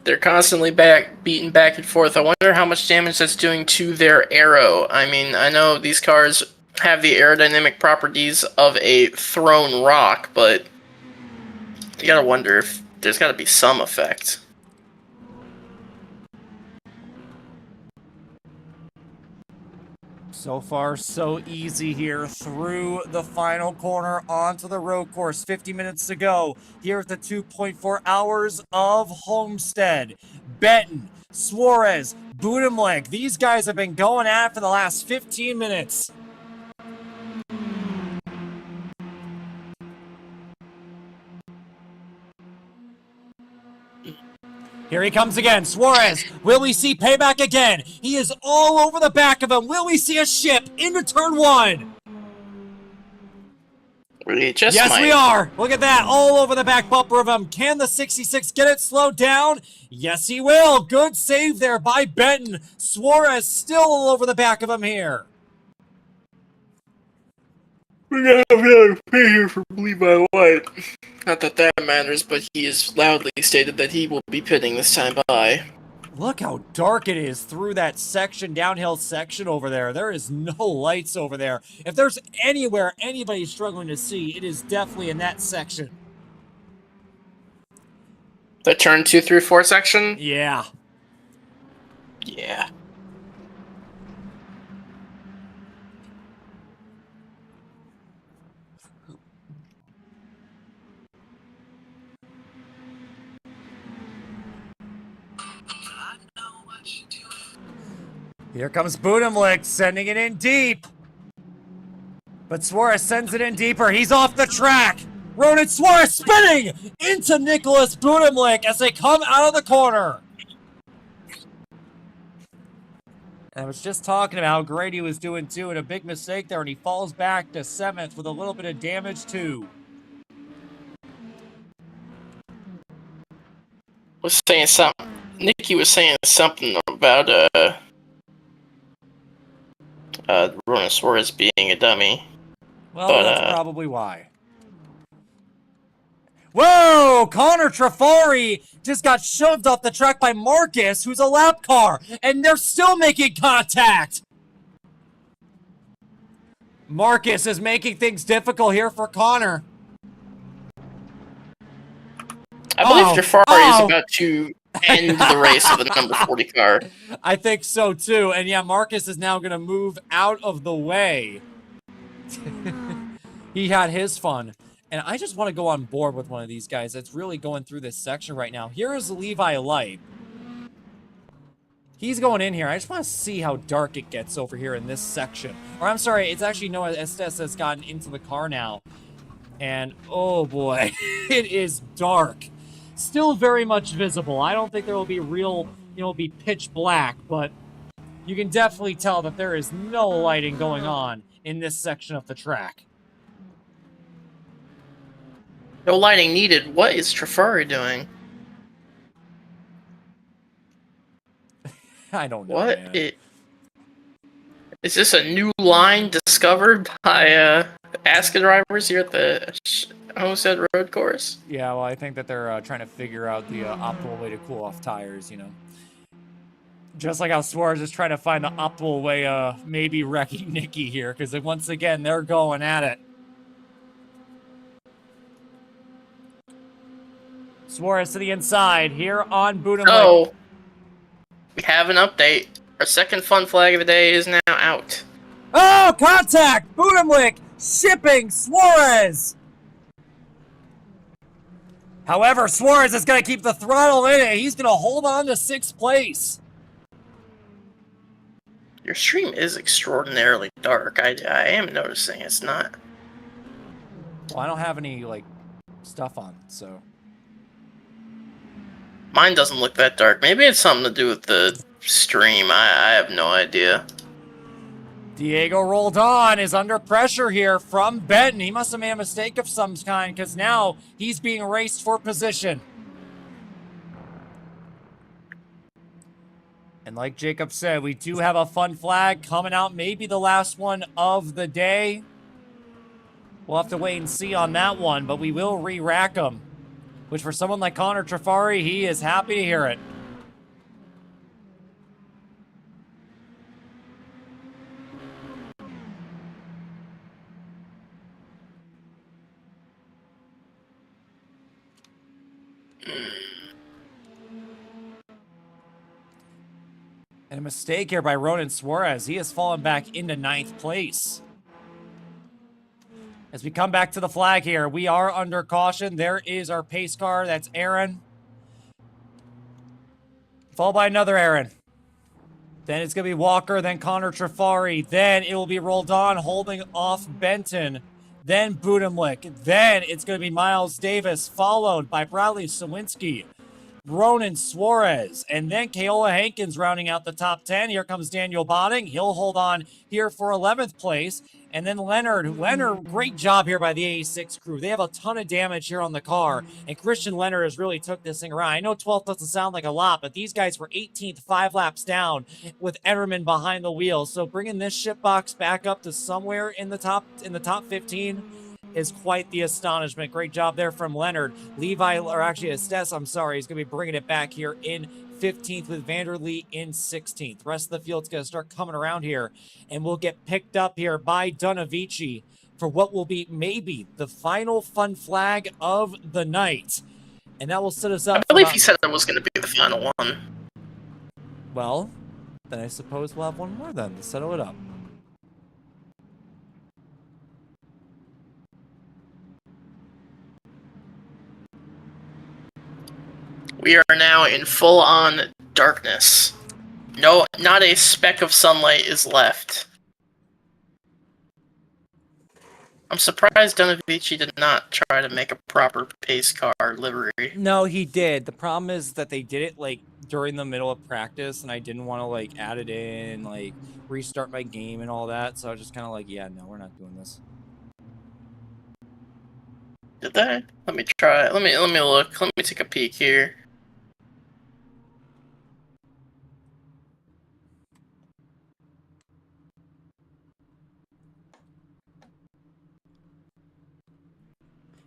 They're constantly beating back and forth. I wonder how much damage that's doing to their aero. I mean, I know these cars have the aerodynamic properties of a thrown rock, but you gotta wonder if there's gotta be some effect. So far, so easy here through the final corner onto the road course. 50 minutes to go here at the 2.4 hours of Homestead. Benton, Suarez, Budimlik. These guys have been going at it for the last 15 minutes. Here he comes again. Suarez, will we see payback again? He is all over the back of him. Will we see a ship into turn 1? We just Yes, might. we are. Look at that. All over the back bumper of him. Can the 66 get it slowed down? Yes, he will. Good save there by Benton. Suarez still all over the back of him here. We got another figure from Levi White. Not that that matters, but he has loudly stated that he will be pitting this time by. Look how dark it is through that section, downhill section over there. There is no lights over there. If there's anywhere anybody's struggling to see, it is definitely in that section. The turn 2 through 4 section? Yeah. Yeah. Here comes Budimlik, sending it in deep. But Suarez sends it in deeper. He's off the track. Ronan Suarez spinning into Nicholas Budimlik as they come out of the corner. And I was just talking about how great he was doing too, and a big mistake there, and he falls back to 7th with a little bit of damage too. Was saying something. Nikki was saying something about Ronan Suarez being a dummy. Well, But, that's probably why. Whoa! Connor Trafari just got shoved off the track by Marcus, who's a lap car, and they're still making contact! Marcus is making things difficult here for Connor. I believe Jafari is Oh. about to end the race of the number 40 car. I think so too, and yeah, Marcus is now going to move out of the way. He had his fun. And I just want to go on board with one of these guys that's really going through this section right now. Here is Levi Light. He's going in here. I just want to see how dark it gets over here in this section. Or I'm sorry, it's actually Noah Estes that's gotten into the car now. And oh boy, it is dark. Still very much visible. I don't think there will be real, be pitch black, but you can definitely tell that there is no lighting going on in this section of the track. No lighting needed. What is Trafari doing? I don't know. What? Man. Is this a new line discovered by ASCA drivers here at the Homestead Road Course? Yeah, well, I think that they're trying to figure out the optimal way to cool off tires, Just like how Suarez is trying to find the optimal way of maybe wrecking Nikki here, because once again, they're going at it. Suarez to the inside here on Budimlik. Oh, we have an update. Our second fun flag of the day is now out. Oh, contact! Budimlik shipping Suarez! However, Suarez is going to keep the throttle in it. He's going to hold on to 6th place. Your stream is extraordinarily dark. I am noticing it's not. Well, I don't have any, stuff on, so... Mine doesn't look that dark. Maybe it's something to do with the stream. I have no idea. Diego Roldan is under pressure here from Benton. He must have made a mistake of some kind, because now he's being raced for position. And like Jacob said, we do have a fun flag coming out, maybe the last one of the day. We'll have to wait and see on that one, but we will re-rack them. Which for someone like Connor Trafari, he is happy to hear it. And a mistake here by Ronan Suarez. He has fallen back into 9th place. As we come back to the flag here, we are under caution. There is our pace car. That's Aaron. Followed by another Aaron. Then it's going to be Walker, then Connor Trafari. Then it will be Roldan holding off Benton. Then Budimlik. Then it's going to be Miles Davis, followed by Bradley Sawinski. Ronan Suarez, and then Keola Hankins rounding out the top 10. Here comes Daniel Botting. He'll hold on here for 11th place. And then Leonard, great job here by the A6 crew. They have a ton of damage here on the car, and Christian Leonard has really took this thing around. I know 12th doesn't sound like a lot, but these guys were 18th, 5 laps down with Etterman behind the wheel. So bringing this ship box back up to somewhere in the top 15 is quite the astonishment. Great job there from Leonard. Levi, or actually Estes, I'm sorry, he's going to be bringing it back here in 15th with Vanderlee in 16th. Rest of the field's going to start coming around here, and we'll get picked up here by Donavici for what will be maybe the final fun flag of the night. And that will set us up. I believe he said it was going to be the final one. Well, then I suppose we'll have one more then to settle it up. We are now in full-on darkness. No, not a speck of sunlight is left. I'm surprised Donavici did not try to make a proper pace car livery. No, he did. The problem is that they did it like during the middle of practice, and I didn't want to like add it in, like restart my game and all that. So I was just kind of like, yeah, no, we're not doing this. Did they? Let me try. Let me look. Let me take a peek here.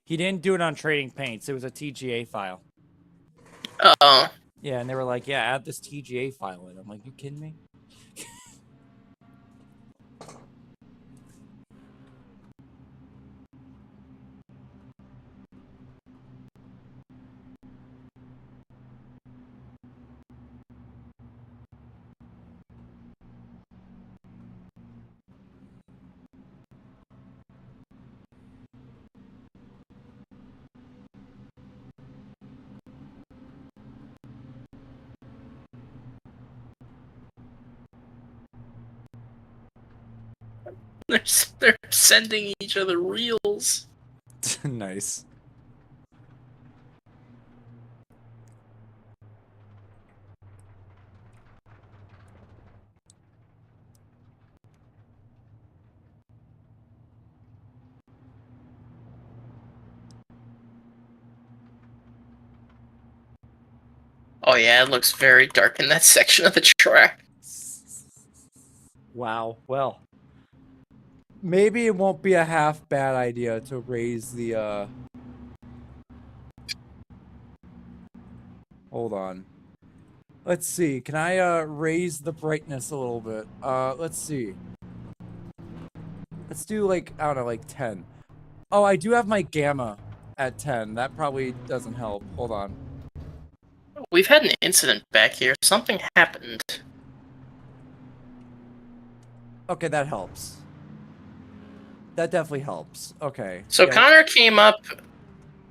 He didn't do it on Trading Paints. It was a TGA file. Oh. Yeah, and they were like, yeah, add this TGA file in. I'm like, you kidding me? They're sending each other reels. Nice. Oh yeah, it looks very dark in that section of the track. Wow. Well, maybe it won't be a half bad idea to raise the hold on. Let's see. Can I raise the brightness a little bit? Let's see. Let's do like, I don't know, like 10. Oh, I do have my gamma at 10. That probably doesn't help. Hold on. We've had an incident back here. Something happened. Okay, that helps. That definitely helps. Okay. So yeah. Connor came up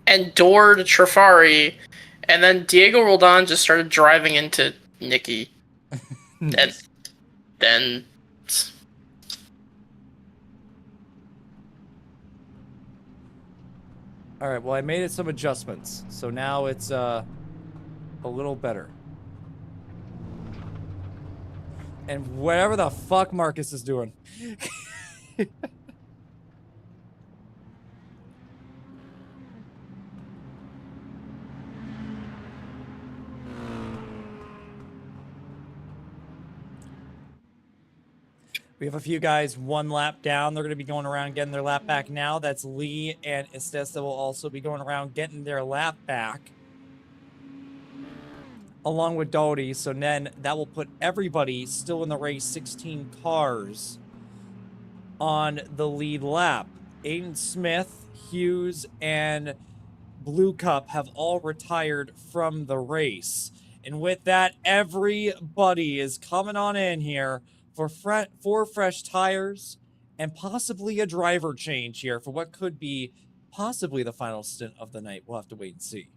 and doored Trafari, and then Diego Roldan just started driving into Nikki. And then... Alright, well I made it some adjustments. So now it's a little better. And whatever the fuck Marcus is doing. We have a few guys one lap down. They're going to be going around getting their lap back now. That's Lee and Estes that will also be going around getting their lap back. Along with Doty. So then that will put everybody still in the race, 16 cars, on the lead lap. Aiden Smith, Hughes, and Blue Cup have all retired from the race. And with that, everybody is coming on in here for 4 fresh tires and possibly a driver change here for what could be possibly the final stint of the night. We'll have to wait and see.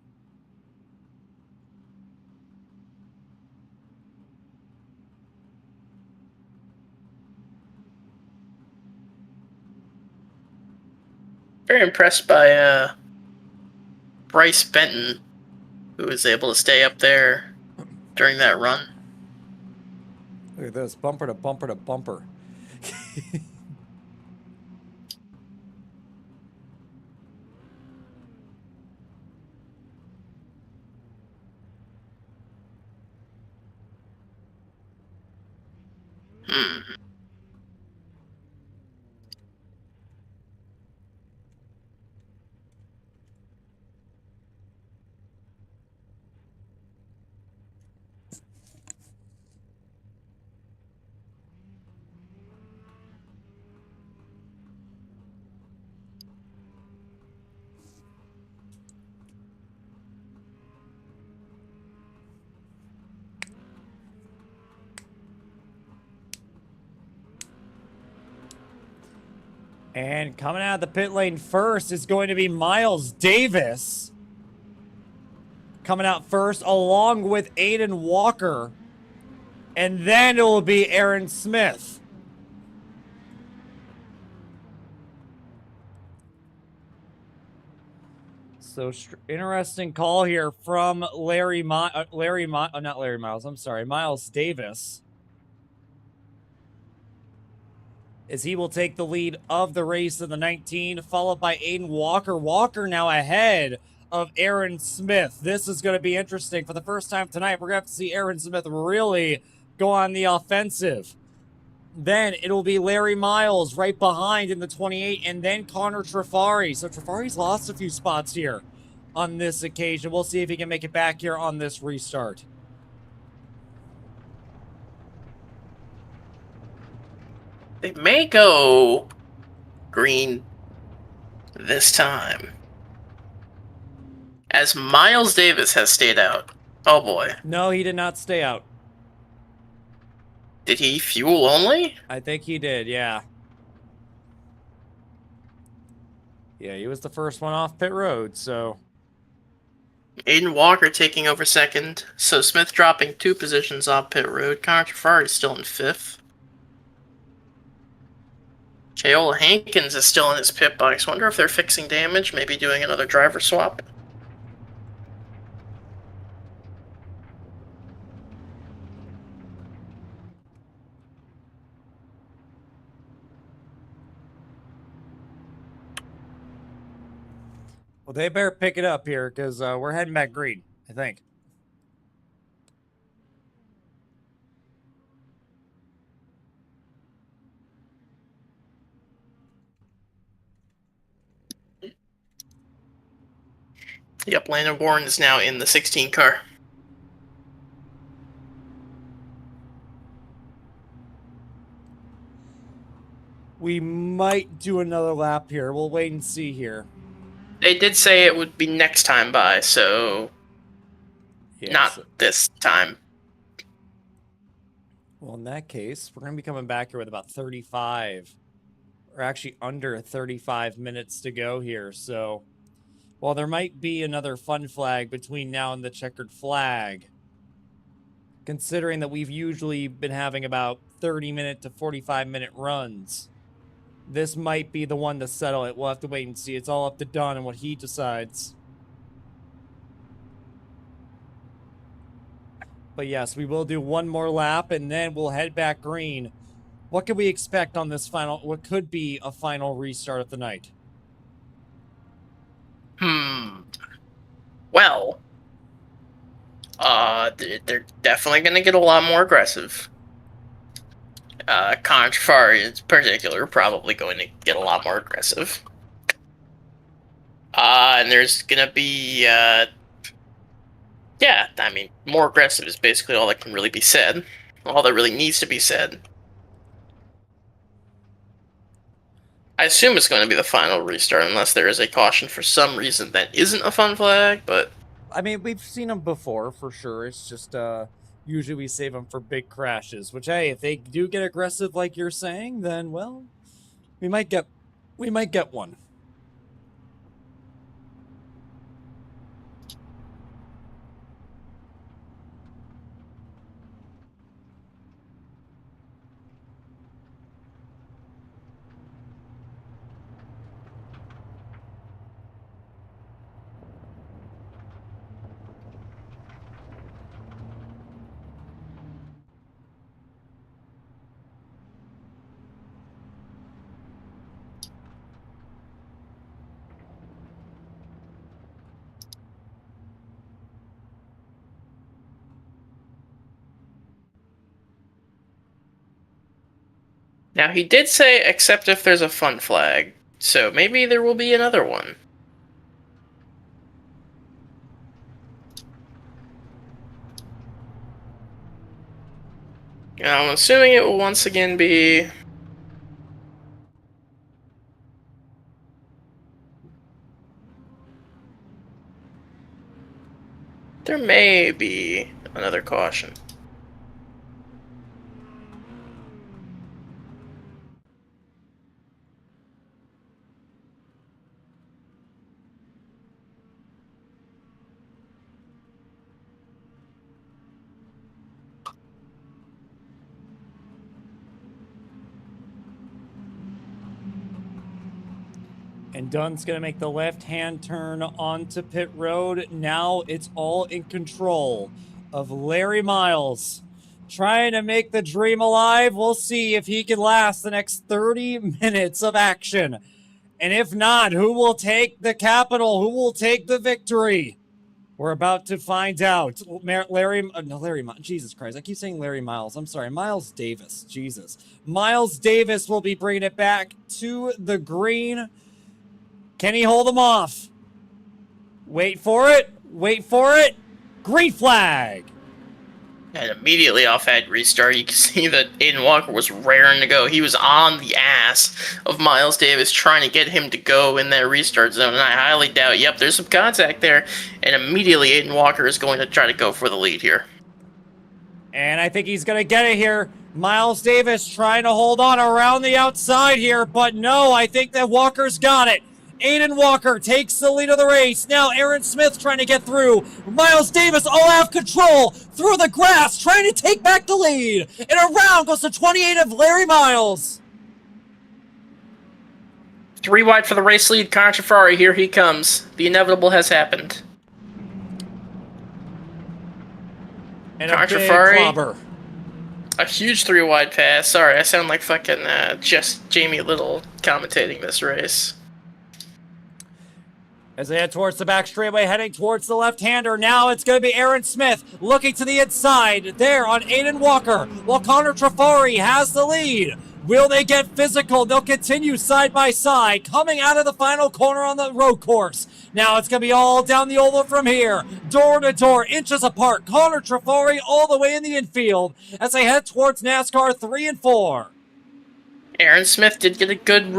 Very impressed by Bryce Benton who was able to stay up there during that run. Look at this, bumper to bumper to bumper. And coming out of the pit lane first is going to be Miles Davis. Coming out first along with Aiden Walker. And then it will be Aaron Smith. So interesting call here from not Larry Miles, I'm sorry, Miles Davis. As he will take the lead of the race in the 19, followed by Aiden Walker. Walker now ahead of Aaron Smith. This is going to be interesting. For the first time tonight, we're going to have to see Aaron Smith really go on the offensive. Then it'll be Larry Miles right behind in the 28, and then Connor Trafari. So Trafari's lost a few spots here on this occasion. We'll see if he can make it back here on this restart. They may go green this time, as Miles Davis has stayed out. Oh boy. No, he did not stay out. Did he fuel only? I think he did, yeah. Yeah, he was the first one off pit road, so... Aiden Walker taking over second, so Smith dropping 2 positions off pit road. Connor Trafari is still in 5th. Chaola Hankins is still in his pit box. Wonder if they're fixing damage, maybe doing another driver swap. Well, they better pick it up here, because we're heading back green, I think. Yep, Landon Warren is now in the 16 car. We might do another lap here. We'll wait and see here. They did say it would be next time by, so Yeah, not this time. Well, in that case, we're going to be coming back here with about 35, or actually under 35 minutes to go here. So, while there might be another fun flag between now and the checkered flag, considering that we've usually been having about 30-minute to 45-minute runs, this might be the one to settle it. We'll have to wait and see. It's all up to Don and what he decides. But yes, we will do one more lap, and then we'll head back green. What can we expect on this final, what could be a final restart of the night? Well, they're definitely going to get a lot more aggressive. Connor Trafari in particular probably going to get a lot more aggressive. And there's going to be, yeah, I mean, more aggressive is basically all that can really be said. All that really needs to be said. I assume it's going to be the final restart unless there is a caution for some reason that isn't a fun flag, but... I mean, we've seen them before, for sure. It's just, usually we save them for big crashes, which, hey, if they do get aggressive like you're saying, then, well, we might get one. Now, he did say, except if there's a fun flag. So maybe there will be another one. Now, I'm assuming it will once again be... There may be another caution. And Dunn's going to make the left-hand turn onto pit road. Now it's all in control of Larry Miles. Trying to make the dream alive. We'll see if he can last the next 30 minutes of action. And if not, who will take the capital? Who will take the victory? We're about to find out. Jesus Christ. I keep saying Larry Miles. I'm sorry. Miles Davis. Jesus. Miles Davis will be bringing it back to the green. Can he hold them off? Wait for it. Wait for it. Green flag. And immediately off that restart, you can see that Aiden Walker was raring to go. He was on the ass of Miles Davis trying to get him to go in that restart zone. And I highly doubt, yep, there's some contact there. And immediately Aiden Walker is going to try to go for the lead here. And I think he's going to get it here. Miles Davis trying to hold on around the outside here. But no, I think that Walker's got it. Aiden Walker takes the lead of the race. Now Aaron Smith trying to get through. Miles Davis all out of control through the grass, trying to take back the lead. And around goes the 28 of Larry Miles. 3 wide for the race lead. Contrafari, here he comes. The inevitable has happened. And a big clobber. A huge 3 wide pass. Sorry, I sound like fucking just Jamie Little commentating this race. As they head towards the back straightaway, heading towards the left-hander. Now it's going to be Aaron Smith looking to the inside there on Aiden Walker, while Connor Trafari has the lead. Will they get physical? They'll continue side by side, coming out of the final corner on the road course. Now it's going to be all down the oval from here, door to door, inches apart. Connor Trafari all the way in the infield as they head towards NASCAR 3 and 4. Aaron Smith did get a good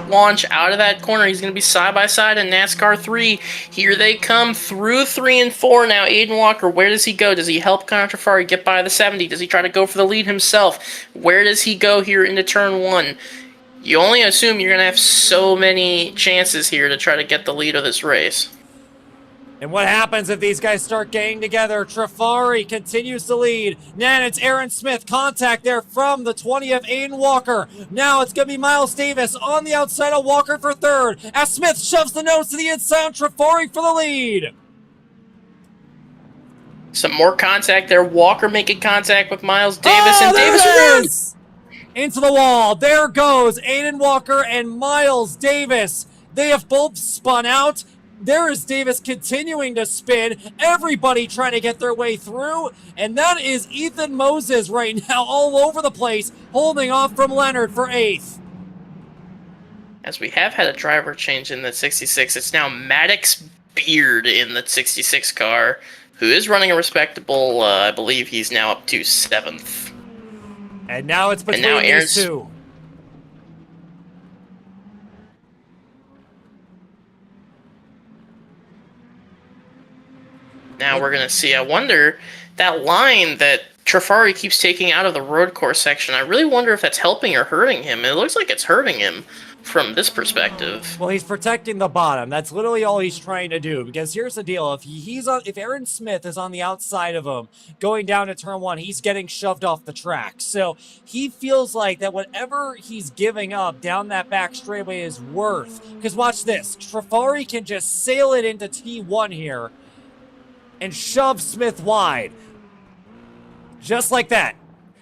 launch out of that corner. He's going to be side by side in NASCAR 3. Here they come through 3 and 4 now. Aiden Walker, where does he go? Does he help Contrafari get by the 70? Does he try to go for the lead himself? Where does he go here into turn 1? You only assume you're going to have so many chances here to try to get the lead of this race. And what happens if these guys start getting together? Trafari continues to lead. Then it's Aaron Smith. Contact there from the 20 of Aiden Walker. Now it's going to be Miles Davis on the outside of Walker for third. As Smith shoves the nose to the inside on Trafari for the lead. Some more contact there. Walker making contact with Miles Davis. And there Davis it is! Into the wall. There goes Aiden Walker and Miles Davis. They have both spun out. There is Davis continuing to spin. Everybody trying to get their way through. And that is Ethan Moses right now all over the place, holding off from Leonard for 8th. As we have had a driver change in the 66, it's now Maddox Beard in the 66 car, who is running a respectable, I believe he's now up to 7th. And now it's between these two. Now we're going to see, I wonder, that line that Trafari keeps taking out of the road course section, I really wonder if that's helping or hurting him. It looks like it's hurting him from this perspective. Well, he's protecting the bottom. That's literally all he's trying to do. Because here's the deal. If Aaron Smith is on the outside of him, going down to turn 1, he's getting shoved off the track. So he feels like that whatever he's giving up down that back straightaway is worth. Because watch this. Trafari can just sail it into T1 here and shove Smith wide. Just like that.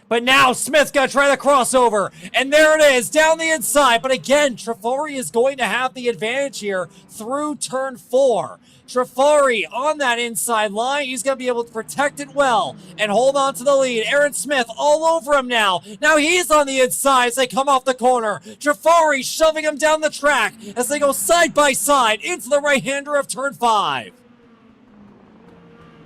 But now Smith's going to try the crossover. And there it is, down the inside. But again, Trafari is going to have the advantage here through turn 4. Trafari on that inside line. He's going to be able to protect it well and hold on to the lead. Aaron Smith all over him now. Now he's on the inside as they come off the corner. Trafari shoving him down the track as they go side by side into the right-hander of turn 5.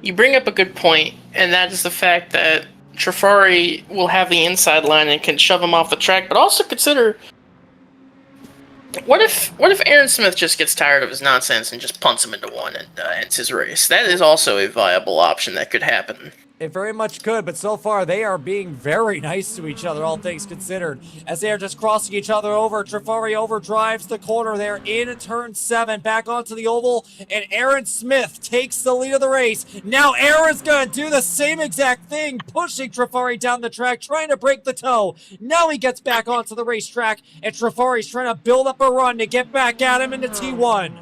You bring up a good point, and that is the fact that Trafari will have the inside line and can shove him off the track, but also consider what if Aaron Smith just gets tired of his nonsense and just punts him into one and ends his race? That is also a viable option that could happen. It very much could, but so far they are being very nice to each other, all things considered, as they are just crossing each other over. Trafari overdrives the corner there in turn 7, back onto the oval, and Aaron Smith takes the lead of the race. Now Aaron's going to do the same exact thing, pushing Trafari down the track, trying to break the toe. Now he gets back onto the racetrack, and Trafari's trying to build up a run to get back at him into T1.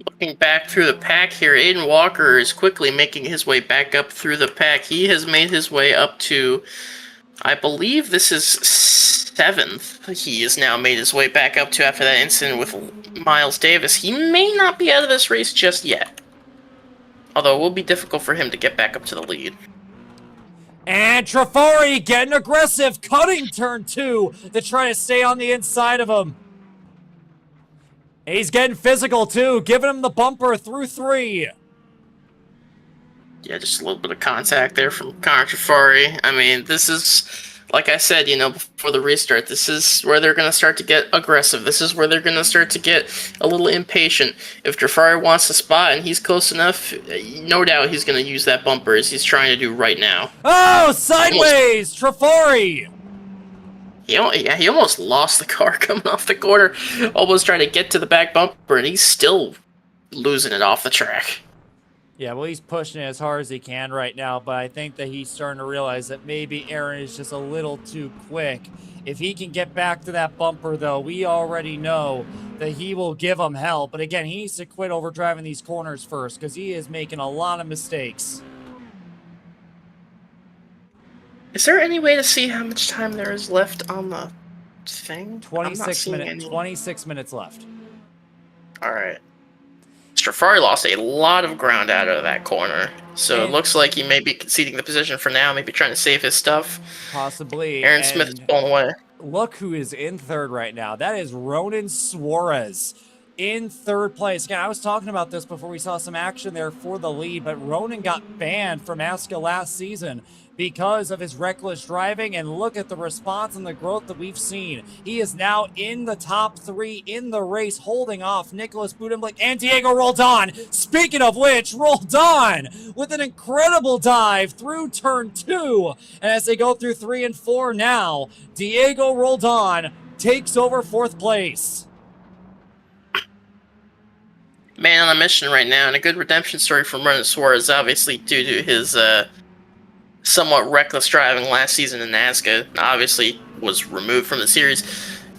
Looking back through the pack here, Aiden Walker is quickly making his way back up through the pack. He has made his way up to, I believe this is 7th. He has now made his way back up to after that incident with Miles Davis. He may not be out of this race just yet, although it will be difficult for him to get back up to the lead. And Trafari getting aggressive, cutting turn 2 to try to stay on the inside of him. He's getting physical, too, giving him the bumper through 3. Yeah, just a little bit of contact there from Connor Trafari. I mean, this is, like I said, before the restart, this is where they're going to start to get aggressive. This is where they're going to start to get a little impatient. If Trafari wants to spot and he's close enough, no doubt he's going to use that bumper as he's trying to do right now. Oh, sideways, Trafari! He almost lost the car coming off the corner, almost trying to get to the back bumper, and he's still losing it off the track. Yeah, well, he's pushing it as hard as he can right now, but I think that he's starting to realize that maybe Aaron is just a little too quick. If he can get back to that bumper, though, we already know that he will give him hell. But again, he needs to quit overdriving these corners first, because he is making a lot of mistakes. Is there any way to see how much time there is left on the thing? 26 minutes left. All right. Trafari lost a lot of ground out of that corner, so it looks like he may be conceding the position for now, maybe trying to save his stuff. Possibly. Aaron Smith is pulling away. Look who is in third right now. That is Ronan Suarez in third place. Again, I was talking about this before we saw some action there for the lead, but Ronan got banned from ASCA last season because of his reckless driving, and look at the response and the growth that we've seen. He is now in the top 3 in the race, holding off Nicholas Budimlik and Diego Roldan. Speaking of which, Roldan with an incredible dive through turn 2. And as they go through 3 and 4 now, Diego Roldan takes over 4th place. Man on a mission right now, and a good redemption story from Ronan Suarez, obviously due to his somewhat reckless driving last season in ASCA. Obviously was removed from the series.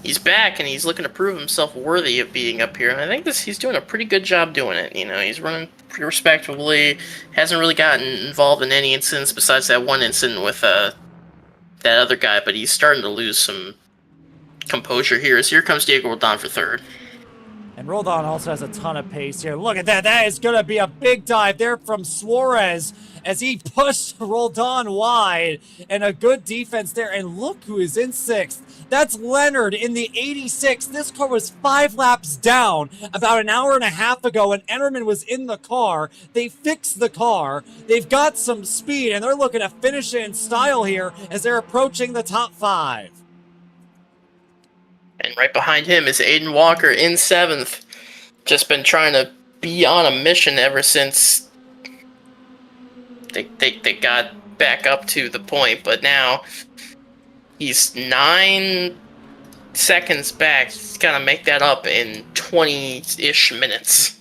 He's back, and he's looking to prove himself worthy of being up here, and I think he's doing a pretty good job doing it. He's running pretty respectably, hasn't really gotten involved in any incidents besides that one incident with that other guy, but he's starting to lose some composure here, as here comes Diego Roldan for 3rd. And Roldan also has a ton of pace here. Look at that. That is going to be a big dive there from Suarez as he pushed Roldan wide, and a good defense there. And look who is in 6th. That's Leonard in the 86. This car was 5 laps down about an hour and a half ago when Ennerman was in the car. They fixed the car. They've got some speed, and they're looking to finish it in style here as they're approaching the top 5. And right behind him is Aiden Walker in 7th. Just been trying to be on a mission ever since they got back up to the point, but now he's 9 seconds back. He's got to make that up in 20-ish minutes.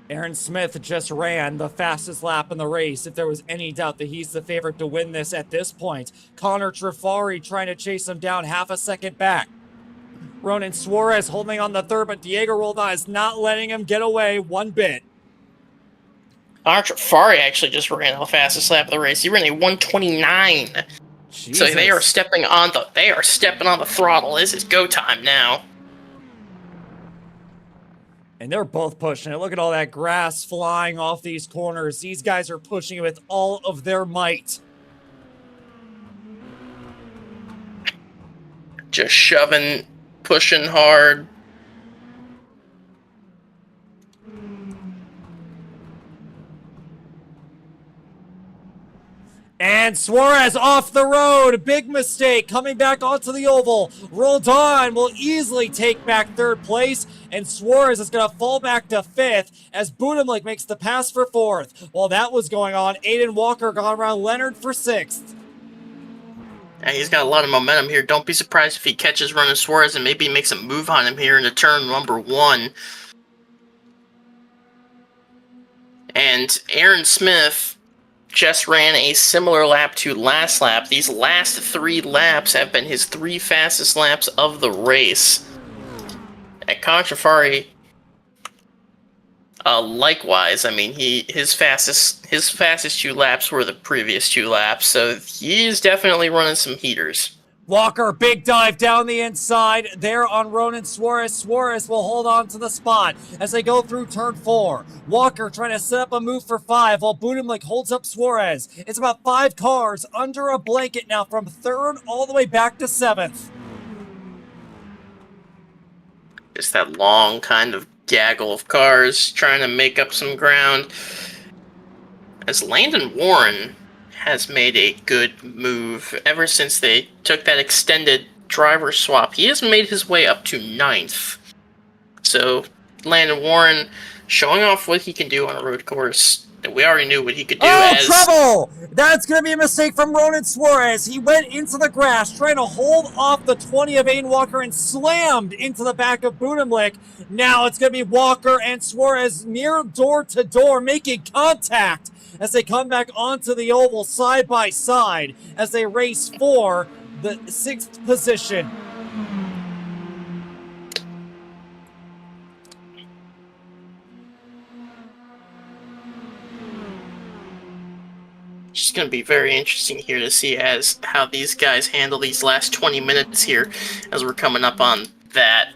Aaron Smith just ran the fastest lap in the race, if there was any doubt that he's the favorite to win this at this point. Connor Trafari trying to chase him down half a second back. Ronan Suarez holding on the 3rd, but Diego Roldan is not letting him get away one bit. Fari actually just ran the fastest lap of the race. He ran a 129. Jesus. So they are stepping on the throttle. This is go time now. And they're both pushing it. Look at all that grass flying off these corners. These guys are pushing it with all of their might. Just shoving, pushing hard. And Suarez off the road. Big mistake. Coming back onto the oval. Roldan will easily take back third place. And Suarez is going to fall back to fifth as Budimlik makes the pass for fourth. While that was going on, Aiden Walker gone around Leonard for sixth. And he's got a lot of momentum here. Don't be surprised if he catches running Suarez and maybe makes a move on him here into turn number 1. And Aaron Smith just ran a similar lap to last lap. These last 3 laps have been his 3 fastest laps of the race. At Contrafari, likewise, I mean, his fastest 2 laps were the previous 2 laps, so he's definitely running some heaters. Walker, big dive down the inside there on Ronan Suarez. Suarez will hold on to the spot as they go through turn 4. Walker trying to set up a move for 5 while Budimlik holds up Suarez. It's about 5 cars under a blanket now from 3rd all the way back to 7th. Just that long kind of gaggle of cars trying to make up some ground. As Landon Warren has made a good move ever since they took that extended driver swap. He has made his way up to 9th. So Landon Warren showing off what he can do on a road course that we already knew what he could do. Trouble! That's going to be a mistake from Ronan Suarez. He went into the grass trying to hold off the 20 of Aiden Walker and slammed into the back of Budimlik. Now it's going to be Walker and Suarez near door to door making contact as they come back onto the oval side by side as they race for the 6th position. It's going to be very interesting here to see how these guys handle these last 20 minutes here as we're coming up on that.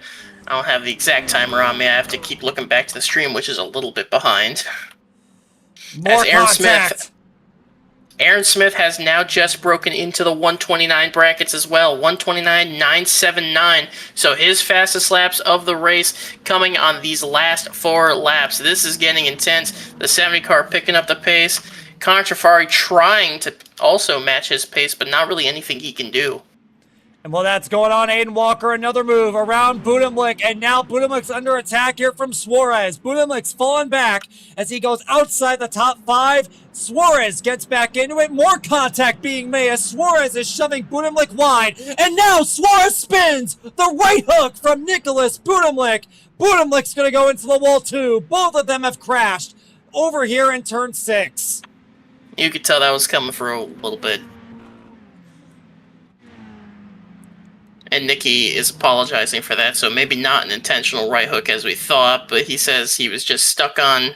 I don't have the exact timer on me. I have to keep looking back to the stream, which is a little bit behind. More contact. Aaron Smith has now just broken into the 129 brackets as well. 129.979. So his fastest laps of the race coming on these last 4 laps. This is getting intense. The 70 car picking up the pace. Contrafari trying to also match his pace, but not really anything he can do. And while that's going on, Aiden Walker, another move around Budimlik, and now Budimlik's under attack here from Suarez. Budimlik's falling back as he goes outside the top 5. Suarez gets back into it. More contact being made as Suarez is shoving Budimlik wide. And now Suarez spins the right hook from Nicholas Budimlik. Budimlik's going to go into the wall too. Both of them have crashed over here in turn 6. You could tell that was coming for a little bit. And Nikki is apologizing for that, so maybe not an intentional right hook as we thought, but he says he was just stuck on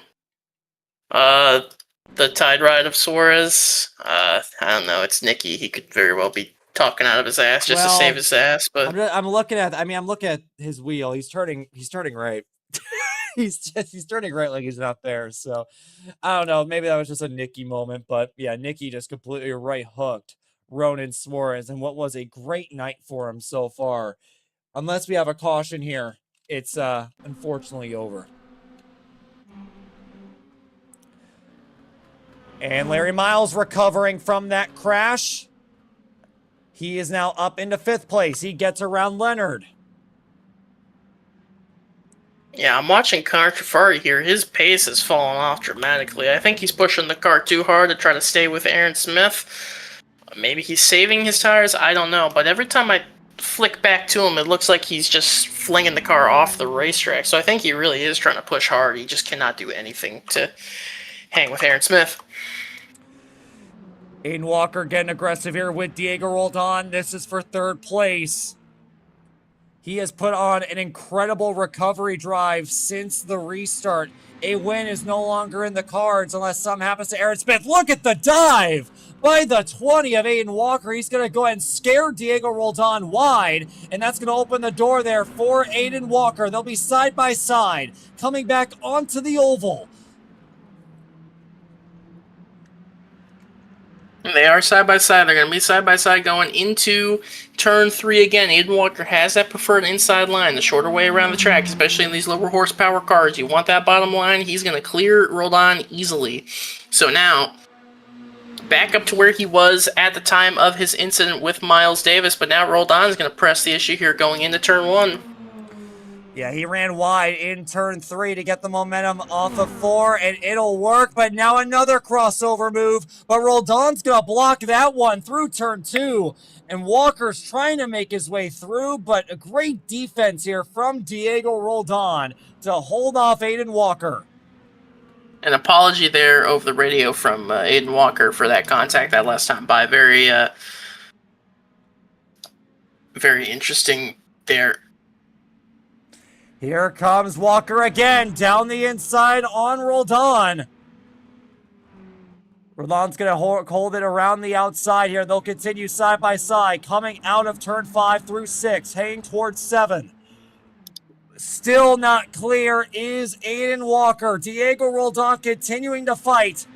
the tide ride of Suarez. I don't know, it's Nikki. He could very well be talking out of his ass just to save his ass, but I'm looking at his wheel. He's turning right. he's turning right like he's not there. So I don't know. Maybe that was just a Nikki moment, but yeah, Nikki just completely right hooked Ronan Suarez, and what was a great night for him so far. Unless we have a caution here, it's unfortunately over. And Larry Miles recovering from that crash. He is now up into 5th place. He gets around Leonard. yeah, I'm watching Contrafari here. His pace has fallen off dramatically. I think he's pushing the car too hard to try to stay with Aaron Smith. Maybe he's saving his tires, I don't know. But every time I flick back to him, it looks like he's just flinging the car off the racetrack. So I think he really is trying to push hard. He just cannot do anything to hang with Aaron Smith. Aiden Walker getting aggressive here with Diego Roldan. This is for 3rd place. He has put on an incredible recovery drive since the restart. A win is no longer in the cards unless something happens to Aaron Smith. Look at the dive by the 20 of Aiden Walker. He's going to go ahead and scare Diego Roldan wide, and that's going to open the door there for Aiden Walker. They'll be side by side, coming back onto the oval. They are side by side. They're going to be side by side going into turn 3 again. Aiden Walker has that preferred inside line, the shorter way around the track, especially in these lower horsepower cars. You want that bottom line. He's going to clear Roldan easily. So now, back up to where he was at the time of his incident with Miles Davis, but now Roldan is going to press the issue here going into turn 1. Yeah, he ran wide in turn 3 to get the momentum off of 4, and it'll work, but now another crossover move, but Roldan's gonna block that one through turn 2, and Walker's trying to make his way through, but a great defense here from Diego Roldan to hold off Aiden Walker. An apology there over the radio from Aiden Walker for that contact that last time by. Very interesting there. Here comes Walker again, down the inside on Roldan. Roldan's going to hold it around the outside here. They'll continue side by side, coming out of turn 5 through 6, heading towards 7. Still not clear is Aiden Walker. Diego Roldan continuing to fight.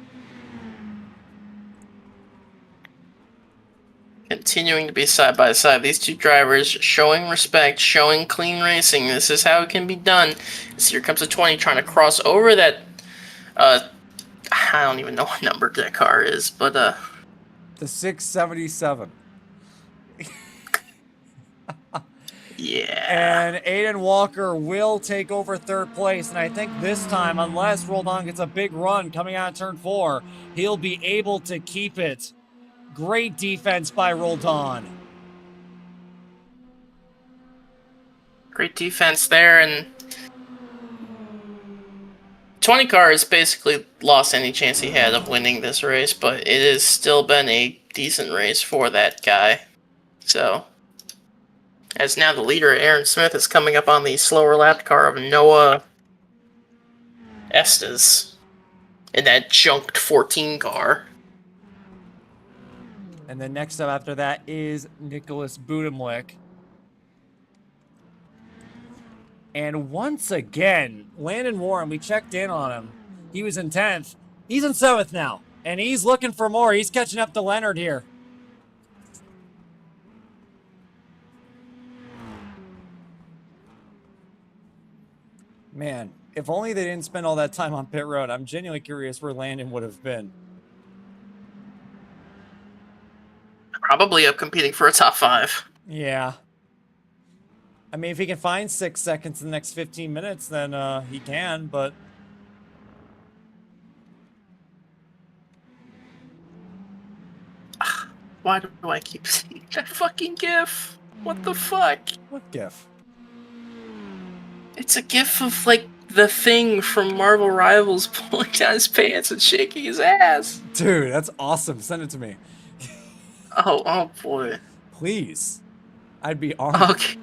Continuing to be side by side. These two drivers showing respect, showing clean racing. This is how it can be done. So here comes a 20 trying to cross over that. I don't even know what number that car is, but the 677. Yeah. And Aiden Walker will take over 3rd place. And I think this time, unless Roldan gets a big run coming out of turn 4, he'll be able to keep it. Great defense by Roldan. Great defense there, and 20 car has basically lost any chance he had of winning this race, but it has still been a decent race for that guy. So, as now the leader, Aaron Smith, is coming up on the slower lapped car of Noah Estes in that junked 14 car. And then next up after that is Nicholas Budimlik. And once again, Landon Warren, we checked in on him. He was in 10th. He's in 7th now. And he's looking for more. He's catching up to Leonard here. Man, if only they didn't spend all that time on pit road. I'm genuinely curious where Landon would have been. Probably up competing for a top 5. Yeah. I mean, if he can find 6 seconds in the next 15 minutes, then he can, but... Why do I keep seeing that fucking GIF? What the fuck? What GIF? It's a GIF of, like, the Thing from Marvel Rivals pulling down his pants and shaking his ass. Dude, that's awesome. Send it to me. Oh boy. Please. I'd be honored. Okay.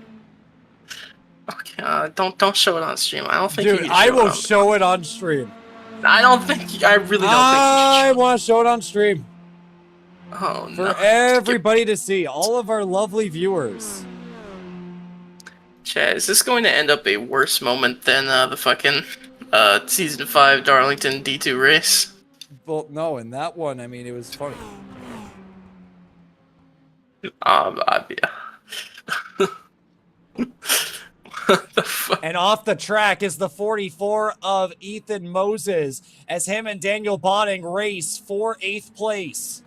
Okay, don't show it on stream. I don't think. Dude, I will show it on stream. I don't think. I really don't think. I want to show it on stream Oh for no. everybody to see. All of our lovely viewers. Chad, is this going to end up a worse moment than the fucking season 5 Darlington D2 race? Well, no, in that one, I mean, it was funny. Yeah. What the fuck? And off the track is the 44 of Ethan Moses as him and Daniel Botting race for 8th place.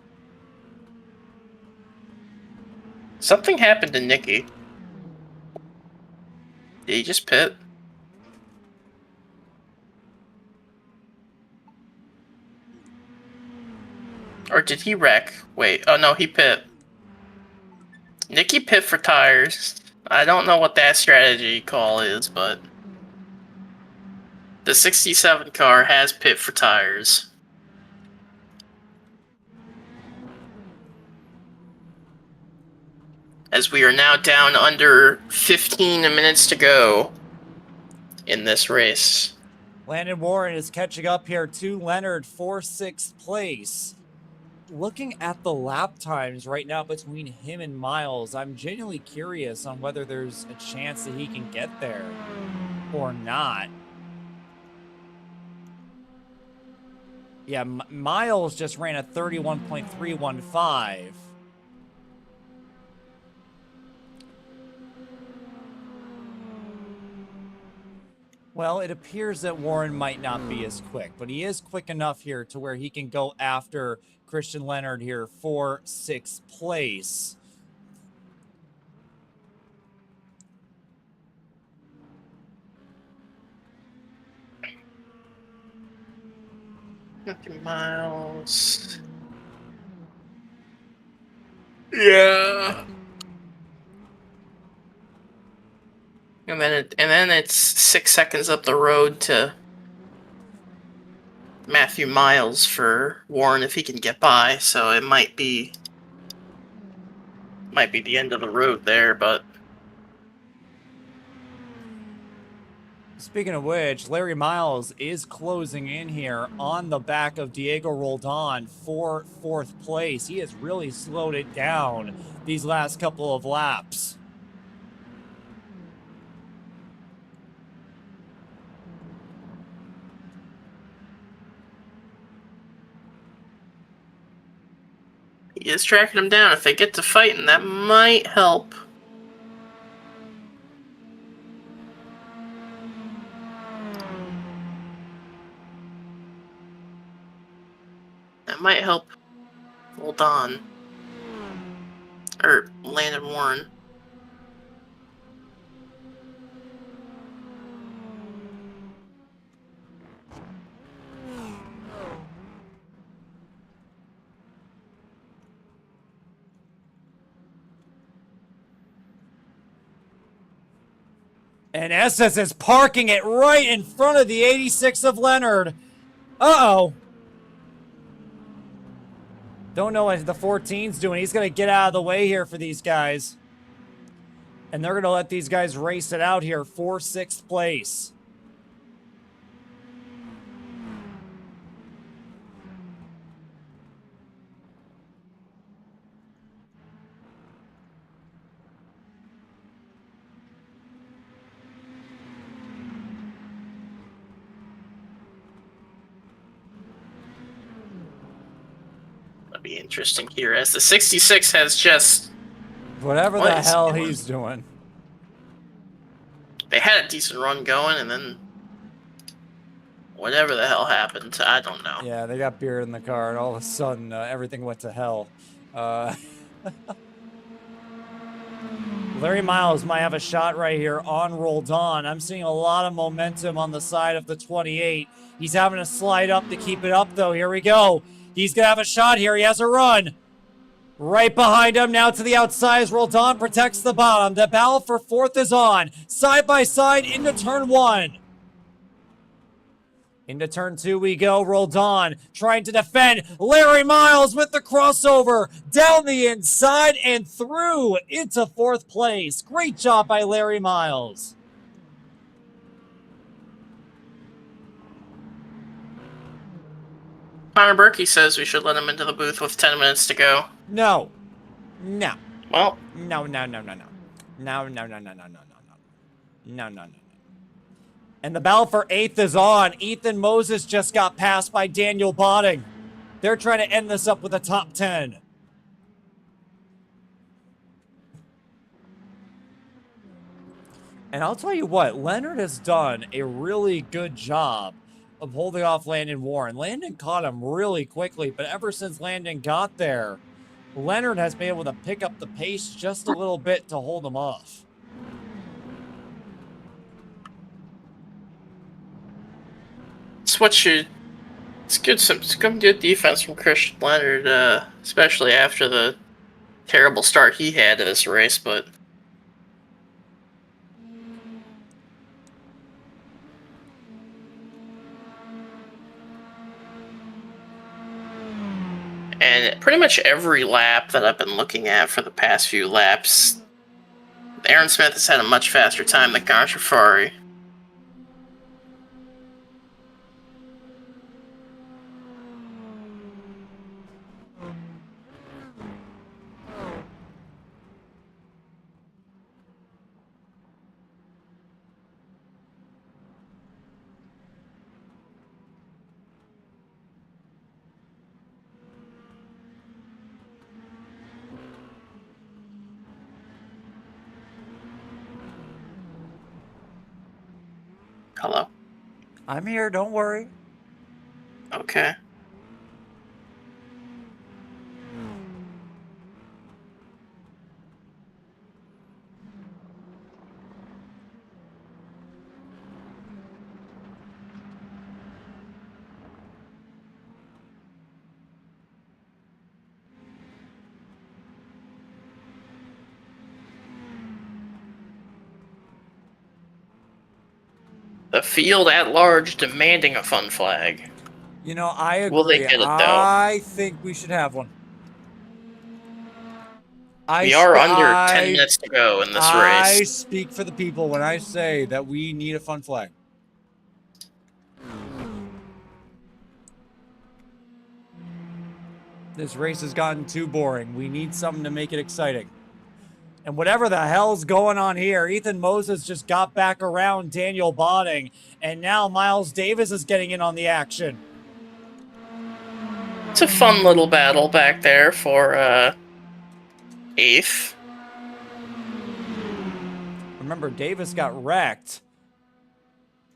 Something happened to Nikki. Did he just pit? Or did he wreck? Wait, oh no, he pit. Nikki pit for tires. I don't know what that strategy call is, but the 67 car has pit for tires. as we are now down under 15 minutes to go in this race. Landon Warren is catching up here to Leonard for 6th place. Looking at the lap times right now between him and Miles, I'm genuinely curious on whether there's a chance that he can get there or not. Yeah, Miles just ran a 31.315. Well, it appears that Warren might not be as quick, but he is quick enough here to where he can go after Christian Leonard here for 6th place. Miles. Yeah. And then it's 6 seconds up the road to Matthew Miles for Warren if he can get by. So it might be the end of the road there, but Speaking of which, Larry Miles is closing in here on the back of Diego Roldan for 4th place. He has really slowed it down these last couple of laps. he is tracking him down. If they get to fighting, that might help. That might help. Hold on. Or Landon Warren. And SS is parking it right in front of the 86 of Leonard. Uh-oh. Don't know what the 14's doing. He's going to get out of the way here for these guys. And they're going to let these guys race it out here for 6th place. Be interesting here as the 66 has just Whatever the hell he's doing. They had a decent run going and then whatever the hell happened, I don't know. Yeah, they got beer in the car and all of a sudden everything went to hell. Larry Miles might have a shot right here on Roldan. I'm seeing a lot of momentum on the side of the 28. He's having to slide up to keep it up though. Here we go. He's going to have a shot here. He has a run. Right behind him, now to the outside as Roldan protects the bottom. The battle for 4th is on. Side by side into turn 1. Into turn 2 we go. Roldan trying to defend. Larry Miles with the crossover. Down the inside and through into 4th place. Great job by Larry Miles. Connor Berkey says we should let him into the booth with 10 minutes to go. No. No. Well. No. And the battle for 8th is on. Ethan Moses just got passed by Daniel Botting. They're trying to end this up with a top 10. And I'll tell you what, Leonard has done a really good job of holding off Landon Warren. Landon caught him really quickly, but ever since Landon got there, Leonard has been able to pick up the pace just a little bit to hold him off. It's good. Some good defense from Christian Leonard, especially after the terrible start he had to this race. But and pretty much every lap that I've been looking at for the past few laps, Aaron Smith has had a much faster time than Connor Shafari. Hello? I'm here, don't worry. Okay. The field at large demanding a fun flag. You know, I agree. Will they get it, though? I think we should have one. We are under 10 minutes to go in this I race. speak for the people when I say that we need a fun flag. This race has gotten too boring. We need something to make it exciting. And whatever the hell's going on here, Ethan Moses just got back around Daniel Botting, and now Miles Davis is getting in on the action. It's a fun little battle back there for 8th. Remember, Davis got wrecked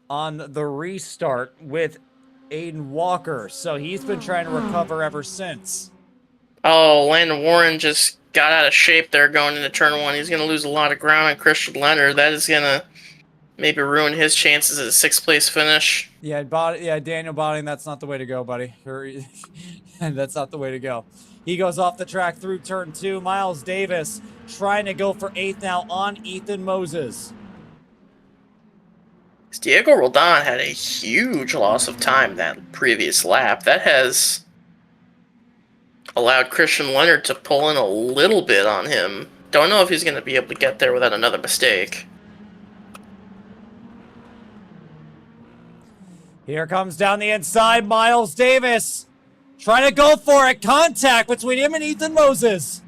on the restart with Aiden Walker, so he's been trying to recover ever since. Oh, Landon Warren just got out of shape there going into turn 1. He's going to lose a lot of ground on Christian Leonard. That is going to maybe ruin his chances at a 6th place finish. Yeah, Daniel Botting, that's not the way to go, buddy. That's not the way to go. He goes off the track through turn 2. Miles Davis trying to go for 8th now on Ethan Moses. Diego Roldan had a huge loss of time that previous lap. That has allowed Christian Leonard to pull in a little bit on him. Don't know if he's going to be able to get there without another mistake. Here comes down the inside, Miles Davis. Trying to go for it. Contact between him and Ethan Moses.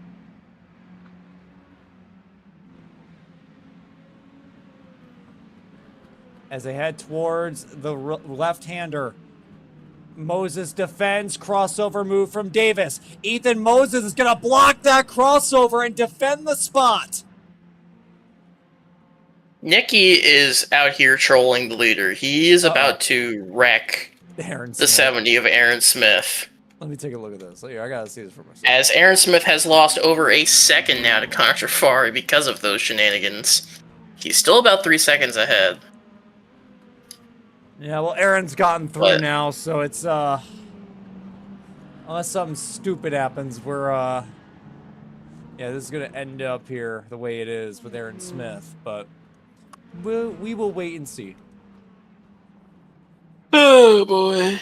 As they head towards the left-hander. Moses defends, crossover move from Davis. Ethan Moses is going to block that crossover and defend the spot. Nicky is out here trolling the leader. He is about to wreck the 70 of Aaron Smith. Let me take a look at this. Here, I got to see this for myself. As Aaron Smith has lost over a second now to Connor Trafari because of those shenanigans. He's still about 3 seconds ahead. Yeah, well, Aaron's gotten through now, so it's, unless something stupid happens, we're, yeah, this is going to end up here the way it is with Aaron Smith, but we will wait and see. Oh, boy.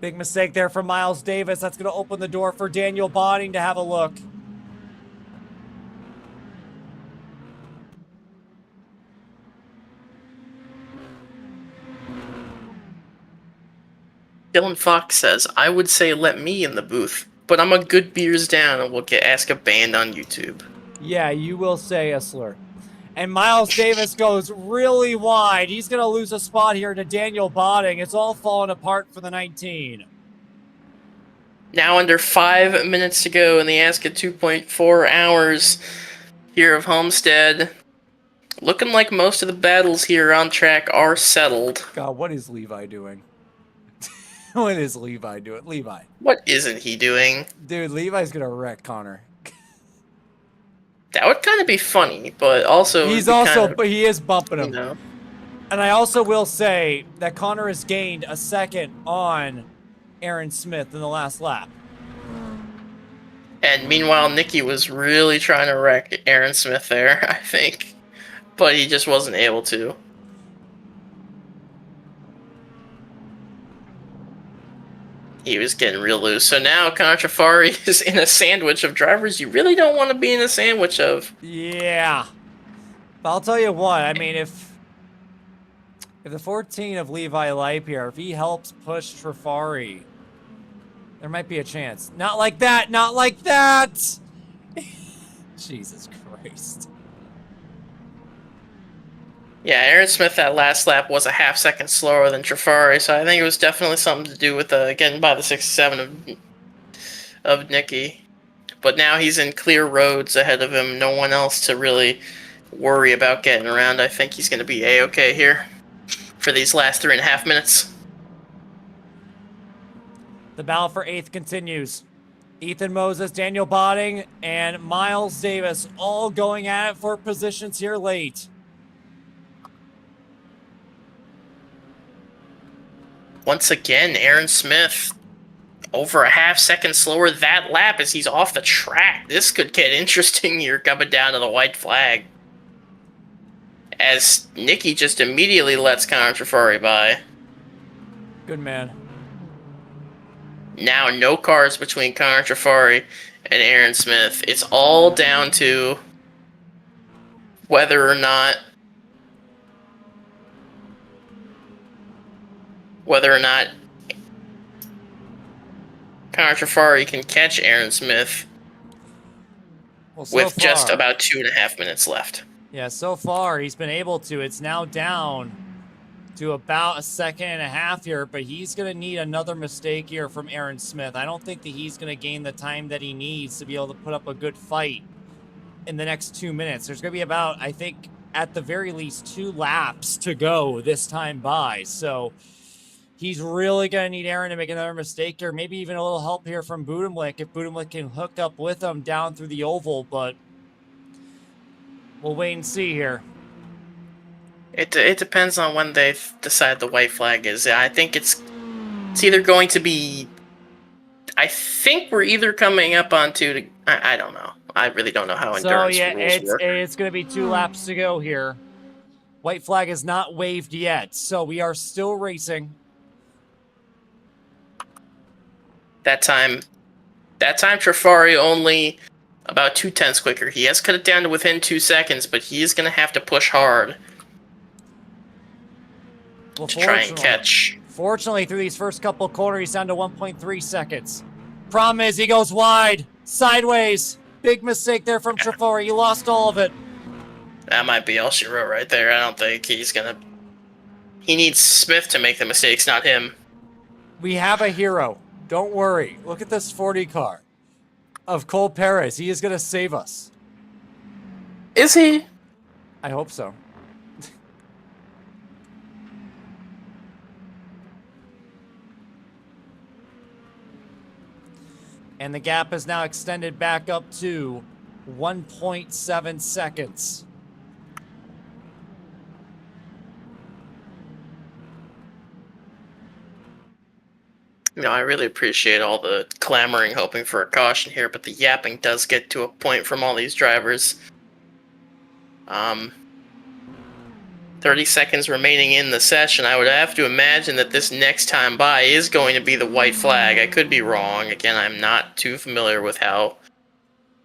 Big mistake there from Miles Davis. That's going to open the door for Daniel Botting to have a look. Dylan Fox says, I would say let me in the booth, but I'm a good beers down and we'll get ASCA banned on YouTube. Yeah, you will say a slur. And Miles Davis goes really wide. He's going to lose a spot here to Daniel Botting. It's all falling apart for the 19. Now under 5 minutes to go in the ASCA 2.4 hours here of Homestead. Looking like most of the battles here on track are settled. God, what is Levi doing? What is Levi doing? Levi. What isn't he doing? Dude, Levi's going to wreck Connor. That would kind of be funny, but also... but he is bumping him. You know. And I also will say that Connor has gained a second on Aaron Smith in the last lap. And meanwhile, Nicky was really trying to wreck Aaron Smith there, I think. But he just wasn't able to. he was getting real loose. So now Contrafari is in a sandwich of drivers you really don't want to be in a sandwich of. Yeah. But I'll tell you what, I mean, if the 14 of Levi Lipe here, if he helps push Trafari, there might be a chance. Not like that, not like that! Jesus Christ. Yeah, Aaron Smith that last lap was a half second slower than Trafari, so I think it was definitely something to do with getting by the 67 of Nicky. But now he's in clear roads ahead of him. No one else to really worry about getting around. I think he's going to be A-okay here for these last 3.5 minutes. The battle for 8th continues. Ethan Moses, Daniel Botting, and Miles Davis all going at it for positions here late. Once again, Aaron Smith over a half second slower that lap as he's off the track. This could get interesting here coming down to the white flag. As Nicky just immediately lets Contrafari by. Good man. Now no cars between Contrafari and Aaron Smith. It's all down to whether or not Contrafari can catch Aaron Smith with just about 2.5 minutes left. Yeah, so far he's been able to. It's now down to about 1.5 seconds here, but he's going to need another mistake here from Aaron Smith. I don't think that he's going to gain the time that he needs to be able to put up a good fight in the next 2 minutes. There's going to be about, I think, at the very least 2 laps to go this time by. So he's really going to need Aaron to make another mistake here. Maybe even a little help here from Budimlik if Budimlik can hook up with him down through the oval, but we'll wait and see here. It depends on when they decide the white flag is. I think it's either going to be. I think we're either coming up on two. I don't know. I really don't know how endurance rules work. It's going to be 2 laps to go here. White flag is not waved yet, so we are still racing. That time, Trafari only about 0.2 quicker. He has cut it down to within 2 seconds, but he is going to have to push hard to try and catch. Fortunately, through these first couple corners, he's down to 1.3 seconds. Problem is, he goes wide, sideways. Big mistake there from Trafari. He lost all of it. That might be all she wrote right there. I don't think he's going to. He needs Smith to make the mistakes, not him. We have a hero. Don't worry. Look at this 40 car of Cole Perez. He is going to save us. Is he? I hope so. And the gap is now extended back up to 1.7 seconds. I really appreciate all the clamoring, hoping for a caution here, but the yapping does get to a point from all these drivers. 30 seconds remaining in the session. I would have to imagine that this next time by is going to be the white flag. I could be wrong. Again, I'm not too familiar with how.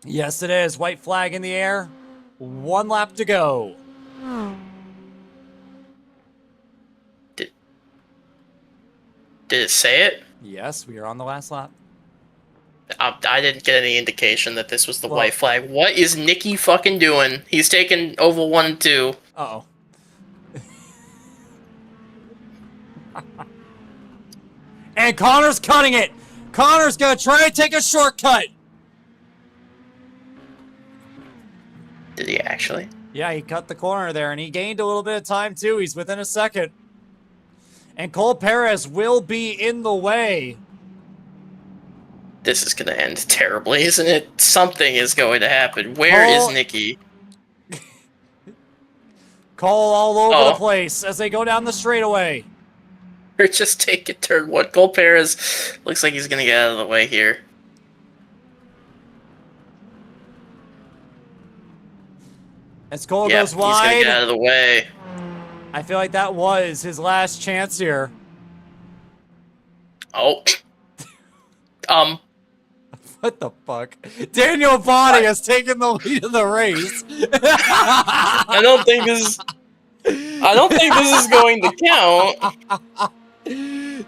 Yes, it is. White flag in the air. 1 lap to go. Did it say it? Yes, we are on the last lap. I didn't get any indication that this was the white flag. What is Nicky fucking doing? He's taking oval 1 and 2. Uh-oh. And Connor's cutting it. Connor's gonna try to take a shortcut. Did he actually? Yeah, he cut the corner there, and he gained a little bit of time, too. He's within a second. And Cole Perez will be in the way. This is going to end terribly, isn't it? Something is going to happen. Where is Nicky? Cole all over the place as they go down the straightaway. Or just take it turn 1. Cole Perez looks like he's going to get out of the way here. As Cole goes wide. He's going to get out of the way. I feel like that was his last chance here. Oh. What the fuck? Daniel Bonnie has taken the lead of the race. I don't think this is going to count.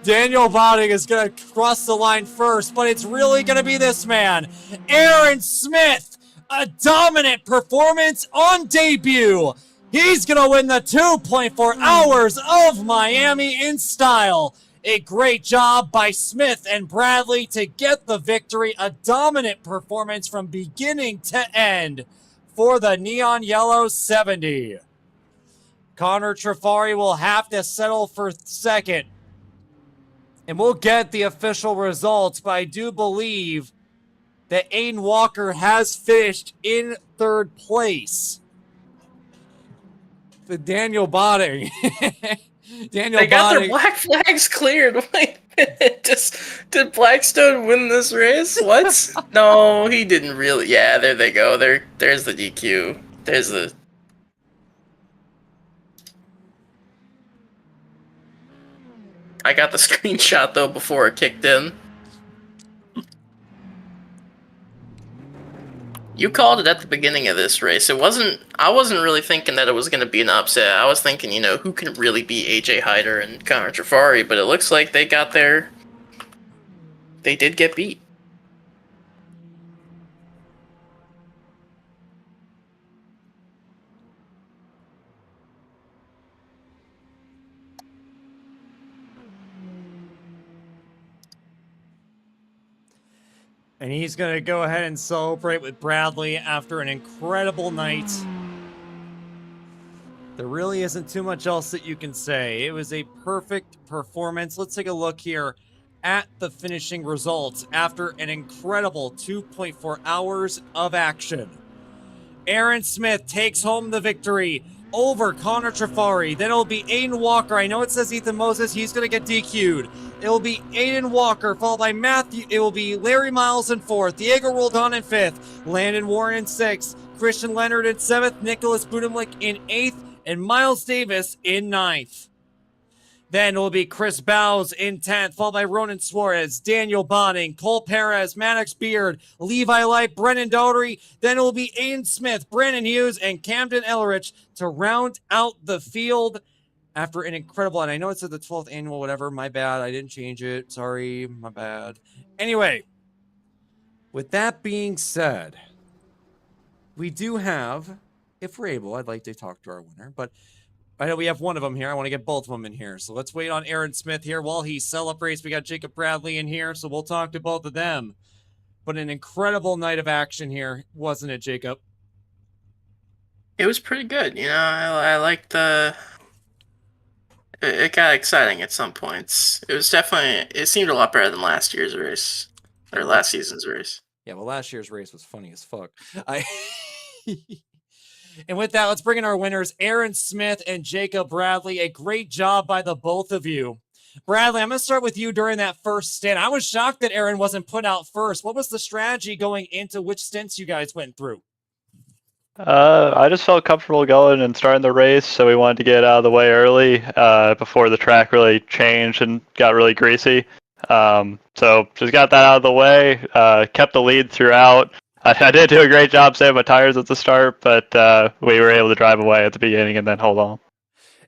Daniel Bonning is going to cross the line first, but it's really going to be this man, Aaron Smith. A dominant performance on debut. He's going to win the 2.4 hours of Miami in style. A great job by Smith and Bradley to get the victory. A dominant performance from beginning to end for the Neon Yellow 70. Connor Trafari will have to settle for second. And we'll get the official results, but I do believe that Aiden Walker has finished in third place. The Daniel Botting. They got their black flags cleared. Wait a minute. Did Blackstone win this race? What? No, he didn't really. Yeah, there they go. There's the DQ. There's the... I got the screenshot, though, before it kicked in. You called it at the beginning of this race. I wasn't really thinking that it was going to be an upset. I was thinking, who can really beat AJ Hyder and Connor Trafari, but it looks like they did get beat. And he's going to go ahead and celebrate with Bradley after an incredible night. There really isn't too much else that you can say. It was a perfect performance. Let's take a look here at the finishing results after an incredible 2.4 hours of action. Aaron Smith takes home the victory over Connor Trafari. Then it'll be Aiden Walker. I know it says Ethan Moses. He's going to get DQ'd. It will be Aiden Walker, followed by Matthew. It will be Larry Miles in fourth, Diego Roldan in fifth, Landon Warren in sixth, Christian Leonard in seventh, Nicholas Budimlik in eighth, and Miles Davis in ninth. Then it will be Chris Bowes in 10th, followed by Ronan Suarez, Daniel Bonning, Cole Perez, Maddox Beard, Levi Light, Brennan Daughtery. Then it will be Aiden Smith, Brandon Hughes, and Camden Ellerich to round out the field after an incredible, and I know it said the 12th annual whatever, my bad, I didn't change it, sorry, my bad. Anyway, with that being said, we do have, if we're able, I'd like to talk to our winner, but I know we have one of them here. I want to get both of them in here. So let's wait on Aaron Smith here while he celebrates. We got Jacob Bradley in here, so we'll talk to both of them. But an incredible night of action here, wasn't it, Jacob? It was pretty good. I liked the... It got exciting at some points. It seemed a lot better than last year's race. Or last season's race. Yeah, well, last year's race was funny as fuck. And with that, let's bring in our winners, Aaron Smith and Jacob Bradley. A great job by the both of you. Bradley, I'm going to start with you during that first stint. I was shocked that Aaron wasn't put out first. What was the strategy going into which stints you guys went through? I just felt comfortable going and starting the race, so we wanted to get out of the way early before the track really changed and got really greasy. So just got that out of the way, kept the lead throughout. I did do a great job saving my tires at the start, but we were able to drive away at the beginning and then hold on.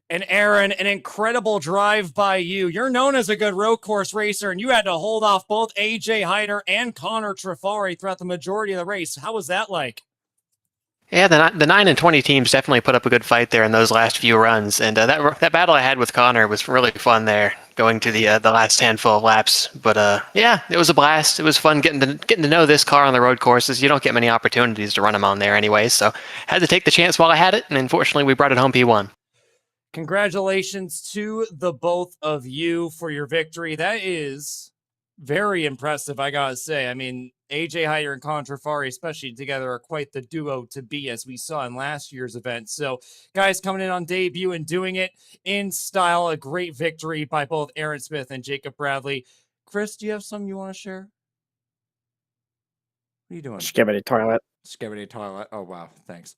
And Aaron, an incredible drive by you. You're known as a good road course racer, and you had to hold off both AJ Hyder and Connor Trafari throughout the majority of the race. How was that like? Yeah, the 9 and 20 teams definitely put up a good fight there in those last few runs, and that battle I had with Connor was really fun there, going to the last handful of laps. But yeah, it was a blast. It was fun getting to know this car on the road courses. You don't get many opportunities to run them on there anyway, so had to take the chance while I had it, and unfortunately we brought it home P1. Congratulations to the both of you for your victory. That is very impressive, I gotta say. I mean, AJ Hyder and Connor Trafari, especially together, are quite the duo to be, as we saw in last year's event. So, guys coming in on debut and doing it in style. A great victory by both Aaron Smith and Jacob Bradley. Chris, do you have something you want to share? What are you doing? Skibidi toilet. Skibidi toilet. Oh, wow. Thanks.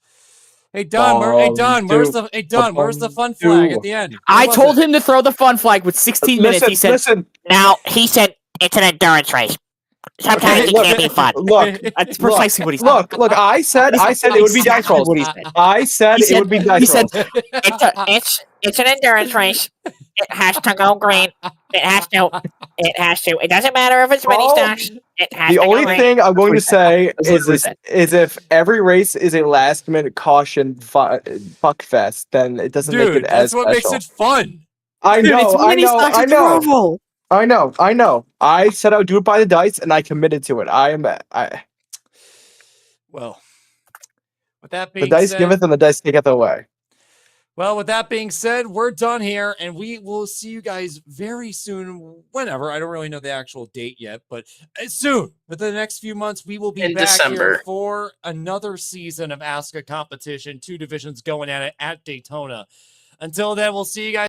Hey, Don, where's the fun flag at the end? I told him to throw the fun flag with 16 minutes. He said, Listen. Now, he said it's an endurance race. Sometimes it can be fun. Look, That's precisely what he said. look. I said it would be dice rolls. What he said. I said it would be dice rolls. It's an endurance race. It has to go green. It has to. It doesn't matter if it's mini stocks. It has The to only go green. thing I'm going to say That's what he is if every race is a last minute caution fuck fest, then it doesn't make Dude, it as that's what special. makes it fun. I Dude, know, it's I mini know, stocks, I it's know, horrible. I know. I said I would do it by the dice, and I committed to it. Well, with that The being dice said, giveth and the dice taketh away. well, with that being said, we're done here, and we will see you guys very soon. Whenever, I don't really know the actual date yet, but soon. Within the next few months, we will be In back December. here for another season of ASCA competition. 2 divisions going at it at Daytona. Until then, we'll see you guys.